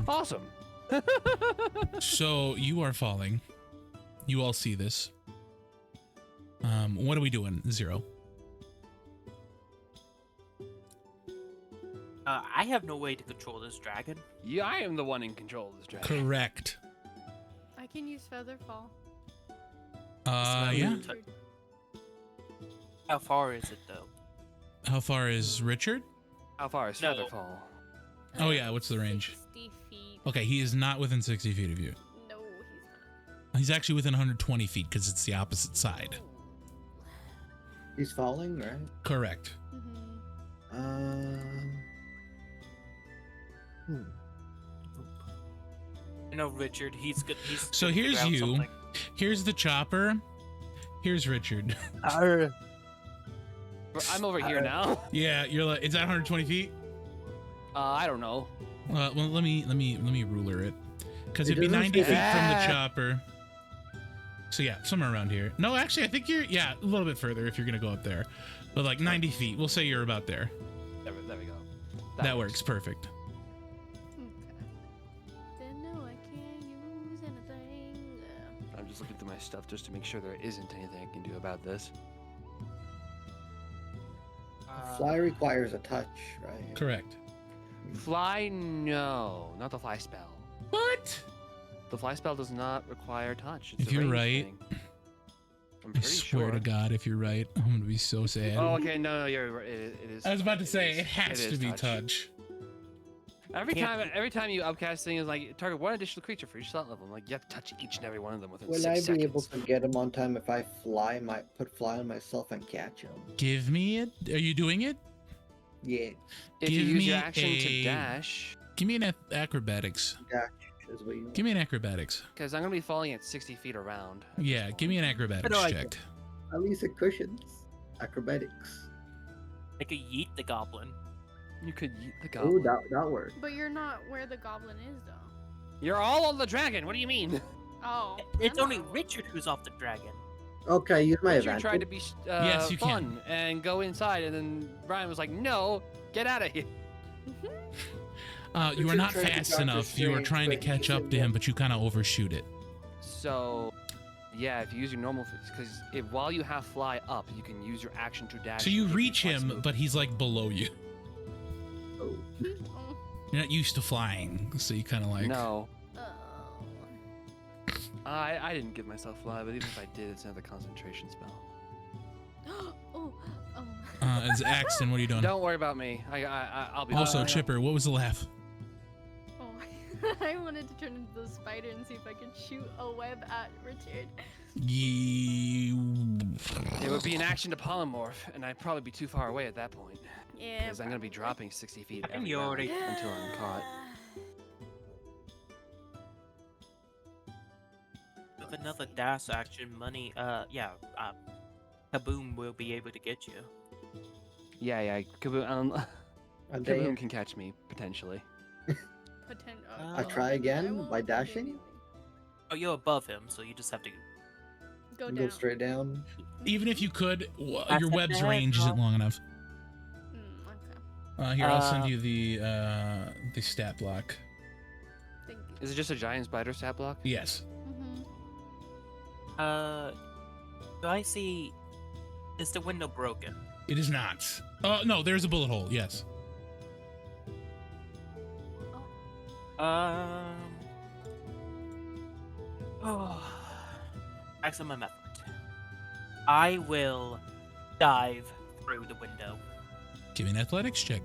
Awesome. So you are falling. You all see this. What are we doing? 0. I have no way to control this dragon. Yeah, I am the one in control of this dragon. Correct. I can use Featherfall. Yeah. How far is it though? How far is Richard? How far is No. Featherfall? Oh yeah, what's the range? 60 feet. Okay, he is not within 60 feet of you. No, he's He's actually within 120 feet because it's the opposite side. He's falling, right? Correct. not. You know, Richard, he's good. He's So gonna figure here's out you. something. Here's the chopper. Here's Richard. I'm over here now. Yeah, you're like, it's at 120 feet. I don't know. Well, let me ruler it, because It it'd be doesn't 90 say- feet from the chopper. So yeah, somewhere around here. No, actually, I think you're a little bit further if you're gonna go up there, but like 90 feet. We'll say you're about there. There we go. That works perfect. Okay. Then no, I can't use anything. I'm just looking through my stuff just to make sure there isn't anything I can do about this. Fly requires a touch, right? Correct. Fly, no, not the fly spell. What? The fly spell does not require touch. It's If a you're range right, thing. I'm I pretty swear sure. to God, if you're right, I'm gonna be so sad. Oh, okay, no, you're right. It is. I was about to say is- it has is to be touch. Every time you upcast thing is like target one additional creature for each slot level. I'm like, you have to touch each and every one of them within Will 6 I seconds. be able to get him on time if I put fly on myself and catch him? Give me it. Are you doing it? Yeah. If you Give use me your action a- to dash, Give me an acrobatics. Dash is what you Give me an acrobatics. because I'm gonna be falling at 60 feet around. Yeah, give me an acrobatics I check. At least it cushions. Acrobatics. I could yeet the goblin. You could yeet the Oh, goblin. that worked. But you're not where the goblin is, though. You're all on the dragon. What do you mean? Oh. It's I'm only not- Richard who's off the dragon. Okay, use my Richard advantage. tried to be Yes, you can. fun and go inside, and then Brian was like, "No, get out of here." You are Richard not tried to fast Doctor enough. You are Strange, trying to but catch he up said to him, no. but you kind of overshoot it. So, yeah, if you use your normal, because while you have fly up, you can use your action to dash. So you and give reach flex him, move. but he's like below you. Oh. Oh. You're not used to flying, so you kind of like. No, Oh. I didn't give myself fly, but even if I did, it's another concentration spell. Oh. It's Axton. What are you doing? Don't worry about me. I'll be. Also, fine. Chipper, what was the laugh? Oh. I wanted to turn into the spider and see if I could shoot a web at Richard. It would be an action to polymorph, and I'd probably be too far away at that point. Yeah. Because I'm gonna be dropping 60 feet And every you round already- until I'm caught. With another dash action, money. Kaboom will be able to get you. Yeah. Kaboom, And Kaboom then can catch me potentially. I try again by dashing. Oh, you're above him, so you just have to. Go Go down. straight down. Even if you could, That's your a web's bad range isn't roll. long enough. Okay. Here, I'll send you the stat block. Thank you. Is it just a giant spider stat block? Yes. Do I see? Is the window broken? It is not. No, there's a bullet hole. Yes. Oh. Maximum effort. I will dive through the window. Give me an athletics check.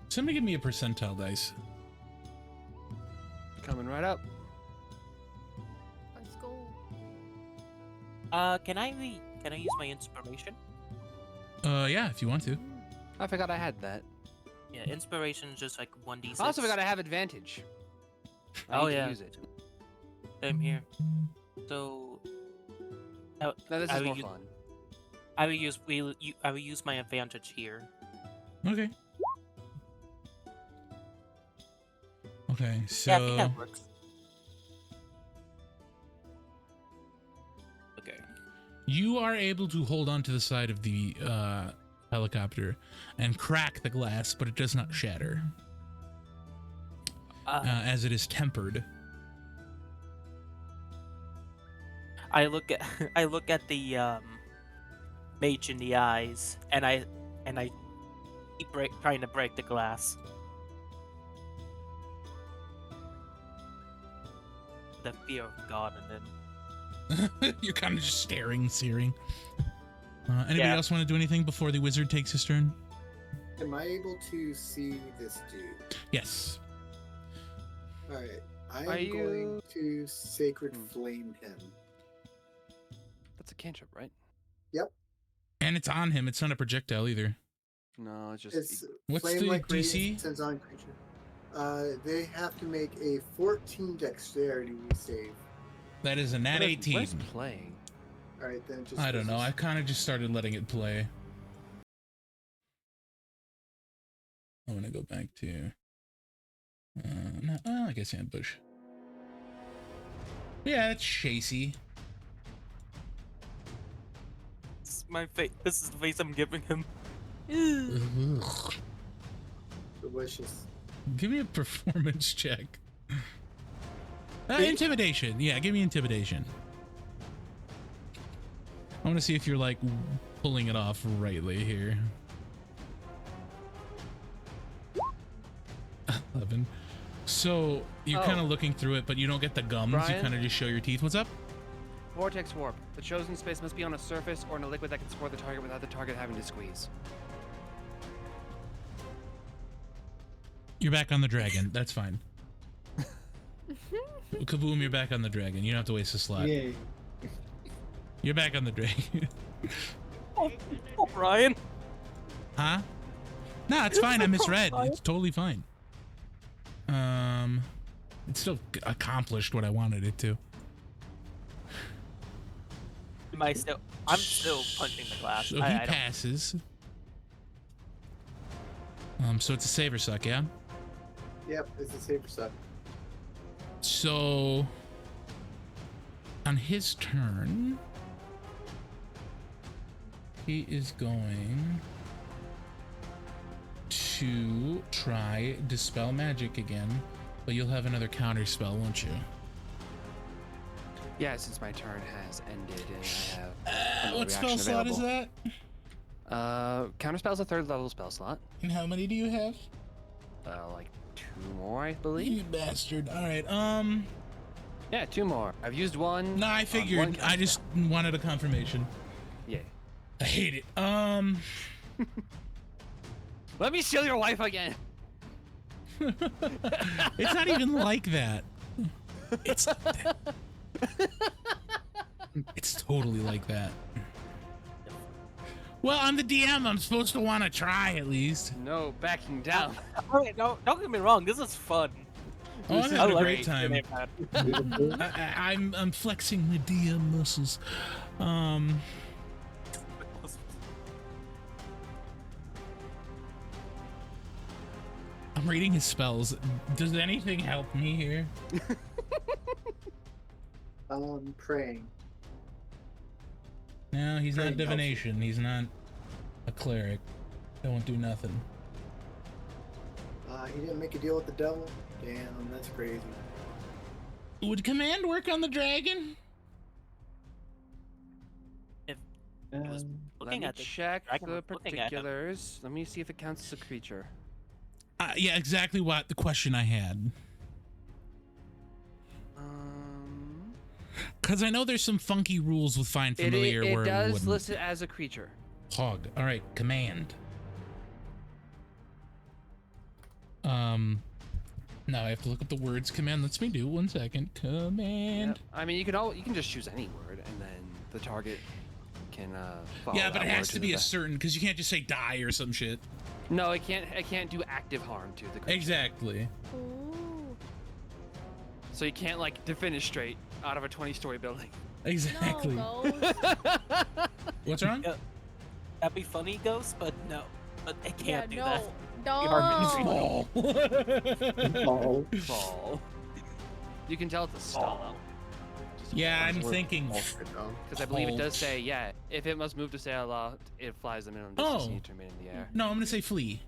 Somebody give me a percentile dice. Coming right up. Let's go. Can I use my inspiration? Yeah, if you want to. I forgot I had that. Yeah, inspiration is just like 1d6. I also forgot I have advantage. I Oh, need to yeah. use it. I'm here. So, No, this I is will more use- fun. I will use my advantage here. Okay. Okay, so Yeah, I think that works. Okay. you are able to hold on to the side of the helicopter and crack the glass, but it does not shatter, as it is tempered. I look at I look at the mage in the eyes, and I keep trying to break the glass. The fear of God in him. You're kind of just staring, searing. Anybody Yeah. else want to do anything before the wizard takes his turn? Am I able to see this dude? Yes. Alright. I Are am going you- to Sacred Flame him. That's a cantrip, right? And it's on him. It's not a projectile either. No, it's just. It's What's the flame-like DC? radiance sends on creature. They have to make a 14 dexterity save. That is a nat 18. Where's playing? Alright, then just. I don't know. I kind of just started letting it play. I'm gonna go back to. No, I guess ambush. Yeah, it's chasey. This is my face. This is the face I'm giving him. Ugh. Delicious. Give me a performance check. Intimidation. Yeah, give me intimidation. I want to see if you're like pulling it off rightly here. 11. So you're kind of looking through it, but you don't get the gums. You Brian? kind of just show your teeth. What's up? Vortex warp. The chosen space must be on a surface or in a liquid that can support the target without the target having to squeeze. You're back on the dragon. That's fine. Kaboom, you're back on the dragon. You don't have to waste a slot. Yay. You're back on the dragon. Oh, Brian. Huh? No, it's fine. I misread. It's totally fine. It still accomplished what I wanted it to. Am I still? I'm still punching the glass. So he I don't. passes. So it's a save or suck, yeah? Yep, it's a safer stuff. So on his turn, he is going to try Dispel Magic again, but you'll have another counter spell, won't you? Yeah, since my turn has ended and I have. another What spell reaction slot is available. that? Counterspell's a 3rd level spell slot. And how many do you have? Like 2 more, I believe. You bastard. All right. Yeah, 2 more. I've used 1. No, I on figured. one I just wanted a confirmation. Yeah. I hate it. Let me steal your wife again. It's not even like that. It's totally like that. Well, I'm the DM. I'm supposed to want to try at least. No, backing down. Okay, no, don't get me wrong. This is fun. Oh, I'm having a like great it. time. I'm flexing my DM muscles. I'm reading his spells. Does anything help me here? Praying. No, he's Praying not divination. He's not a cleric. That won't do nothing. He didn't make a deal with the devil? Damn, that's crazy. Would command work on the dragon? I was Let looking me at the check dragon the was looking at him. particulars. Let me see if it counts as a creature. Yeah, exactly what the question I had. Because I know there's some funky rules with Find Familiar it where it does wouldn't. list it as a creature. Hog. All right, command. Now I have to look up the words command. Let's me do 1 second. Command. Yep. I mean, you can just choose any word, and then the target can follow Yeah, but that it word has to the be a best. certain, because you can't just say die or some shit. No, it can't. It can't do active harm to the creature. Exactly. Ooh. So you can't like defenestrate out of a 20-story building. Exactly. No, Ghost. What's wrong? Yeah. That'd be funny, Ghost, but no. But it can't do that. No. Be hard Oh. Fall. You can tell it's a stall. Yeah, I'm thinking. Because I believe it does say, yeah, if it must move to stay aloft, it flies the minimum distance you need to remain in the air. No, I'm gonna say flee.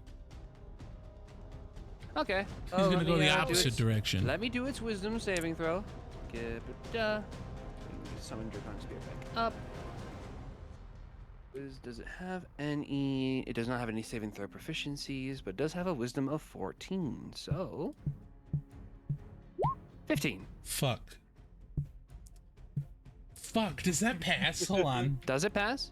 Okay. He's gonna go the opposite direction. Let me do its wisdom saving throw. Summon Dracon Spear back up. Does it have any? It does not have any saving throw proficiencies, but does have a wisdom of 14. So 15. Fuck. Fuck. Does that pass? Hold on. Does it pass?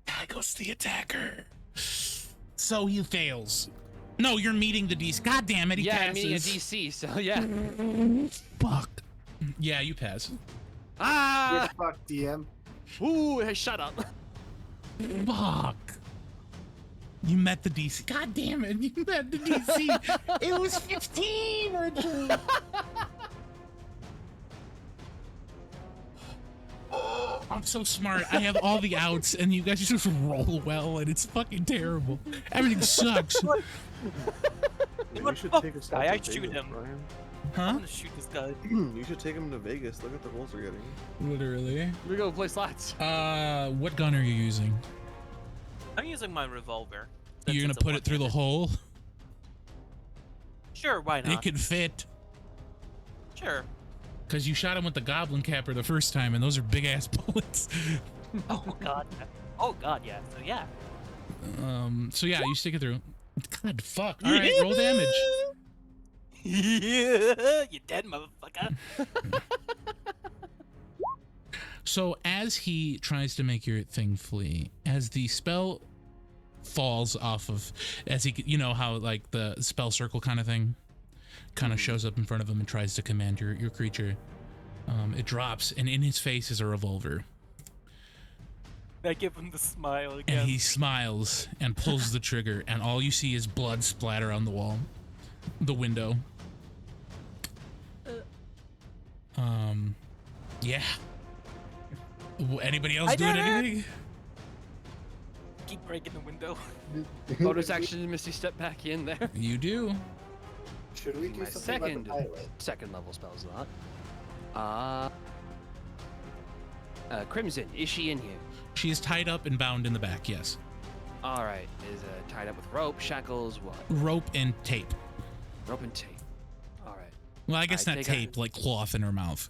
That goes to the attacker. So he fails. No, you're meeting the DC. God damn it, he yeah, passes. I'm meeting a DC, so yeah. Fuck. Yeah, you pass. Ah! Get fucked, DM. Ooh, hey, shut up. Fuck. You met the DC. God damn it, you met the DC. It was 15, Richard. I'm so smart. I have all the outs, and you guys just roll well, and it's fucking terrible. Everything sucks. You should take a step I to shoot Vegas, him. Brian. Huh? I'm gonna shoot this guy. You should take him to Vegas. Look at the rolls they're getting. Literally. We go play slots. What gun are you using? I'm using my revolver. since You're gonna it's a put it through the one-handed. hole? Sure, why not? It could fit. Sure. Because you shot him with the goblin capper the first time, and those are big ass bullets. Oh god. Oh god, yeah. So yeah. So yeah, you stick it through. God, fuck. All right, roll damage. Yeah, you dead motherfucker. So as he tries to make your thing flee, as the spell falls off of, as he, you know how like the spell circle kind of thing kind of shows up in front of him and tries to command your creature. It drops, and in his face is a revolver. I give him the smile again. And he smiles and pulls the trigger, and all you see is blood splatter on the wall, the window. Yeah. Anybody else doing anything? Keep breaking the window. Bonus action, Misty step back in there. You do. Should we do My something about the pilot? second level spell slot. Crimson, is she in here? She is tied up and bound in the back, yes. All right, is tied up with rope, shackles, what? Rope and tape. Rope and tape. All right. Well, I guess I not take tape, like cloth in her mouth.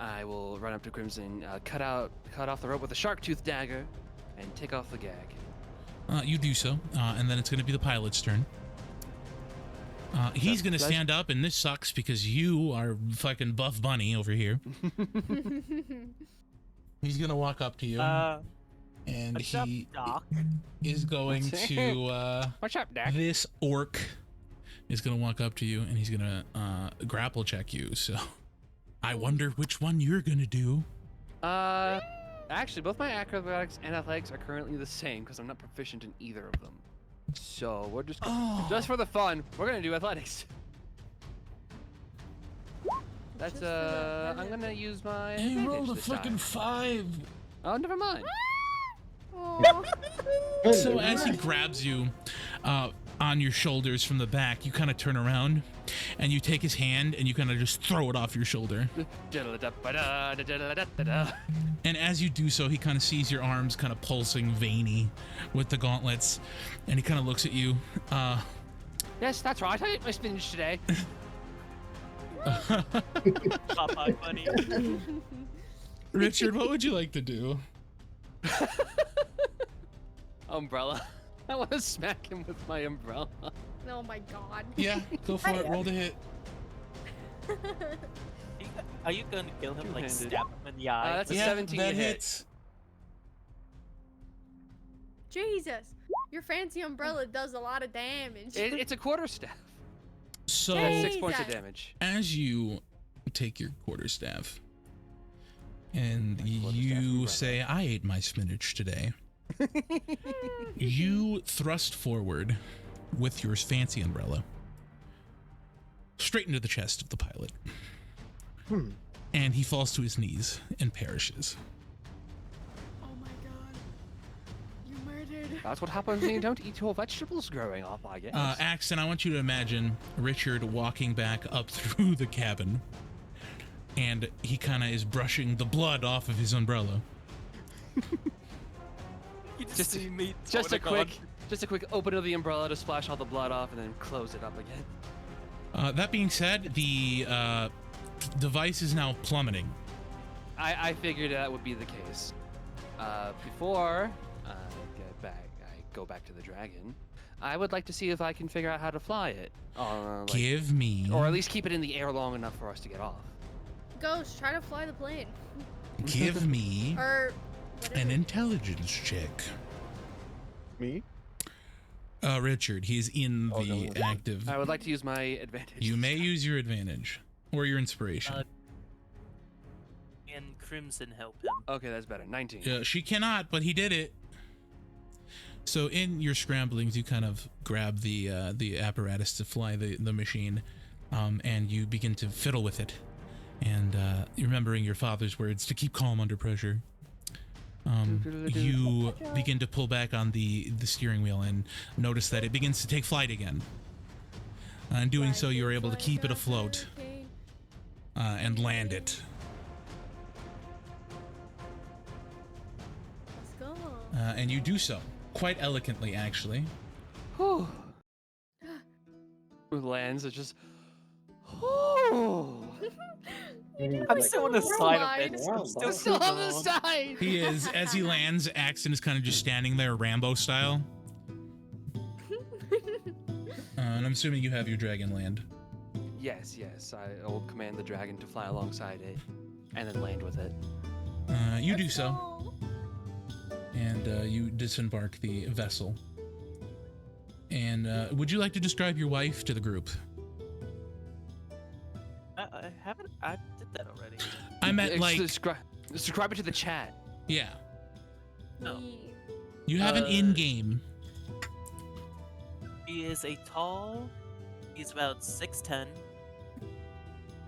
I will run up to Crimson, cut off the rope with a shark tooth dagger, and take off the gag. You do so, and then it's going to be the pilot's turn. He's going to stand up, and this sucks because you are fucking Buff Bunny over here. He's going to walk up to you, and what's up, he Doc? is going to... What's up, Doc? This orc is going to walk up to you, and he's going to grapple check you, so... I wonder which one you're going to do. Actually, both my acrobatics and athletics are currently the same because I'm not proficient in either of them. So we're just for the fun, we're gonna do athletics. That's I'm gonna use my. You rolled a advantage this fucking time. 5. Oh, never mind. So as he grabs you on your shoulders from the back, you kind of turn around and you take his hand and you kind of just throw it off your shoulder. And as you do so, he kind of sees your arms kind of pulsing veiny with the gauntlets, and he kind of looks at you. Yes, that's right. I ate my spinach today. Popeye Bunny. Richard, what would you like to do? Umbrella. I want to smack him with my umbrella. Oh my god. Yeah, go for it. Roll to hit. Are you gonna kill him, like Two-handed. stab him in the eye? That's a Yeah, 17 that to hit. hits. Jesus. Your fancy umbrella does a lot of damage. It's a quarterstaff. So That's 6 points of Jesus. damage. as you take your quarterstaff and quarterstaff you umbrella. say, I ate my spinach today, you thrust forward with your fancy umbrella straight into the chest of the pilot. Hmm. And he falls to his knees and perishes. Oh my god. You murdered. That's what happens when you don't eat your vegetables growing up, I guess. Axon, I want you to imagine Richard walking back up through the cabin, and he kind of is brushing the blood off of his umbrella. You just see me. Just a quick open of the umbrella to splash all the blood off and then close it up again. That being said, the device is now plummeting. I figured that would be the case. Before I go back to the dragon, I would like to see if I can figure out how to fly it. Give me... Or at least keep it in the air long enough for us to get off. Ghost, try to fly the plane. Give me Or an intelligence check. Me? Richard, he's in the active. I would like to use my advantage. You may use your advantage or your inspiration. And Crimson help him. Okay, that's better. 19. She cannot, but he did it. So in your scramblings, you kind of grab the apparatus to fly the machine, and you begin to fiddle with it, and remembering your father's words to keep calm under pressure. You begin to pull back on the steering wheel and notice that it begins to take flight again. In doing so, you're able to keep it afloat and land it. Let's go. And you do so quite elegantly, actually. Whew. With lands, it's just. Whew. I'm still on the side of it. Wow, I'm Still on the side. He is, as he lands, Axton is kind of just standing there, Rambo style. And I'm assuming you have your dragon land. Yes. I will command the dragon to fly alongside it, and then land with it. You do so, and you disembark the vessel. And would you like to describe your wife to the group? I haven't. I did that already. I meant like, Describe it to the chat. yeah. No. You have an in-game. He is a tall. He's about 6'10",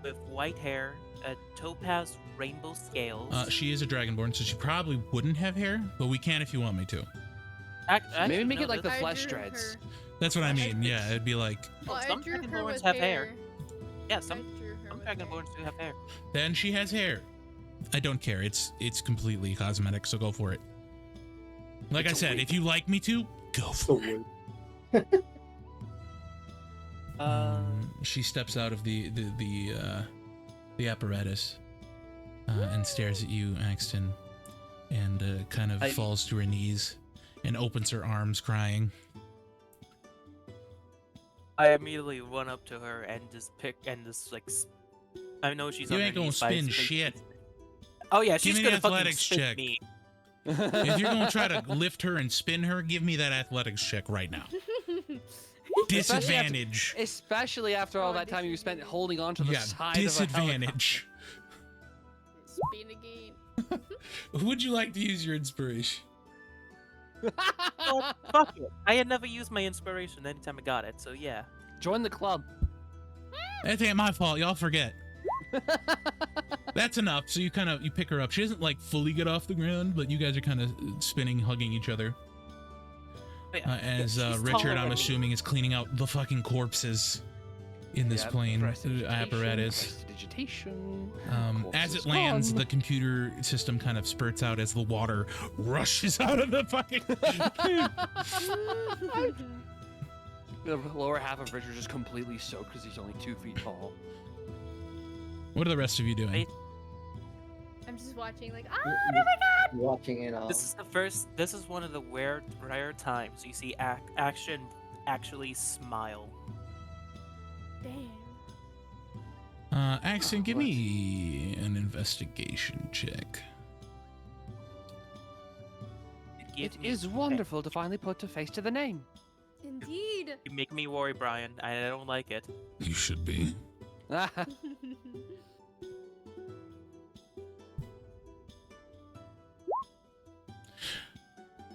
with white hair, a topaz rainbow scales. She is a dragonborn, so she probably wouldn't have hair, but we can if you want me to. Maybe make it like the I flesh drew dreads. her. That's what I mean. Yeah, it'd be like. Well, I some drew her dragonborns with have hair. Yeah, I some drew her with dragonborns do have hair. Then she has hair. I don't care. It's completely cosmetic, so go for it. Like I said, if you like me to, go for it. She steps out of the apparatus and stares at you, Axton, and kind of falls to her knees and opens her arms, crying. I immediately run up to her and just like. I know she's. You ain't gonna underneath, but I spin just, like, shit. Oh yeah, Give she's me gonna the fucking athletics spin check. me. If you're gonna try to lift her and spin her, give me that athletics check right now. Disadvantage. Especially after all that time you spent holding on to the side of a disadvantage. Spin again. Would you like to use your inspiration? Well, fuck it. I had never used my inspiration anytime I got it, so yeah. Join the club. That ain't my fault. Y'all forget. That's enough. So you pick her up. She doesn't like fully get off the ground, but you guys are kind of spinning, hugging each other. As Richard, I'm assuming, is cleaning out the fucking corpses in this plane apparatus. Prestidigitation. As it lands, the computer system kind of spurts out as the water rushes out of the fucking. The lower half of Richard is completely soaked because he's only 2 feet tall. What are the rest of you doing? I'm just watching, like, oh my god! Watching it all. This is one of the rare times you see action actually smile. Damn. Axton, give me an investigation check. It is wonderful to finally put a face to the name. Indeed. You make me worry, Brian. I don't like it. You should be.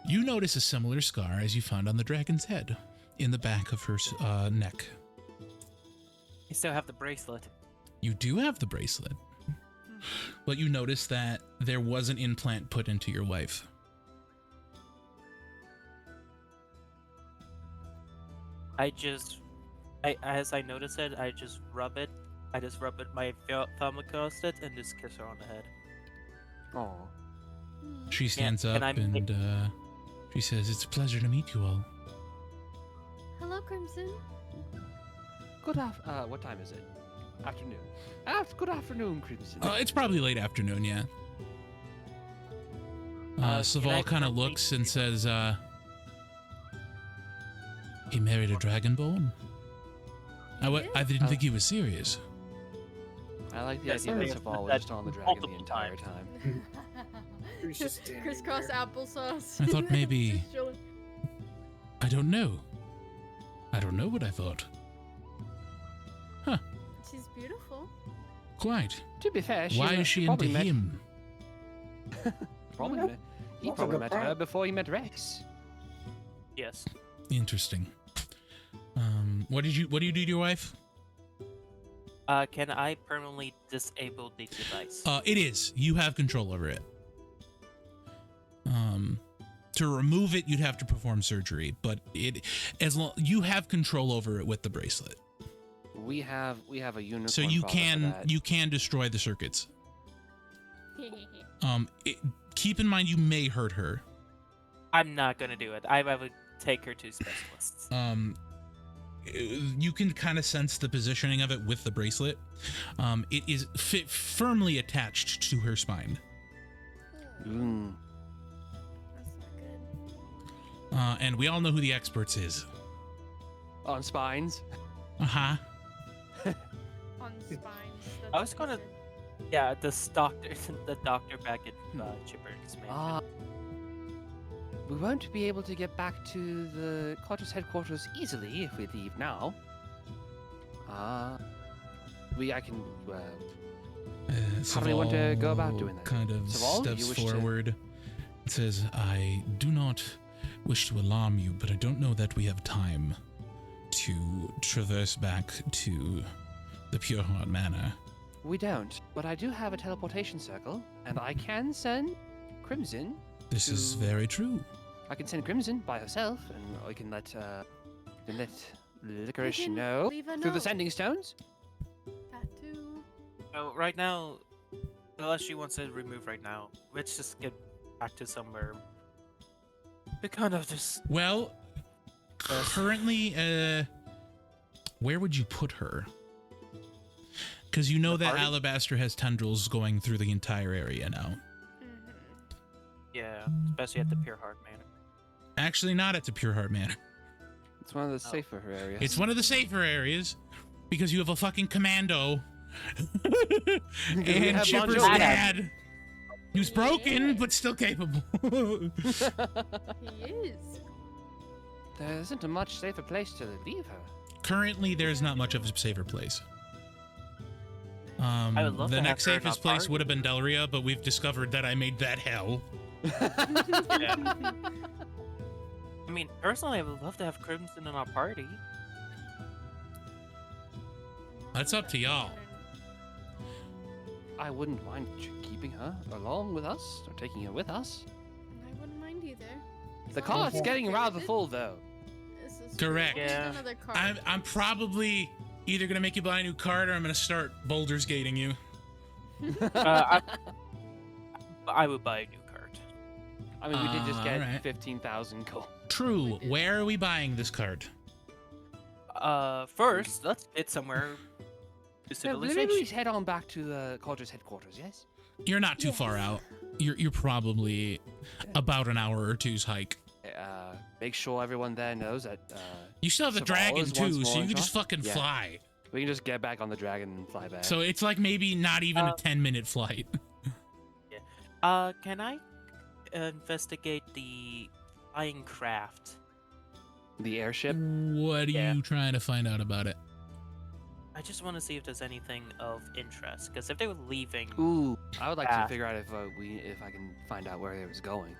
You notice a similar scar as you found on the dragon's head, in the back of her neck. I still have the bracelet. You do have the bracelet. But you notice that there was an implant put into your wife. As I notice it, I just rub it. I just rub it, my thumb across it, and just kiss her on the head. Oh. She stands can up I make- and she says, "It's a pleasure to meet you all." Hello, Crimson. What time is it? Afternoon. Good afternoon, Crimson. It's probably late afternoon, yeah. can I Saval kind of complete- looks and says, "He married a dragonborn? I didn't think he was serious." I like the Yes, idea that yes, Saval was that just on the dragon the multiple entire times. time. He was just standing Crisscross there. applesauce. I thought maybe- Just chilling. I don't know. I don't know what I thought. She's beautiful. Quite. To be fair, Why is she into probably met- him? Probably Yeah. met, he That's a probably good met point. her before he met Rex. Yes. Interesting. What do you do to your wife? Can I permanently disable the device? It is. You have control over it. To remove it, you'd have to perform surgery, but you have control over it with the bracelet. We have a unicorn. So you father for that. can destroy the circuits. Keep in mind you may hurt her. I'm not gonna do it. I would take her to specialists. You can kind of sense the positioning of it with the bracelet. It is firmly attached to her spine. Mm. That's not good. And we all know who the experts is. On spines. Uh-huh. On spines. That's I was what gonna- he said. Yeah, the doctor back at Chipper's mansion. We won't be able to get back to the quarters headquarters easily if we leave now. I can. How do we want to go about doing that? Kind of Saval, steps you wish to- forward and says, "I do not wish to alarm you, but I don't know that we have time to traverse back to the Pure Heart Manor." We don't, but I do have a teleportation circle, and I can send Crimson. This is To- very true. I can send Crimson by herself, and I can let Licorice can know leave a through the note. sending stones. That too. So right now, unless she wants to remove right now, let's just get back to somewhere. We kind of just Well, currently, where would you put her? Because you know The that party? Alabaster has tendrils going through the entire area now. Mm-hmm. yeah, especially at the Pure Heart Manor. Actually, not at the Pure Heart Manor. It's one of the safer areas. It's one of the safer areas because you have a fucking commando and have Chipper's Bonjour. dad, who's broken but still capable. He is. There isn't a much safer place to leave her. Currently, there's not much of a safer place. I would love The to next have her in safest our place party. would have been Delria, but we've discovered that I made that hell. Yeah. I mean, personally, I would love to have Crimson in our party. That's up to y'all. I wouldn't mind keeping her along with us, or taking her with us. I wouldn't mind either. The As long as cart's you're getting okay rather with it. full, though. This is Correct. true. We'll need Yeah. Another card. I'm probably either gonna make you buy a new card or I'm gonna start Boulders gating you. I would buy a new card. I mean, we did just get Alright. 15,000 gold. True. Where are we buying this card? First, let's get somewhere to Yeah, maybe we civilization. head on back to the quarters headquarters, yes? You're not too far out. You're probably about an hour or two's hike. Make sure everyone there knows that You still have the Saval dragon is once too, so more you in can just charge? fucking Yeah. fly. we can just get back on the dragon and fly back. So it's like maybe not even a 10-minute flight. Can I investigate the flying craft? the airship. What are Yeah. you trying to find out about it? I just want to see if there's anything of interest. Because if they were leaving, Ooh, I would like to Yeah. figure out if I can find out where it was going.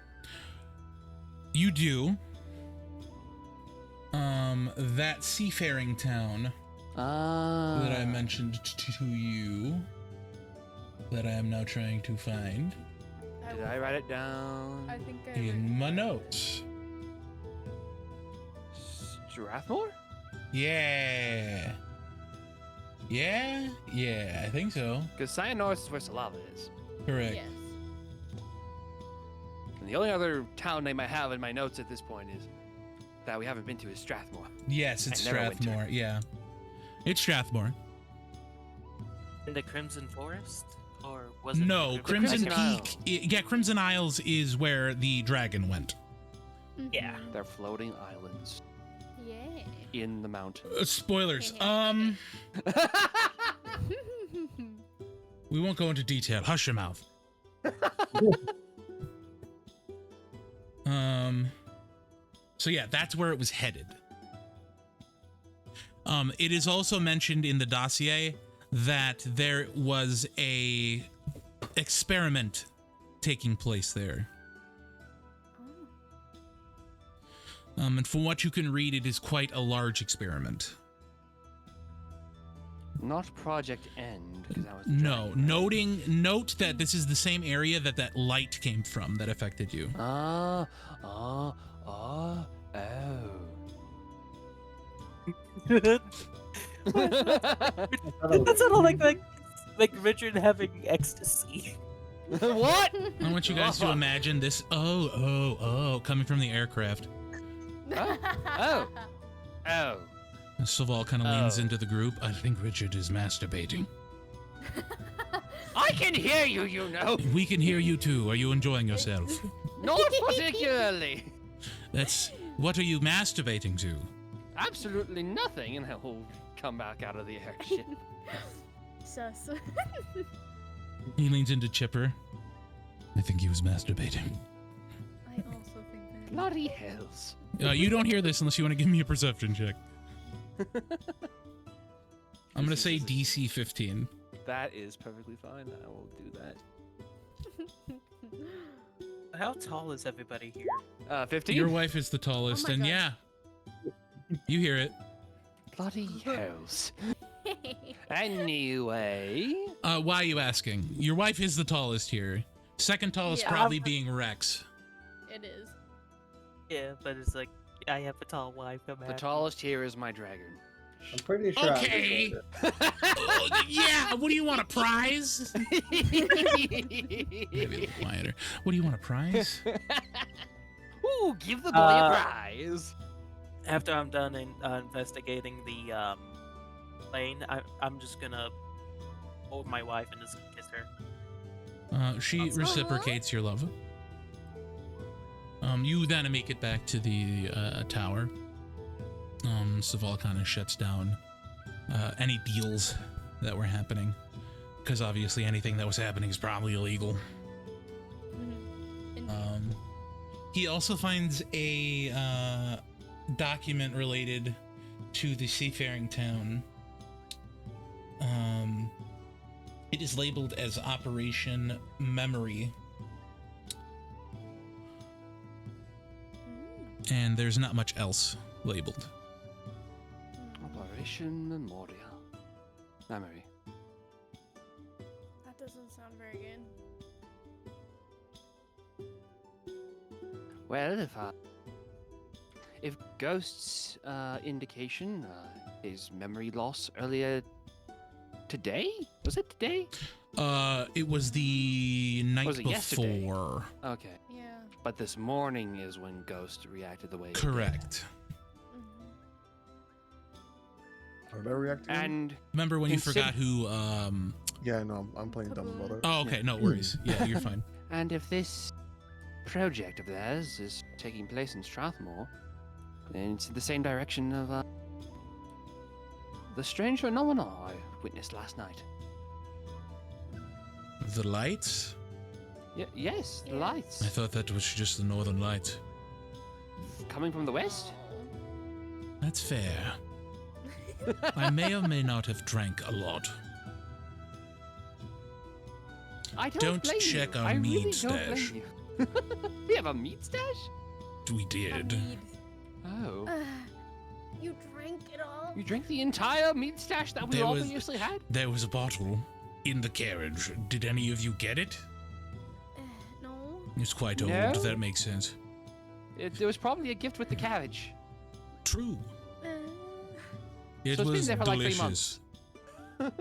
You do. That seafaring town that I mentioned to you that I am now trying to find Did I write it down? I think I in my notes. Strathmore? Yeah. Yeah, I think so. Because Cyanors is where Salava is. Correct. Yes. And the only other town name I have in my notes at this point is that we haven't been to is Strathmore. Yes, it's And Neverwinter. Strathmore. Yeah. It's Strathmore. In the Crimson Forest? Or was it? No, the Crimson Crimson Peak. Yeah, Crimson Isles is where the dragon went. Yeah. They're floating islands Yeah. in the mountains. Spoilers. We won't go into detail. Hush your mouth. So yeah, that's where it was headed. It is also mentioned in the dossier that there was a experiment taking place there. And from what you can read, it is quite a large experiment. Not Project End, because that was No, note that this is the same area that light came from that affected you. Oh. That sounded like Richard having ecstasy. What? I want you guys to imagine this. Oh, coming from the aircraft. Oh. Saval kind of leans into the group. I think Richard is masturbating. I can hear you, you know. We can hear you too. Are you enjoying yourself? Not particularly. What are you masturbating to? Absolutely nothing, and he'll come back out of the airship. Sus. He leans into Chipper. I think he was masturbating. I also think that. Bloody hells. You don't hear this unless you want to give me a perception check. I'm going to say DC 15. That is perfectly fine. I will do that. How tall is everybody here? 15? Your wife is the tallest, Oh my and God. yeah, you hear it. Bloody hells. Anyway. Why are you asking? Your wife is the tallest here. Second tallest Yeah. probably being Rex. It is. Yeah, but it's like I have a tall wife. The tallest here is my dragon. I'm pretty sure. Okay. Yeah, what do you want, a prize? Maybe a little quieter. What do you want, a prize? Ooh, give the boy a prize. After I'm done investigating the plane, I'm just gonna hold my wife and just kiss her. She reciprocates your love. You then make it back to the tower. Saval kind of shuts down any deals that were happening, because obviously anything that was happening is probably illegal. He also finds a document related to the seafaring town. It is labeled as Operation Memory. And there's not much else labeled. Operation Memorial. Memory. That doesn't sound very good. Well, if Ghost's indication is memory loss earlier today? Was it today? It was the night Was it yesterday? before. Okay. Yeah. But this morning is when Ghost reacted the way he did. Correct. Are they reacting? And Remember when you Consider- forgot who? Yeah, no, I'm playing Dumbledore. Oh, okay, no worries. Yeah, you're fine. And if this project of theirs is taking place in Strathmore, then it's in the same direction of the strange phenomena I witnessed last night. The lights? Yes, the lights. I thought that was just the northern lights. Coming from the west? That's fair. I may or may not have drank a lot. I Don't blame check you. our I really mead don't blame stash. you. We have a meat stash? We did. Oh. You drank it all? You drink the entire meat stash that we There all was- previously had? There was a bottle in the carriage. Did any of you get it? No. It's quite old. No. That makes sense. It was probably a gift with the carriage. True. Uh, It So it's been was there for like 3 delicious. months.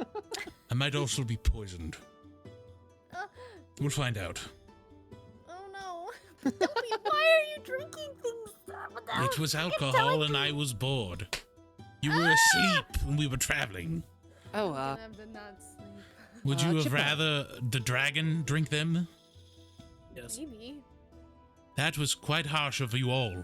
I might also be poisoned. uh, We'll find out. oh no. Dobby, why are you drinking things without It was telling alcohol and me? I was bored. You were asleep when we were traveling. Oh, I did not sleep. Would you have Chipper. rather the dragon drink them? Yes. Maybe. That was quite harsh of you all.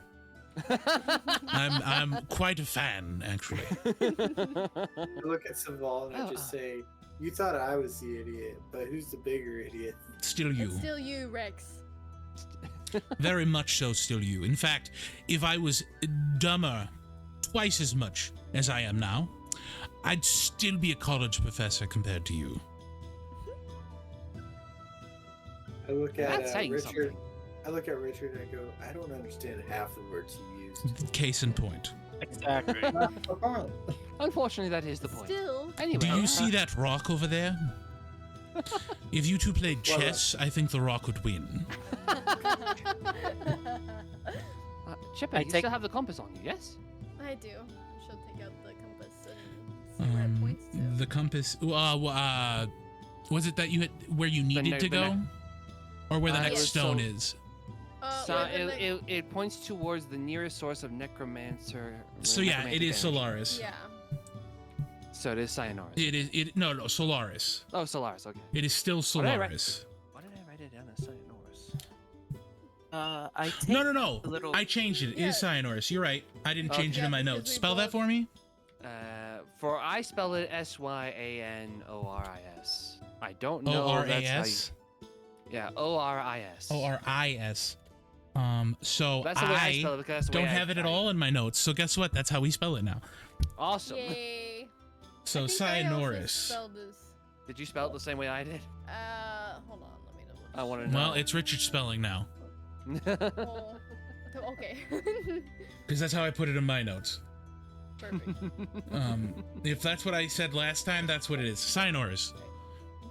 I'm quite a fan, actually. I look at Saval and I Oh, just say, "You thought I was the idiot, but who's the bigger idiot?" Still you. It's still you, Rex. Very much so, still you. In fact, if I was dumber twice as much as I am now, I'd still be a college professor compared to you. I look That's at saying Richard. something. I look at Richard and I go, "I don't understand half the words you used." Case in point. Exactly. That's the point. Unfortunately, that is the point. Still. Anyway, Do you see that rock over there? If you two played Well, chess, I think the rock would win. Chipper, I you take- still have the compass on you, yes? I do. She'll take out the compass and see where it points to. The compass. Was it that you had where you needed ne- to the go, ne- or where the it next was stone so- is? So where the it points towards the nearest source of necromancer. So yeah, it necromantic is energy. Solaris. Yeah. So it is Sayonara. It is. No, Solaris. Oh, Solaris. Okay. It is still What did I write? Solaris. Why did I write it down as Sayonara? I take No. a little. I changed it. It is Cyanors. You're right. I didn't change it Okay. in my Yeah, because notes. we Spell that both- for me. For I spell it Syanoris. I don't know. O R if A that's how S. you- Yeah, Oris. Oris. So That's the way I spell I it because that's the don't way have it at all in my notes. So guess what? That's how we spell it now. Awesome. Yay. So I think I also Cyanoris. spelled this. Did you spell it the same way I did? Hold on, let me double. I want to know. Well, it's Richard's spelling now, Oh, okay. because that's how I put it in my notes. Perfect. If that's what I said last time, that's what it is. Cyanors.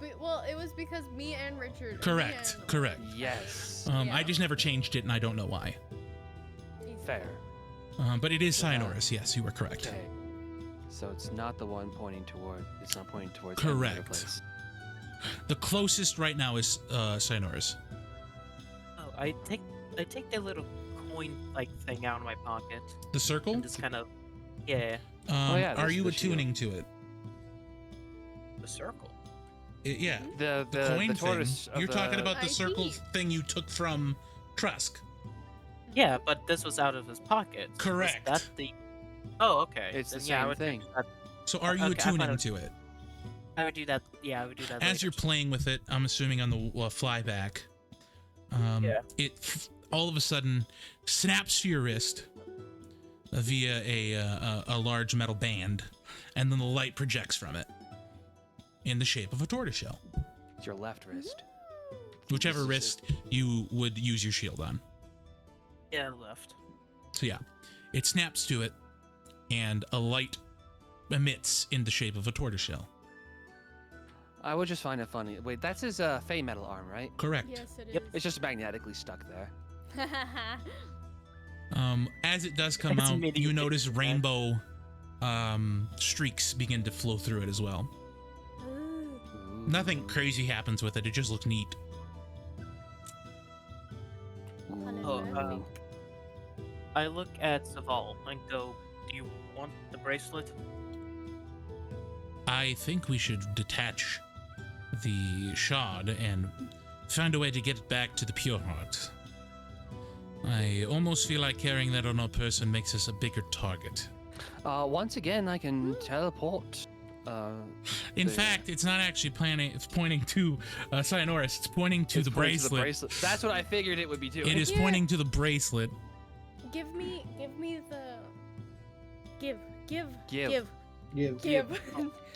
But, well, it was because me and Richard. Correct. me and- Correct. Yes. I Yeah. just never changed it, and I don't know why. Fair. But it is Cyanors. Yes, you were correct. Okay. So it's not the one pointing toward. It's not pointing towards. any other Correct. place. The closest right now is Cyanors. Oh, I take that little coin like thing out of my pocket The circle? and just kind of. Yeah. Oh, yeah, Are this you is the shield. attuning to it? The circle. Yeah. The Coin the thing. tortoise. of You're talking the- about the IP. circle thing you took from Trusk. Yeah, but this was out of his pocket. Was Correct. that the? Oh, okay. It's the Then, yeah, I same would do thing. that. So are you Okay, I thought attuning it- to it? I would do that. Yeah, I would do that. As later. you're playing with it, I'm assuming on the flyback, Yeah. it all of a sudden snaps to your wrist via a large metal band, and then the light projects from it in the shape of a tortoiseshell. It's your left wrist. Whichever This is wrist you would use your shield on. Yeah, left. So yeah, it snaps to it, and a light emits in the shape of a tortoiseshell. I would just find it funny. Wait, that's his Fey metal arm, right? Correct. Yes, it is. Yep. It's just magnetically stuck there. As it does come It's out, mini- you notice rainbow streaks begin to flow through it as well. Nothing crazy happens with it. It just looks neat. Oh, I look at Saval and go, "Do you want the bracelet?" I think we should detach the shard and find a way to get it back to the Pure Heart. I almost feel like carrying that on our person makes us a bigger target. Once again, I can teleport. In The- fact, it's not actually it's pointing to Cyanoris. It's pointing to It's the pointing to bracelet. That's what I figured it would be too. It is Yeah. pointing to the bracelet. give me the. Give. Give. Give. Give.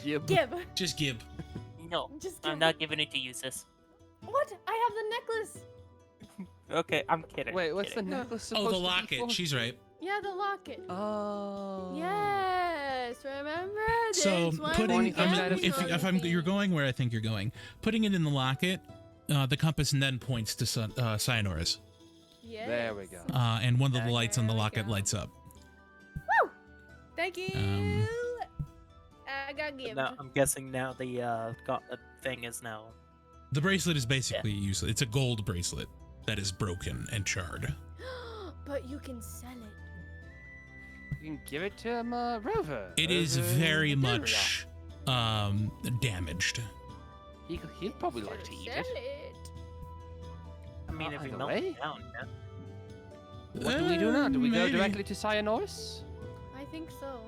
Gib. Give. Just give. No, Just give. I'm not giving it to you, sis. What? I have the necklace. Okay, I'm kidding. Wait, what's the kidding. necklace Oh, supposed the to be locket. for? She's right. Yeah, the locket. Oh. Yes, remember? So This one putting, we can't if I'm, you're going where I think you're going, putting it in the locket, the compass then points to Cyanorus. Yes. There we go. And one of the lights on the There we locket go. lights up. Woo! Thank you. I got So given. now, I'm guessing now the thing is now. The bracelet is basically useless. It's a gold bracelet that is broken and charred. But you can sell it. You can give it to Rover. It is Rover very Imperial. much damaged. He'd probably like to eat Sell it. it. I mean, if we either melt way. it down, yeah. What do we do now? Do we go Maybe. directly to Cyanorus? I think so.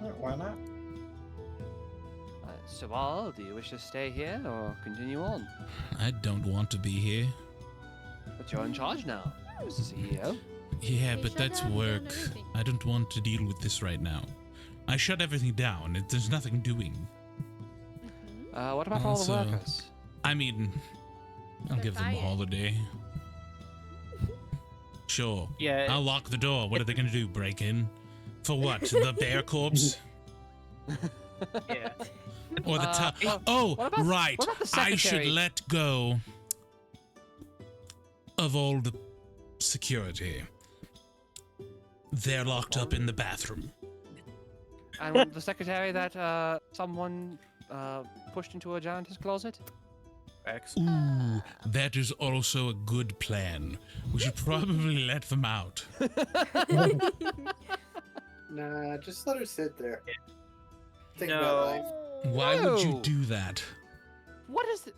Yeah, why not? Sabal, do you wish to stay here or continue on? I don't want to be here. But you're in charge now, Mr. CEO. Yeah, They but shut that's down work. everything. I don't want to deal with this right now. I shut everything down. There's nothing doing. What about all the Also- workers? I mean, I'll They're give them a fired. holiday. Sure. Yeah. I'll lock the door. What are they going to do? Break in? For what? The bear corpse? Yeah. Or the Oh, what about- right. what about the I should secretary? let go of all the security. They're locked up in the bathroom. And the secretary that someone pushed into a janitor's closet? X. Ooh, that is also a good plan. We should probably let them out. Nah, just let her sit there. Think No. about life. Why would you No. do that? What is it?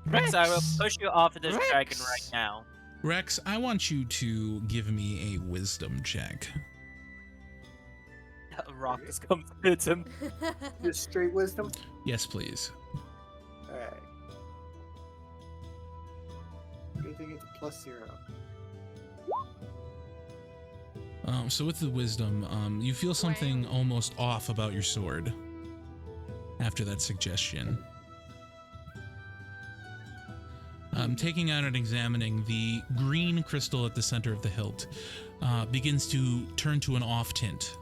Rex, I will Rex! push you off of this dragon Rex! right now. Rex, I want you to give me a wisdom check. A rock just comes and hits him. Just straight wisdom. Yes, please. Alright. Anything it's a +0. So with the wisdom, you feel something almost off about your sword after that suggestion. Taking out and examining the green crystal at the center of the hilt begins to turn to an off tint.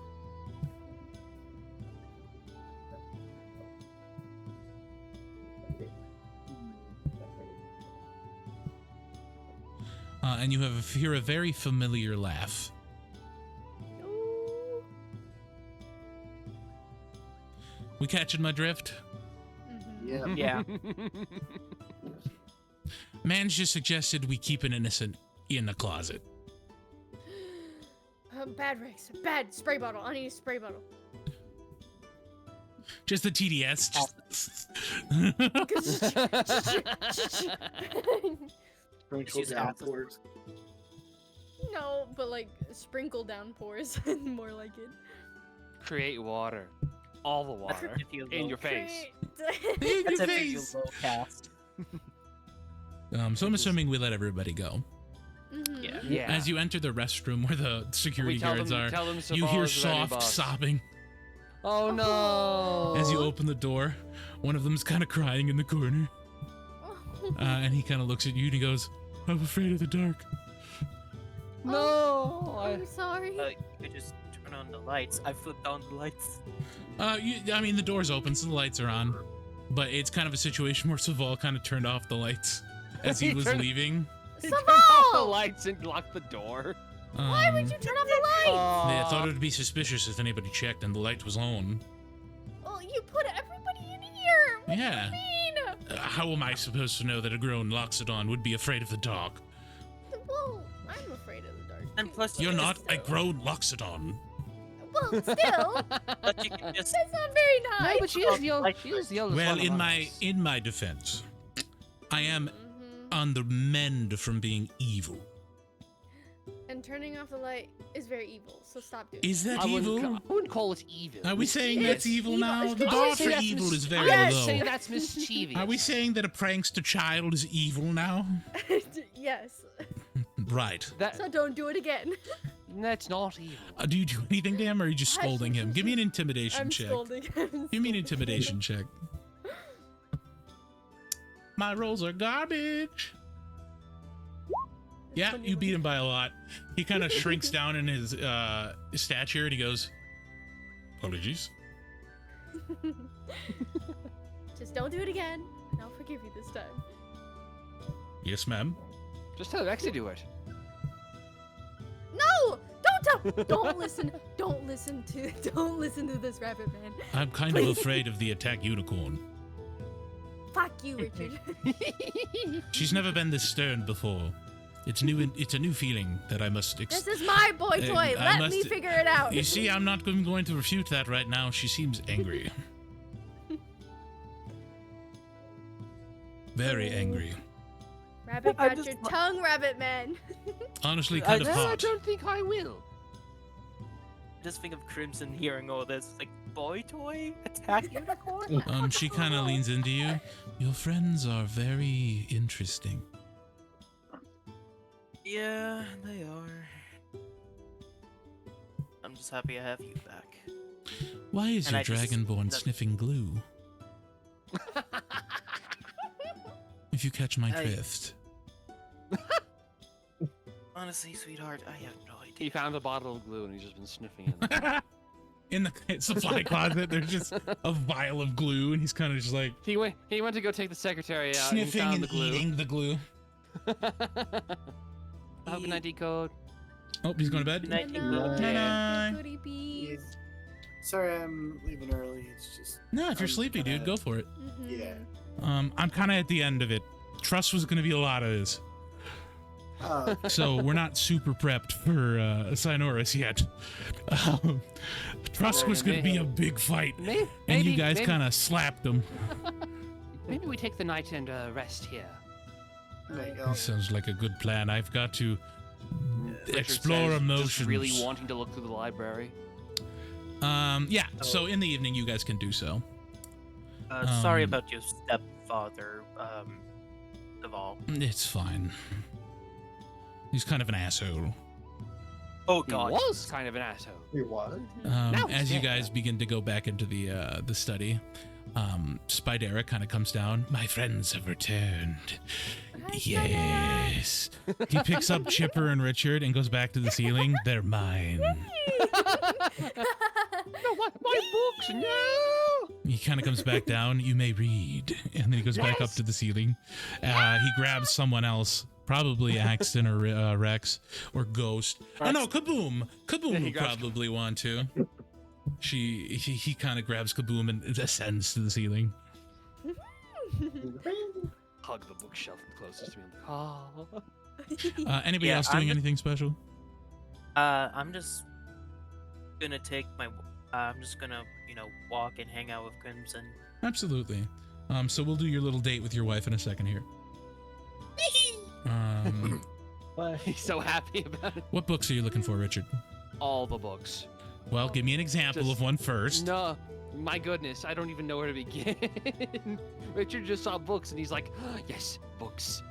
And you hear a very familiar laugh. Ooh. We catching my drift? Yeah. Yeah. Man's just suggested we keep an innocent in the closet. Bad Rex. Bad spray bottle. I need a spray bottle. Just the TDS. Sprinkle She's downwards. No, but like sprinkle downpours. More like it. Create water. All the water. If you In low- your face. In That's your if you face. low cast. So I'm assuming we let everybody go. Mhm. Yeah. Yeah. As you enter the restroom where the security guards are, you hear soft sobbing. Oh no! As you open the door, one of them's kind of crying in the corner. And he kind of looks at you and he goes, I'm afraid of the dark. No! I'm sorry. You could just turn on the lights. I flipped on the lights. I mean, the door's open, so the lights are on. But it's kind of a situation where Saval kind of turned off the lights as he He was turned- leaving. He turned off the Saval! lights and locked the door. Why would you turn off the lights? They thought it would be suspicious if anybody checked and the light was on. Well, you put everybody in here. What Yeah. do you mean? How am I supposed to know that a grown Loxodon would be afraid of the dark? Well, I'm afraid of the dark. And too, plus, but You're you not just- a grown Loxodon. Well, still, But you can just. that's not very nice. No, but she is the old, she is the oldest Well, one in among my us. in my defense, I am Mhm. on the mend from being evil. And turning off the light is very evil. So stop doing. Is that I evil? wouldn't call it evil. Are we saying It's that's evil evil. now? The I bar would for say that's evil is I very would low. say that's mischievous. Are we saying that a prankster child is evil now? Yes. Right. that? So don't do it again. That's not evil. Do you do anything to him, or are you just I- scolding him? Give me an intimidation I'm check. scolding him. Give me an intimidation check. My rolls are garbage. Yeah, you beat him by a lot. He kind of shrinks down in his stature and he goes, apologies. Just don't do it again, and I'll forgive you this time. Yes, ma'am. Just tell Rex to do it. No! Don't listen to this rabbit man. I'm kind of afraid of the attack unicorn. Fuck you, Richard. She's never been this stern before. It's new. It's a new feeling that I must. This is my boy toy. Let me figure it out. You see, I'm not going to refute that right now. She seems angry. Very angry. Rabbit got your tongue, rabbit man. Honestly, kind of I hot. don't think I will. Just think of Crimson hearing all this. Like, boy toy? Attack unicorn? She kind of leans into you. Your friends are very interesting. Yeah, they are. I'm just happy I have you back. Why is And your I just- dragonborn that- sniffing glue? If you catch my I- drift. Honestly, sweetheart, I have no idea. He found a bottle of glue and he's just been sniffing it. In the supply closet, there's just a vial of glue, and he's kind of just like He went to go take the secretary out sniffing and he and found the glue. eating the glue. Have a good night, decode. Oh, he's going to bed. Good night, No, Night-night. goody bees. Sorry, I'm leaving early. It's just. No, if you're I'm sleepy, dude, kinda- go for it. Yeah. I'm kind of at the end of it. Trust was going to be a lot of this, so we're not super prepped for Synoris yet. Trust was going to be a big fight, and you guys kind of slapped them. Maybe we take the night and rest here. There you go. Sounds like a good plan. I've got to Richard explore says, emotions. Just really wanting to look through the library. Yeah. So in the evening, you guys can do so. Sorry about your stepfather, Deval. It's fine. He's kind of an asshole. Oh He god. was kind of an asshole. He was. Now As he's you dead. guys begin to go back into the study, Spidera kind of comes down. My friends have returned. Yes. He picks up Chipper and Richard and goes back to the ceiling. They're mine. No, my books, no! He kind of comes back down. You may read. And then he goes back up to the ceiling. He grabs someone else. Probably Axton or Rex or Ghost. Oh no, Kaboom! Kaboom he would grabs probably want to. He kind of grabs Kaboom and ascends to the ceiling. Hug the bookshelf closest to me. Oh. Anybody Yeah, else doing I'm just- anything special? I'm just gonna take my. I'm just gonna, walk and hang out with Crimson. Absolutely. So we'll do your little date with your wife in a second here. He's so happy about it. What books are you looking for, Richard? All the books. Well, give me an example Just- of one first. No, my goodness, I don't even know where to begin. Richard just saw books and he's like, oh, yes, books.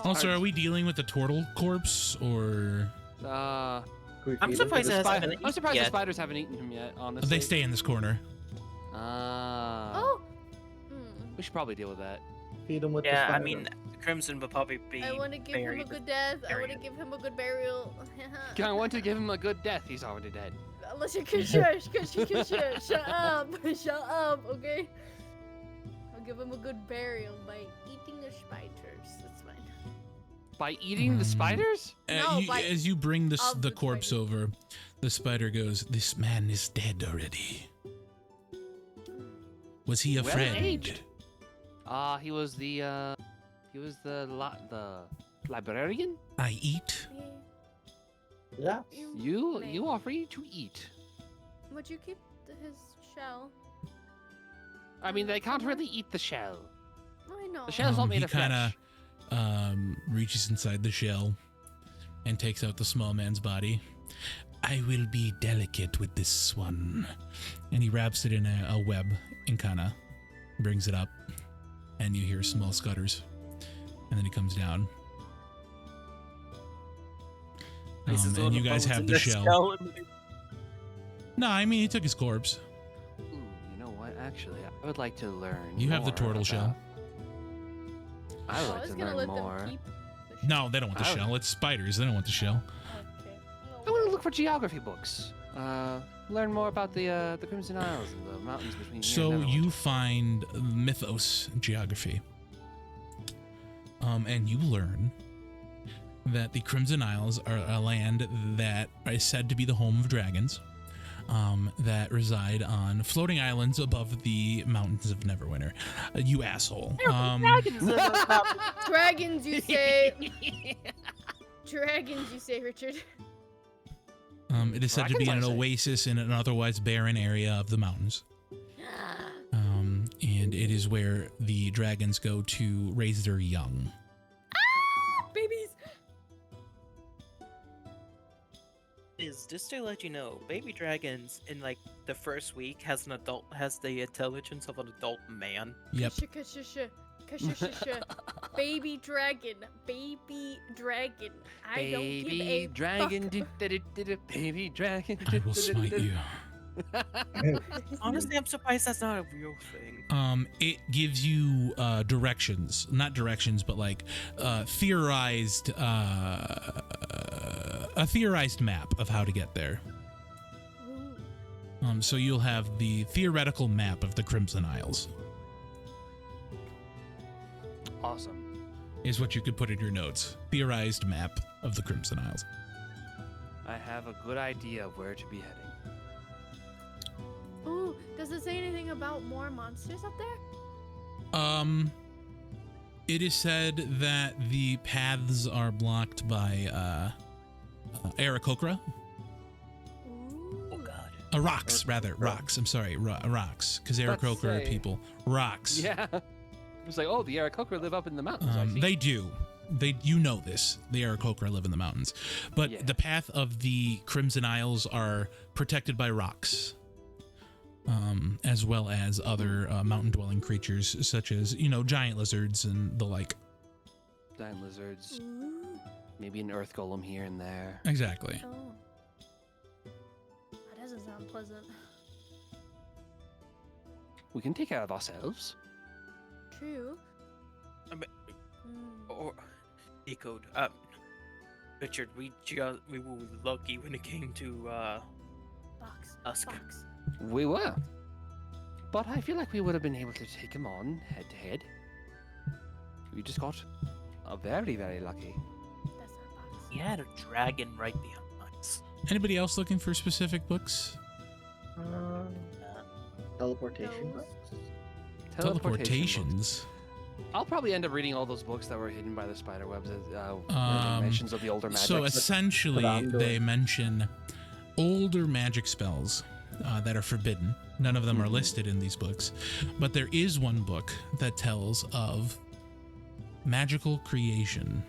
Also, are we dealing with the turtle corpse or I'm surprised it hasn't been I'm surprised the yet. spiders haven't eaten him yet, honestly. they stay in this corner? Oh. We should probably deal with that. Feed him with the Yeah, I spider. mean, Crimson would probably be. I want to give him a buried. good death. I want to buried. give him a good burial. I want to give him a good death. He's already dead. Unless you can shush, shut up, shut up, okay? I'll give him a good burial by eating the spiders. That's fine. By eating the spiders? No, as you bring the of the corpse over, the spider goes, "This man is dead already. Was he a Well friend?" aged. He was the librarian. I eat. Yeah. You are free to eat. Would you keep his shell? I mean, they can't really eat the shell. I know. The shell's not made He of kind flesh. of reaches inside the shell and takes out the small man's body. I will be delicate with this one. And he wraps it in a web and kind of brings it up. And you hear small scutters. And then he comes down. Places all and the you guys bones have in the shell. skeleton. No, I mean, he took his corpse. Ooh, you know what? Actually, I would like to learn. You have the more turtle shell. about- I would I like was to gonna learn let more. them keep the No, they don't want the Oh. shell. It's spiders. They don't want the shell. Okay. I want to look for geography books. Learn more about the Crimson Isles and the mountains between here So and you Neverwinter. find mythos geography. And you learn that the Crimson Isles are a land that is said to be the home of dragons that reside on floating islands above the mountains of Neverwinter. You asshole. Dragons, you say. Dragons, you say, Richard. It is said to be Dragons, an I say. oasis in an otherwise barren area of the mountains. And it is where the dragons go to raise their young. Babies. Is just to let you know, baby dragons in like the first week has the intelligence of an adult man. Yep. Kasha. Baby dragon. Baby dragon. I don't give Baby a dragon, fuck. baby dragon. I will smite you. Honestly, I'm surprised that's not a real thing. It gives you directions, not directions, but like theorized a theorized map of how to get there. So you'll have the theoretical map of the Crimson Isles. Awesome. Is what you could put in your notes. Theorized map of the Crimson Isles. I have a good idea of where to be heading. Ooh, does it say anything about more monsters up there? It is said that the paths are blocked by Aarakocra. Oh god. Rocks, rather. Rocks. I'm sorry. Rocks. Because Aarakocra are say- people. Rocks. Yeah. It was like, oh, the Aarakocra live up in the mountains. I see. They do. You know this. The Aarakocra live in the mountains. But Yeah. the path of the Crimson Isles are protected by rocks. As well as other mountain-dwelling creatures, such as, giant lizards and the like. Giant lizards, Ooh. maybe an earth golem here and there. Exactly. Oh. That doesn't sound pleasant. We can take care of ourselves. True. I mean, Mm. or decode. Richard, we were lucky when it came to Box. Tusk. Box. We were. But I feel like we would have been able to take him on head to head. We just got very, very lucky. That's not box. He had a dragon right behind us. Anybody else looking for specific books? Teleportation. No. Teleportations. I'll probably end up reading all those books that were hidden by the spider webs. Mentions of the older magic. So essentially, Phenomenal. they mention older magic spells that are forbidden. None of them are listed in these books. But there is one book that tells of magical creation,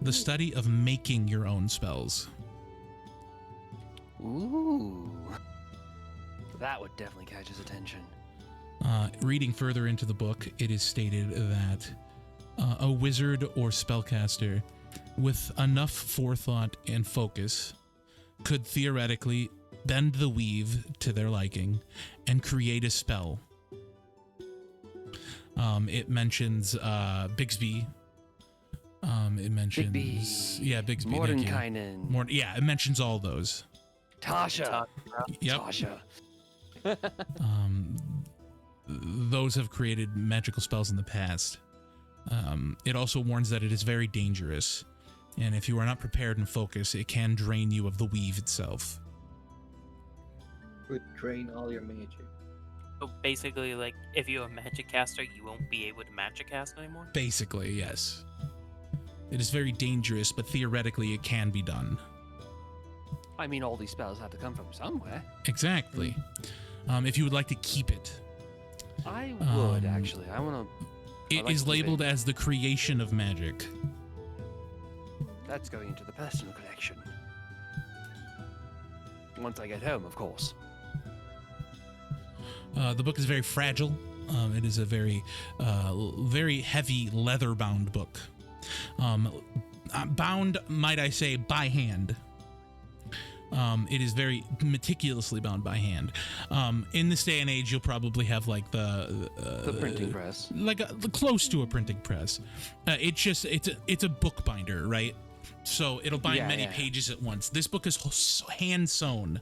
the study of making your own spells. Ooh. That would definitely catch his attention. Reading further into the book, it is stated that a wizard or spellcaster with enough forethought and focus could theoretically bend the weave to their liking and create a spell. It mentions Bigsby. It mentions Bigsby. Mordenkainen. It mentions all those. Tasha. Yep. Tasha. Those have created magical spells in the past. It also warns that it is very dangerous, and if you are not prepared and focused, it can drain you of the weave itself. Would drain all your magic. So basically, like, if you're a magic caster, you won't be able to magic cast anymore? Basically, yes. It is very dangerous, but theoretically it can be done. I mean, all these spells have to come from somewhere. Exactly. If you would like to keep it, I would, actually. I want to... it is labeled as the creation of magic. That's going into the personal collection. Once I get home, of course. The book is very fragile. It is a very, very heavy leather-bound book. Bound, might I say, by hand. It is very meticulously bound by hand. In this day and age, you'll probably have like the printing press, like close to a printing press. It's a book binder, right? So it'll bind many pages at once. This book is hand sewn.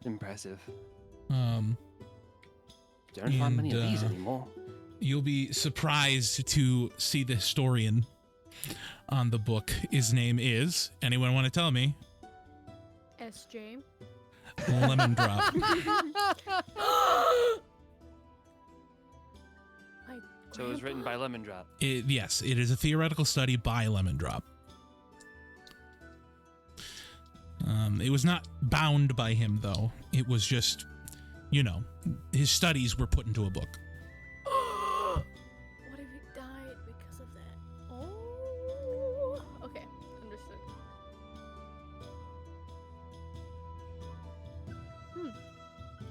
Impressive. Don't find many of these anymore. You'll be surprised to see the historian on the book. His name is, anyone want to tell me? SJ. Lemon Drop. So it was written by Lemon Drop. Yes, it is a theoretical study by Lemon Drop. It was not bound by him, though. It was just, his studies were put into a book. What if he died because of that? Oh, okay, understood.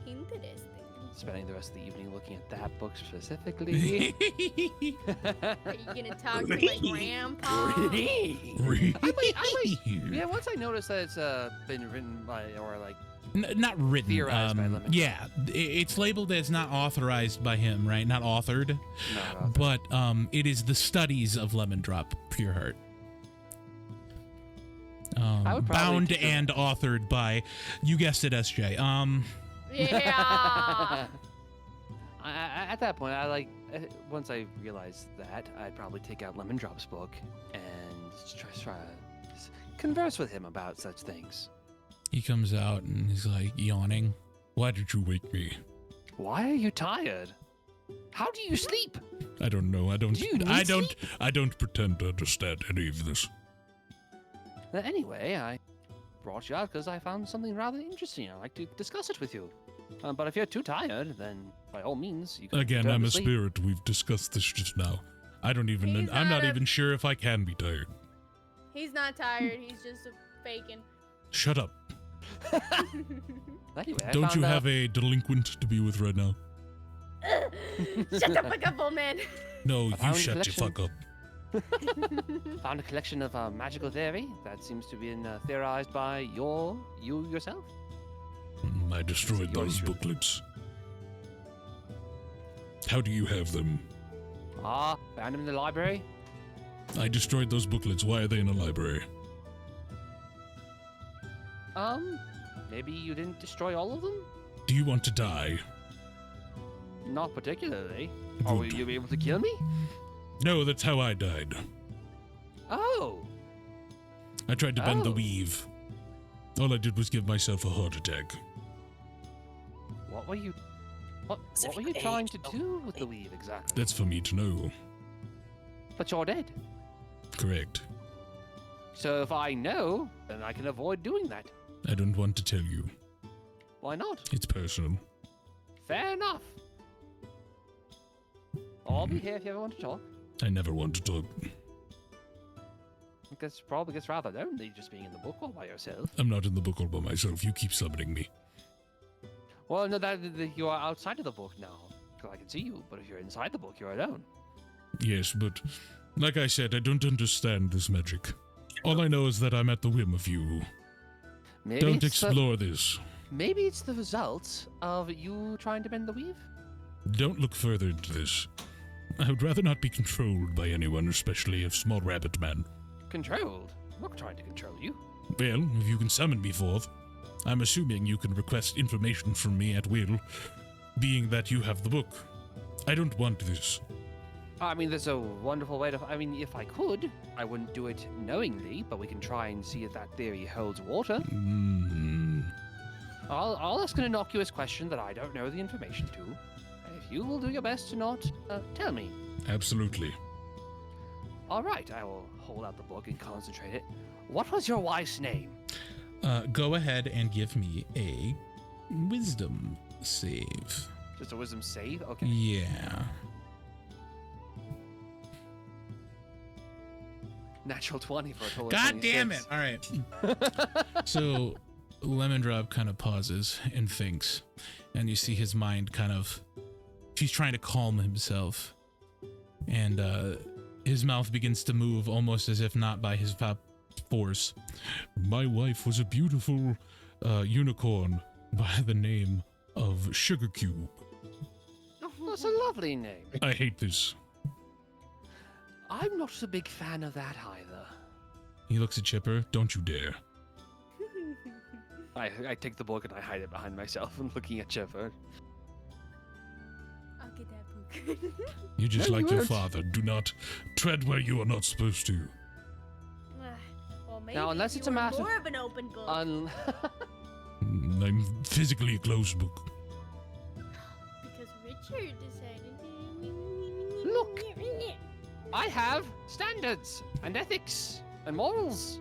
Interesting. Spending the rest of the evening looking at that book specifically. Are you gonna talk to my grandpa? Yeah, once I noticed that it's been written by, or like not written, theorized by Lemon. Yeah, it's labeled as not authorized by him, right? Not authored. Not authored. But it is the studies of Lemon Drop Pure Heart. Bound and authored by, you guessed it, SJ. Yeah. At that point, once I realized that, I'd probably take out Lemon Drop's book and try to converse with him about such things. He comes out and he's like yawning. Why did you wake me? Why are you tired? How do you sleep? I don't know. I don't. Do you need sleep? I don't pretend to understand any of this. Anyway, I brought you out because I found something rather interesting. I'd like to discuss it with you. But if you're too tired, then by all means, you can Again, return I'm to a sleep. spirit. We've discussed this just now. I'm not even sure if I can be tired. He's not tired. He's just faking. Shut up. Anyway, Don't you have a delinquent to be with right now? Shut the fuck up, old man. No, I found you a shut your fuck up. Found a collection of magical theory that seems to be theorized by you yourself. I destroyed those booklets. How do you have them? Found them in the library. I destroyed those booklets. Why are they in a library? Maybe you didn't destroy all of them? Do you want to die? Not particularly. Good. Will you be able to kill me? No, that's how I died. Oh. I tried to bend the weave. All I did was give myself a heart attack. What were you trying to do with the weave exactly? That's for me to know. But you're dead. Correct. So if I know, then I can avoid doing that. I don't want to tell you. Why not? It's personal. Fair enough. I'll be here if you ever want to talk. I never want to talk. Because probably gets rather lonely just being in the book all by yourself. I'm not in the book all by myself. You keep summoning me. Well, no, you are outside of the book now. Because I can see you, but if you're inside the book, you're alone. Yes, but like I said, I don't understand this magic. All I know is that I'm at the whim of you. Maybe Don't it's explore this. Maybe it's the result of you trying to bend the weave? Don't look further into this. I would rather not be controlled by anyone, especially a small rabbit man. Controlled? I'm not trying to control you. Well, if you can summon me forth, I'm assuming you can request information from me at will, being that you have the book. I don't want this. I mean, there's a wonderful way to... I mean, if I could, I wouldn't do it knowingly, but we can try and see if that theory holds water. I'll ask an innocuous question that I don't know the information to. If you will do your best to not tell me. Absolutely. All right, I will hold out the book and concentrate it. What was your wife's name? Go ahead and give me a wisdom save. Just a wisdom save? Okay. Yeah. Natural 20 for a total of God 26. damn it. All right. So Lemon Drop kind of pauses and thinks, and you see his mind kind of, he's trying to calm himself, and his mouth begins to move almost as if not by his force. My wife was a beautiful unicorn by the name of Sugar Cube. That's a lovely name. I hate this. I'm not a big fan of that either. He looks at Chipper. Don't you dare. I take the book and I hide it behind myself and looking at Chipper. I'll get that book. You're just No, like you your won't. father. Do not tread where you are not supposed to. Well, maybe Now, unless you it's a were matter- more of an open book. I'm physically a closed book. Because Richard decided. Look. I have standards and ethics and morals.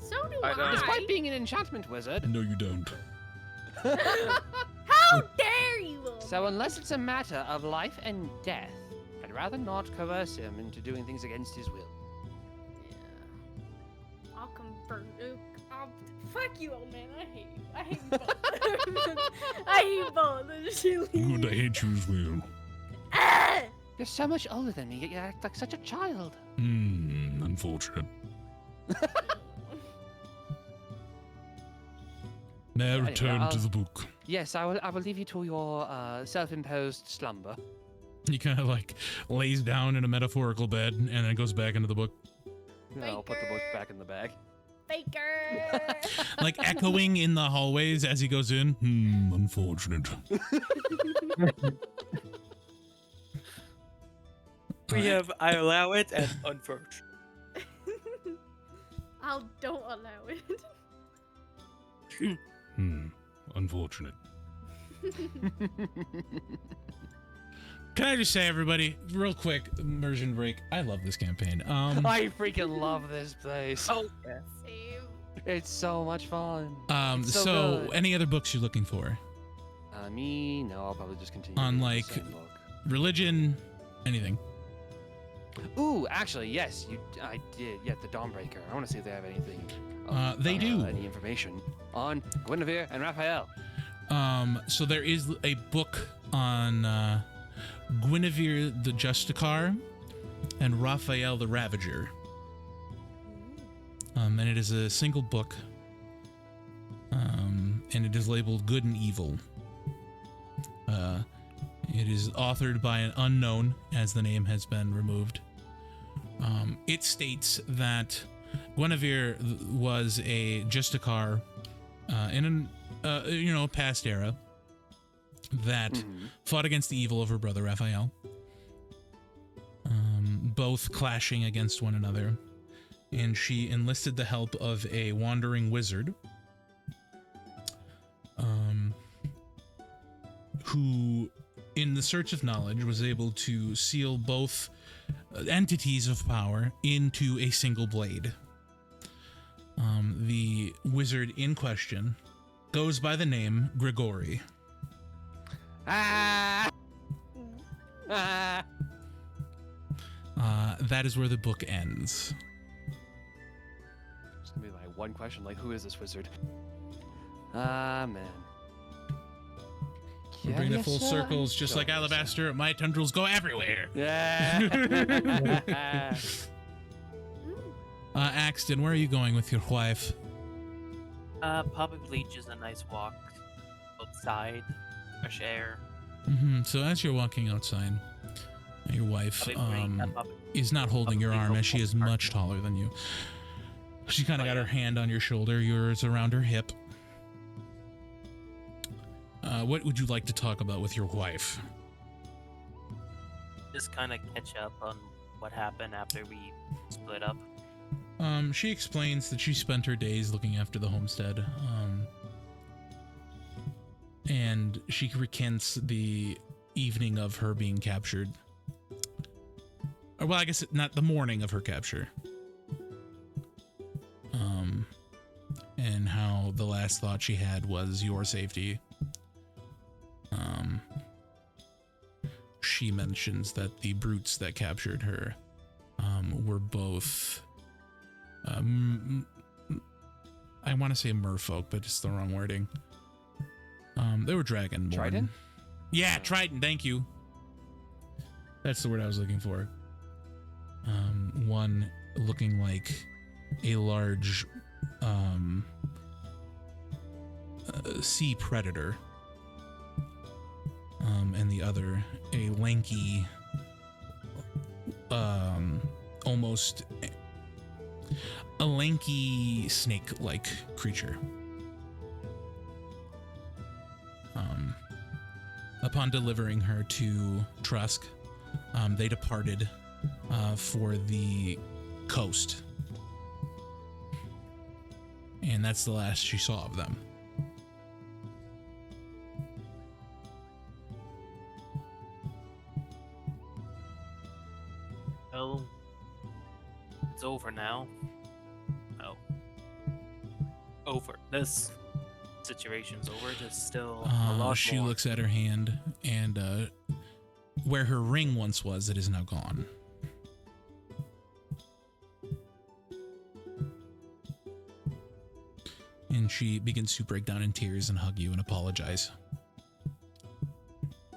So do I know. Despite being an enchantment wizard. No, you don't. How dare you! So unless it's a matter of life and death, I'd rather not coerce him into doing things against his will. Yeah. I'll convert. Fuck you, old man. I hate you. I hate you both. I hate you both. Good, I hate you as well. Ah! You're so much older than me, yet you act like such a child. Unfortunate. Now Anyway, return to I'll- the book. Yes, I will leave you to your self-imposed slumber. He kind of like lays down in a metaphorical bed and then goes back into the book. I'll put the book back in the bag. Faker. Like echoing in the hallways as he goes in. Unfortunate. We have I allow it and unfortunate. I'll don't allow it. Unfortunate. Can I just say, everybody, real quick, immersion break. I love this campaign. I freaking love this place. Oh, yeah. Same. It's so much fun. So, so good. any other books you're looking for? Me? No, I'll probably just continue. On, reading the like, same book. Religion, anything? Ooh, actually, yes, I did. Yeah, the Dawnbreaker. I want to see if they have anything. They do. Any information on Guinevere and Raphael. So there is a book on Guinevere the Justicar and Raphael the Ravager. And it is a single book. And it is labeled Good and Evil. It is authored by an unknown, as the name has been removed. It states that Guinevere was a Justicar in a past era that fought against the evil of her brother Raphael, both clashing against one another, and she enlisted the help of a wandering wizard who, in the search of knowledge, was able to seal both entities of power into a single blade. The wizard in question goes by the name Grigori. Ah! That is where the book ends. It's gonna be my one question, like, who is this wizard? Ah, man. We bring the full circles, just like Sure, Alabaster. My tendrils go everywhere. Yeah. Axton, where are you going with your wife? Probably just a nice walk outside, fresh air. So as you're walking outside, your wife Probably is not holding your probably arm, go as she is park. much taller than you. She kind of Oh, got yeah. her hand on your shoulder, yours around her hip. What would you like to talk about with your wife? Just kind of catch up on what happened after we split up. She explains that she spent her days looking after the homestead. And she recants the evening of her being captured. Or, well, I guess not the morning of her capture. And how the last thought she had was your safety. She mentions that the brutes that captured her were both I want to say merfolk, but it's the wrong wording. They were dragonborn. Trident? Yeah, Trident, thank you. That's the word I was looking for. One looking like a large sea predator, and the other a lanky, almost a lanky snake-like creature. Upon delivering her to Trusk, they departed for the coast. And that's the last she saw of them. Well, it's over now. No. Over. This situation's over. There's still a lot She more. looks at her hand, and where her ring once was, it is now gone. And she begins to break down in tears and hug you and apologize.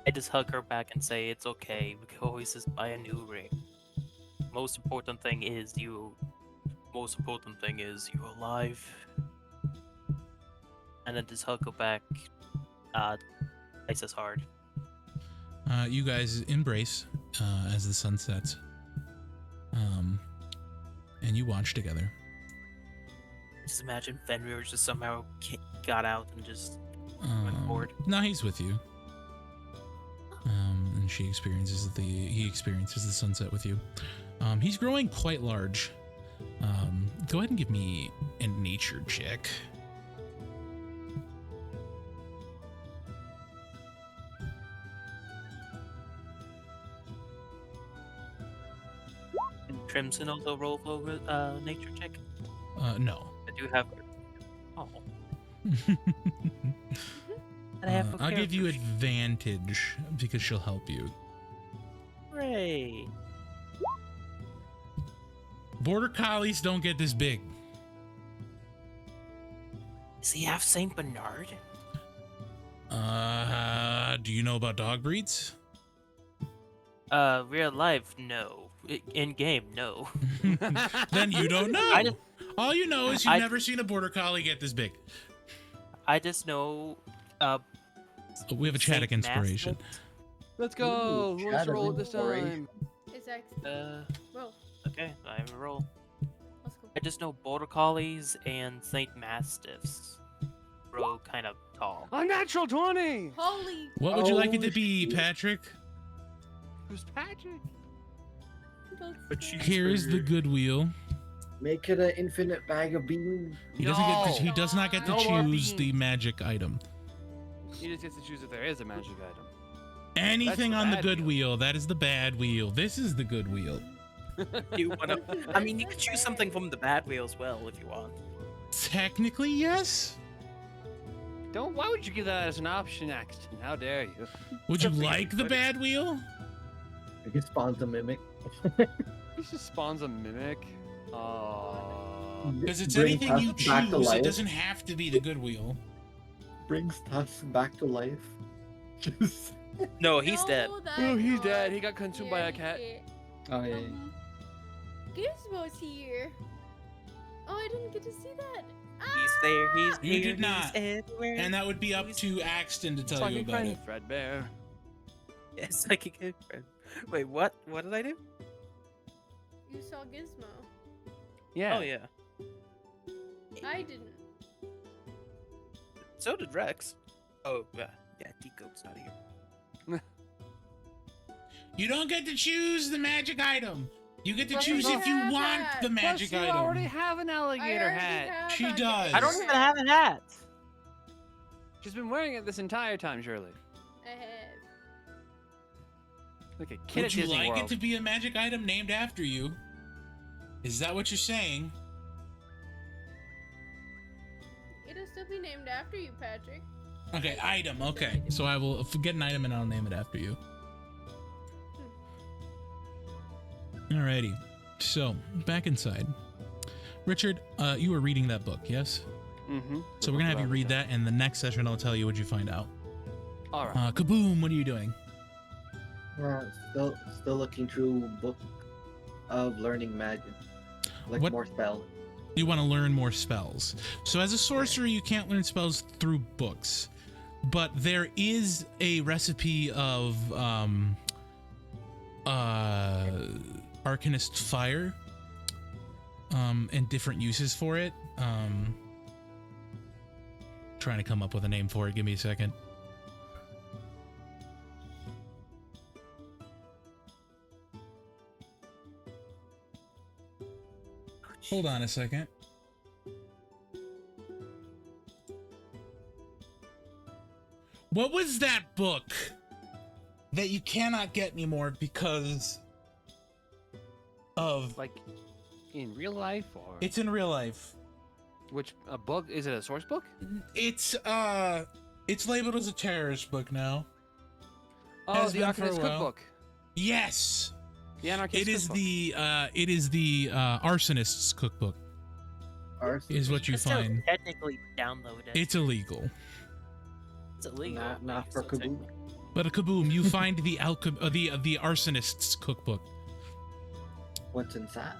I just hug her back and say it's okay. We can always just buy a new ring. Most important thing is you. Most important thing is you're alive. And then just hug her back. Twice as hard. You guys embrace as the sun sets. And you watch together. Just imagine Fenrir just somehow got out and just went forward. No, he's with you. And he experiences the sunset with you. He's growing quite large. Go ahead and give me a nature check. And Crimson also roll over nature check. No. I do have. Oh. And I have a I'll give you character sheet. advantage because she'll help you. Hooray! Border collies don't get this big. Does he have Saint Bernard? Do you know about dog breeds? Real life, no. In game, no. Then you don't know. I just- All you know is you've never seen a border collie get this big. I just know. We have a Chaddock Saint inspiration. Mastiff. Let's go. Who wants to roll it this time? It's X. Roll. Okay, I have a roll. Let's go. I just know border collies and Saint Mastiffs grow kind of tall. A natural 20. Holy. What would you like it to Oh, be, shit. Patrick? Who's Patrick? Here's the good wheel. Make it an infinite bag of beans. He doesn't get. No. He does not get to No more choose the beans. magic item. He just gets to choose if there is a magic item. Anything the on the bad good wheel. wheel. That is the bad wheel. This is the good wheel. You wanna? I mean, you could choose something from the bad wheel as well if you want. Technically, yes. Don't. Why would you give that as an option, Axton? How dare you? Would you Something like the good. bad wheel? I guess spawns a mimic. He just spawns a mimic. Because it's Bring anything you us back to choose. It life. doesn't have to be the good wheel. Brings Tusk back to life. Just No, he's dead. Oh, he's dead. He got consumed by a cat. Oh yeah. Gizmo's here. Oh, I didn't get to see that. He's there. He's You here, did not. He's everywhere. And that would be up to Axton to tell you Psychic about friend it. Fredbear. Yeah, psychic friend. Wait, what? What did I do? You saw Gizmo. Yeah. Oh yeah. I didn't. So did Rex. Oh yeah. Yeah, Decode's not here. You don't get to choose the magic item. You get to But choose you if you have want that. the magic Plus, you item. already have an I alligator already hat. have She a does. I don't even have a hat. She's been wearing it this entire time, surely. I have. Like a kid Would at you Disney like World. it to be a magic item named after you? Is that what you're saying? It'll still be named after you, Patrick. Okay, item. Okay, so I will get an item and I'll name it after you. Alrighty. So back inside, Richard, you were reading that book, yes? Mm-hmm. So we're gonna have you read that, and the next session I'll tell you what you find out. All right. Kaboom! What are you doing? still looking through book of learning magic. Like What- more spell. You want to learn more spells. So as a sorcerer, you can't learn spells through books, but there is a recipe of Arcanist Fire and different uses for it. Trying to come up with a name for it. Give me a second. Hold on a second. What was that book that you cannot get anymore because of... Like, in real life, or? It's in real life. Which, a book? Is it a source book? It's labeled as a terrorist book now. Oh, Has the been for a Arcanist while. Cookbook. Yes! The Anarchist Cookbook. It is the Arsonist's Cookbook. Is what you It's still find. technically downloaded. It's illegal. It's illegal. Not for Kaboom. But a Kaboom, you find the Arsonist's Cookbook. What's inside?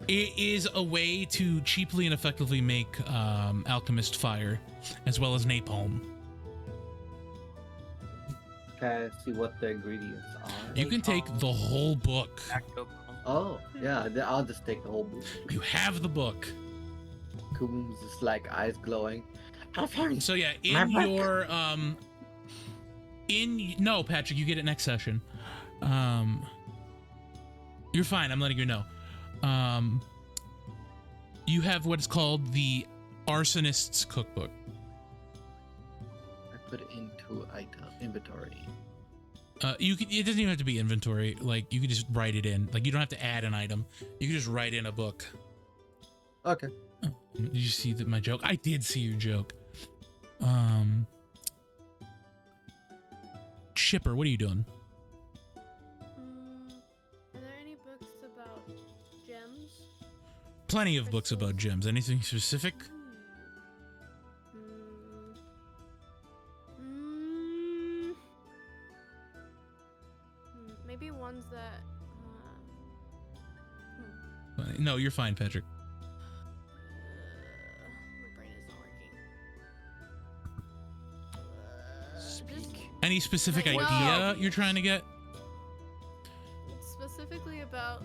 It is a way to cheaply and effectively make alchemist fire, as well as napalm. Can I see what the ingredients are? You can take the whole book. Oh, yeah, I'll just take the whole book. You have the book. Kaboom's just like eyes glowing. So yeah, no, Patrick, you get it next session. You're fine. I'm letting you know. You have what is called the Arsonist's Cookbook. I put it into inventory. It doesn't even have to be inventory. Like, you can just write it in. Like, you don't have to add an item. You can just write in a book. Okay. Oh, did you see my joke? I did see your joke. Chipper, what are you doing? Are there any books about gems? Plenty of books about gems. Anything specific? Maybe ones that. No, you're fine, Patrick. My brain is not working. Speak. Any specific Like, idea you're trying to get? Specifically about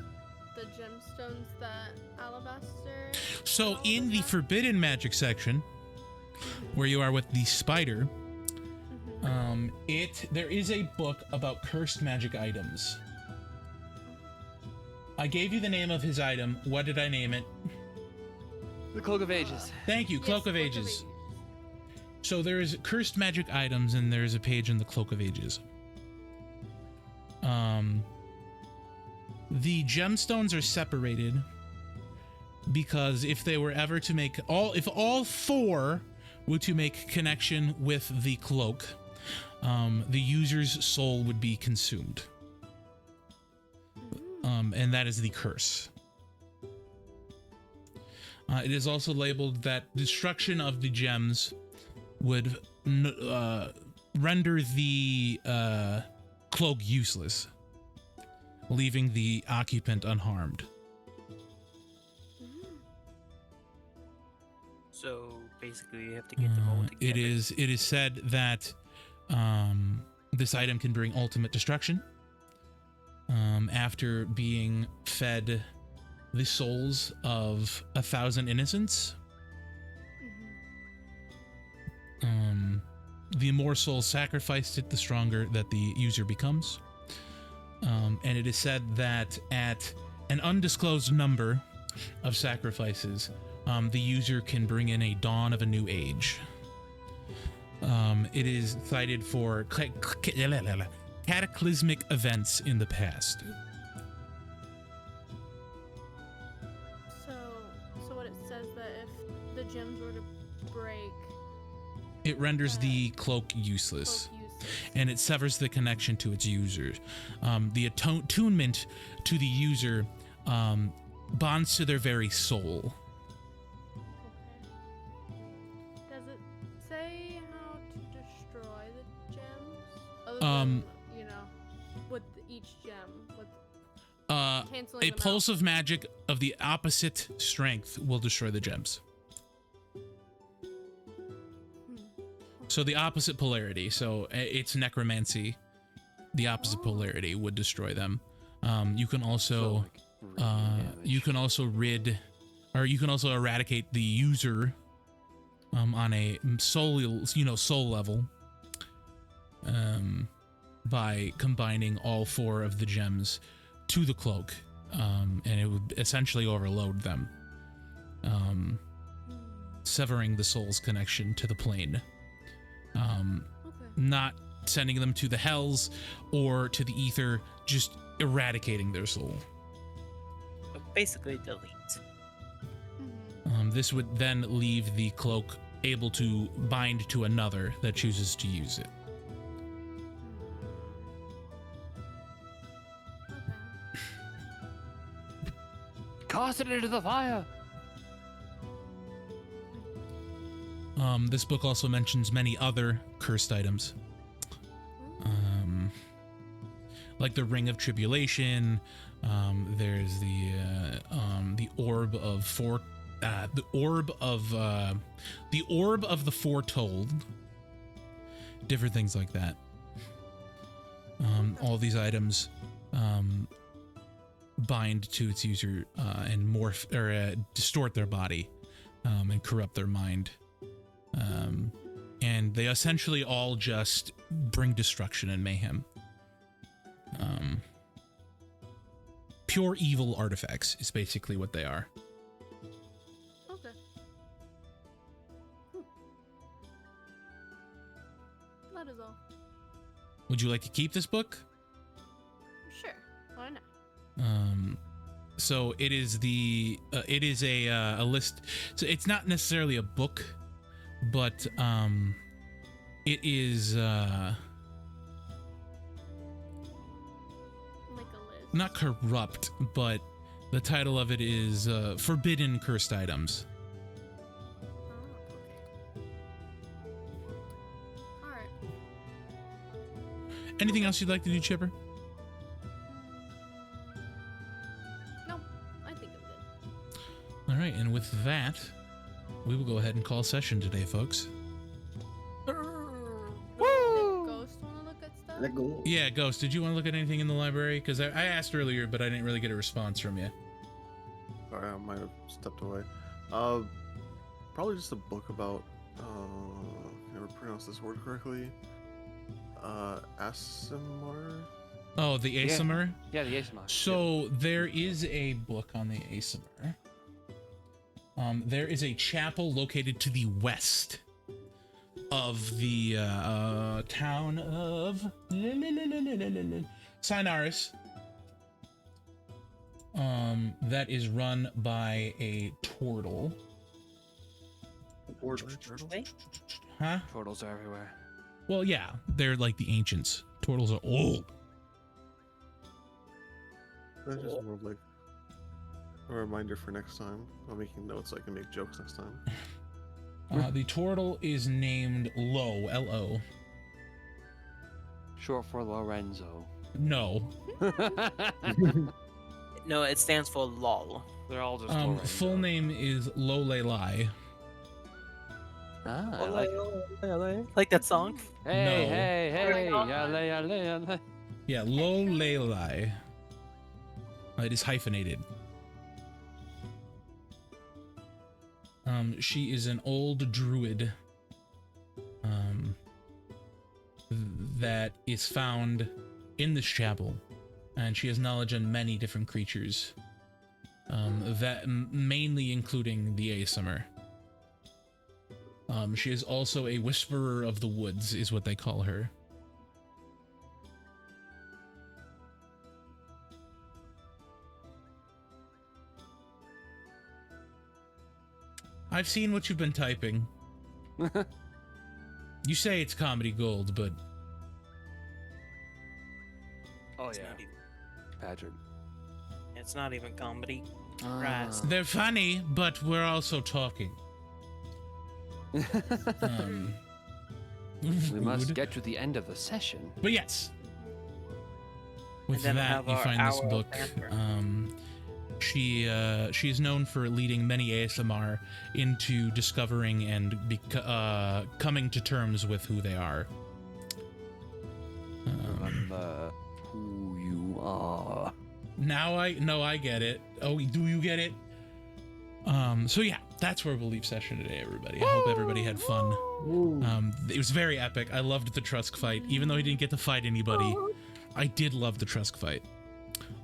the gemstones that Alabaster. So in the forbidden magic section, where you are with the spider, there is a book about cursed magic items. I gave you the name of his item. What did I name it? The Cloak of Ages. Thank you, Cloak of Ages. So there's cursed magic items, and there's a page in the Cloak of Ages. The gemstones are separated because if they were ever to make if all four were to make connection with the cloak, the user's soul would be consumed. And that is the curse. It is also labeled that destruction of the gems would render the cloak useless, leaving the occupant unharmed. So basically, you have to get them all together. It is said that this item can bring ultimate destruction after being fed the souls of 1,000 innocents. The more souls sacrificed it, the stronger that the user becomes. And it is said that at an undisclosed number of sacrifices, the user can bring in a dawn of a new age. It is cited for cataclysmic events in the past. So what it says that if the gems were to break, it renders the cloak useless, and it severs the connection to its user. The attunement to the user bonds to their very soul. does it say how to destroy the gems? Other than, with each gem. Canceling A them pulse of magic of the opposite strength will destroy the gems. So the opposite polarity. So it's necromancy. The opposite polarity would destroy them. You can also you can also eradicate the user on a soul level by combining all 4 of the gems to the cloak, and it would essentially overload them, severing the soul's connection to the plane. Not sending them to the hells or to the ether, just eradicating their soul. Basically, delete. This would then leave the cloak able to bind to another that chooses to use it. Cast it into the fire. This book also mentions many other cursed items. Like the Ring of Tribulation. There's the orb of the orb of the foretold. Different things like that. All these items bind to its user and morph or distort their body and corrupt their mind. And they essentially all just bring destruction and mayhem. Pure evil artifacts is basically what they are. Okay. That is all. Would you like to keep this book? Sure. Why not? So it is a list. So it's not necessarily a book, but it is Like a list. not corrupt, but the title of it is Forbidden Cursed Items. All right. Anything else you'd like to do, Chipper? No, I think I'm good. All right, and with that, we will go ahead and call session today, folks. Ghost want to look at stuff? Let go. Yeah, Ghost, did you want to look at anything in the library? Because I asked earlier, but I didn't really get a response from you. Sorry, I might have stepped away. Probably just a book about, can I ever pronounce this word correctly? Asimar? Oh, the Asimar? Yeah, the Asimar. So there is a book on the Asimar. There is a chapel located to the west of the town of Sinaris. That is run by a turtle. Huh? Turtles are everywhere. Well, yeah, they're like the ancients. Turtles are old. That's just more of like a reminder for next time. I'm making notes so I can make jokes next time. The turtle is named Lo, L-O. Short for Lorenzo. No. No, it stands for LOL. They're all just Lorenzo. Full name is Lolelai. Ah, I like it. Like that song? Hey, No. hey, yale, yale, yale. Yeah, Lolelai. It is hyphenated. She is an old druid that is found in this chapel, and she has knowledge on many different creatures, that mainly including the Asimar. She is also a whisperer of the woods, is what they call her. I've seen what you've been typing. You say it's comedy gold, but Oh It's yeah, not even, Patrick. it's not even comedy. Ah. Christ. they're funny, but we're also talking. We must Rude. get to the end of the session. But yes. With then we'll that, have you our find this hour of book. banter. She is known for leading many ASMR into discovering and coming to terms with who they are. Remember who you are. Now I get it. Oh, do you get it? So yeah, that's where we'll leave session today, everybody. I hope everybody had fun. It was very epic. I loved the Trusk fight, even though he didn't get to fight anybody. I did love the Trusk fight.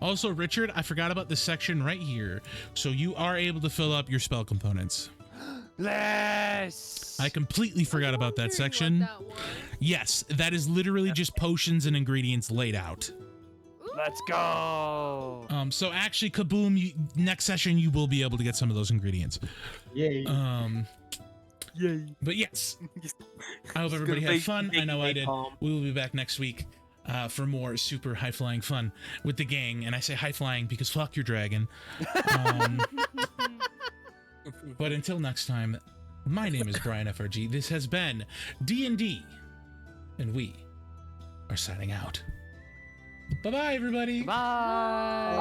Also, Richard, I forgot about this section right here. So you are able to fill up your spell components. Yes. I completely forgot about that section. Yes, that is literally just potions and ingredients laid out. Let's go. So actually, kaboom! Next session, you will be able to get some of those ingredients. Yay. Yay. But yes, I hope everybody had fun. I know I did. We will be back next week for more super high flying fun with the gang. And I say high flying because fuck your dragon. But until next time, my name is Brian FRG. This has been D&D, and we are signing out. Bye-bye, everybody. Bye.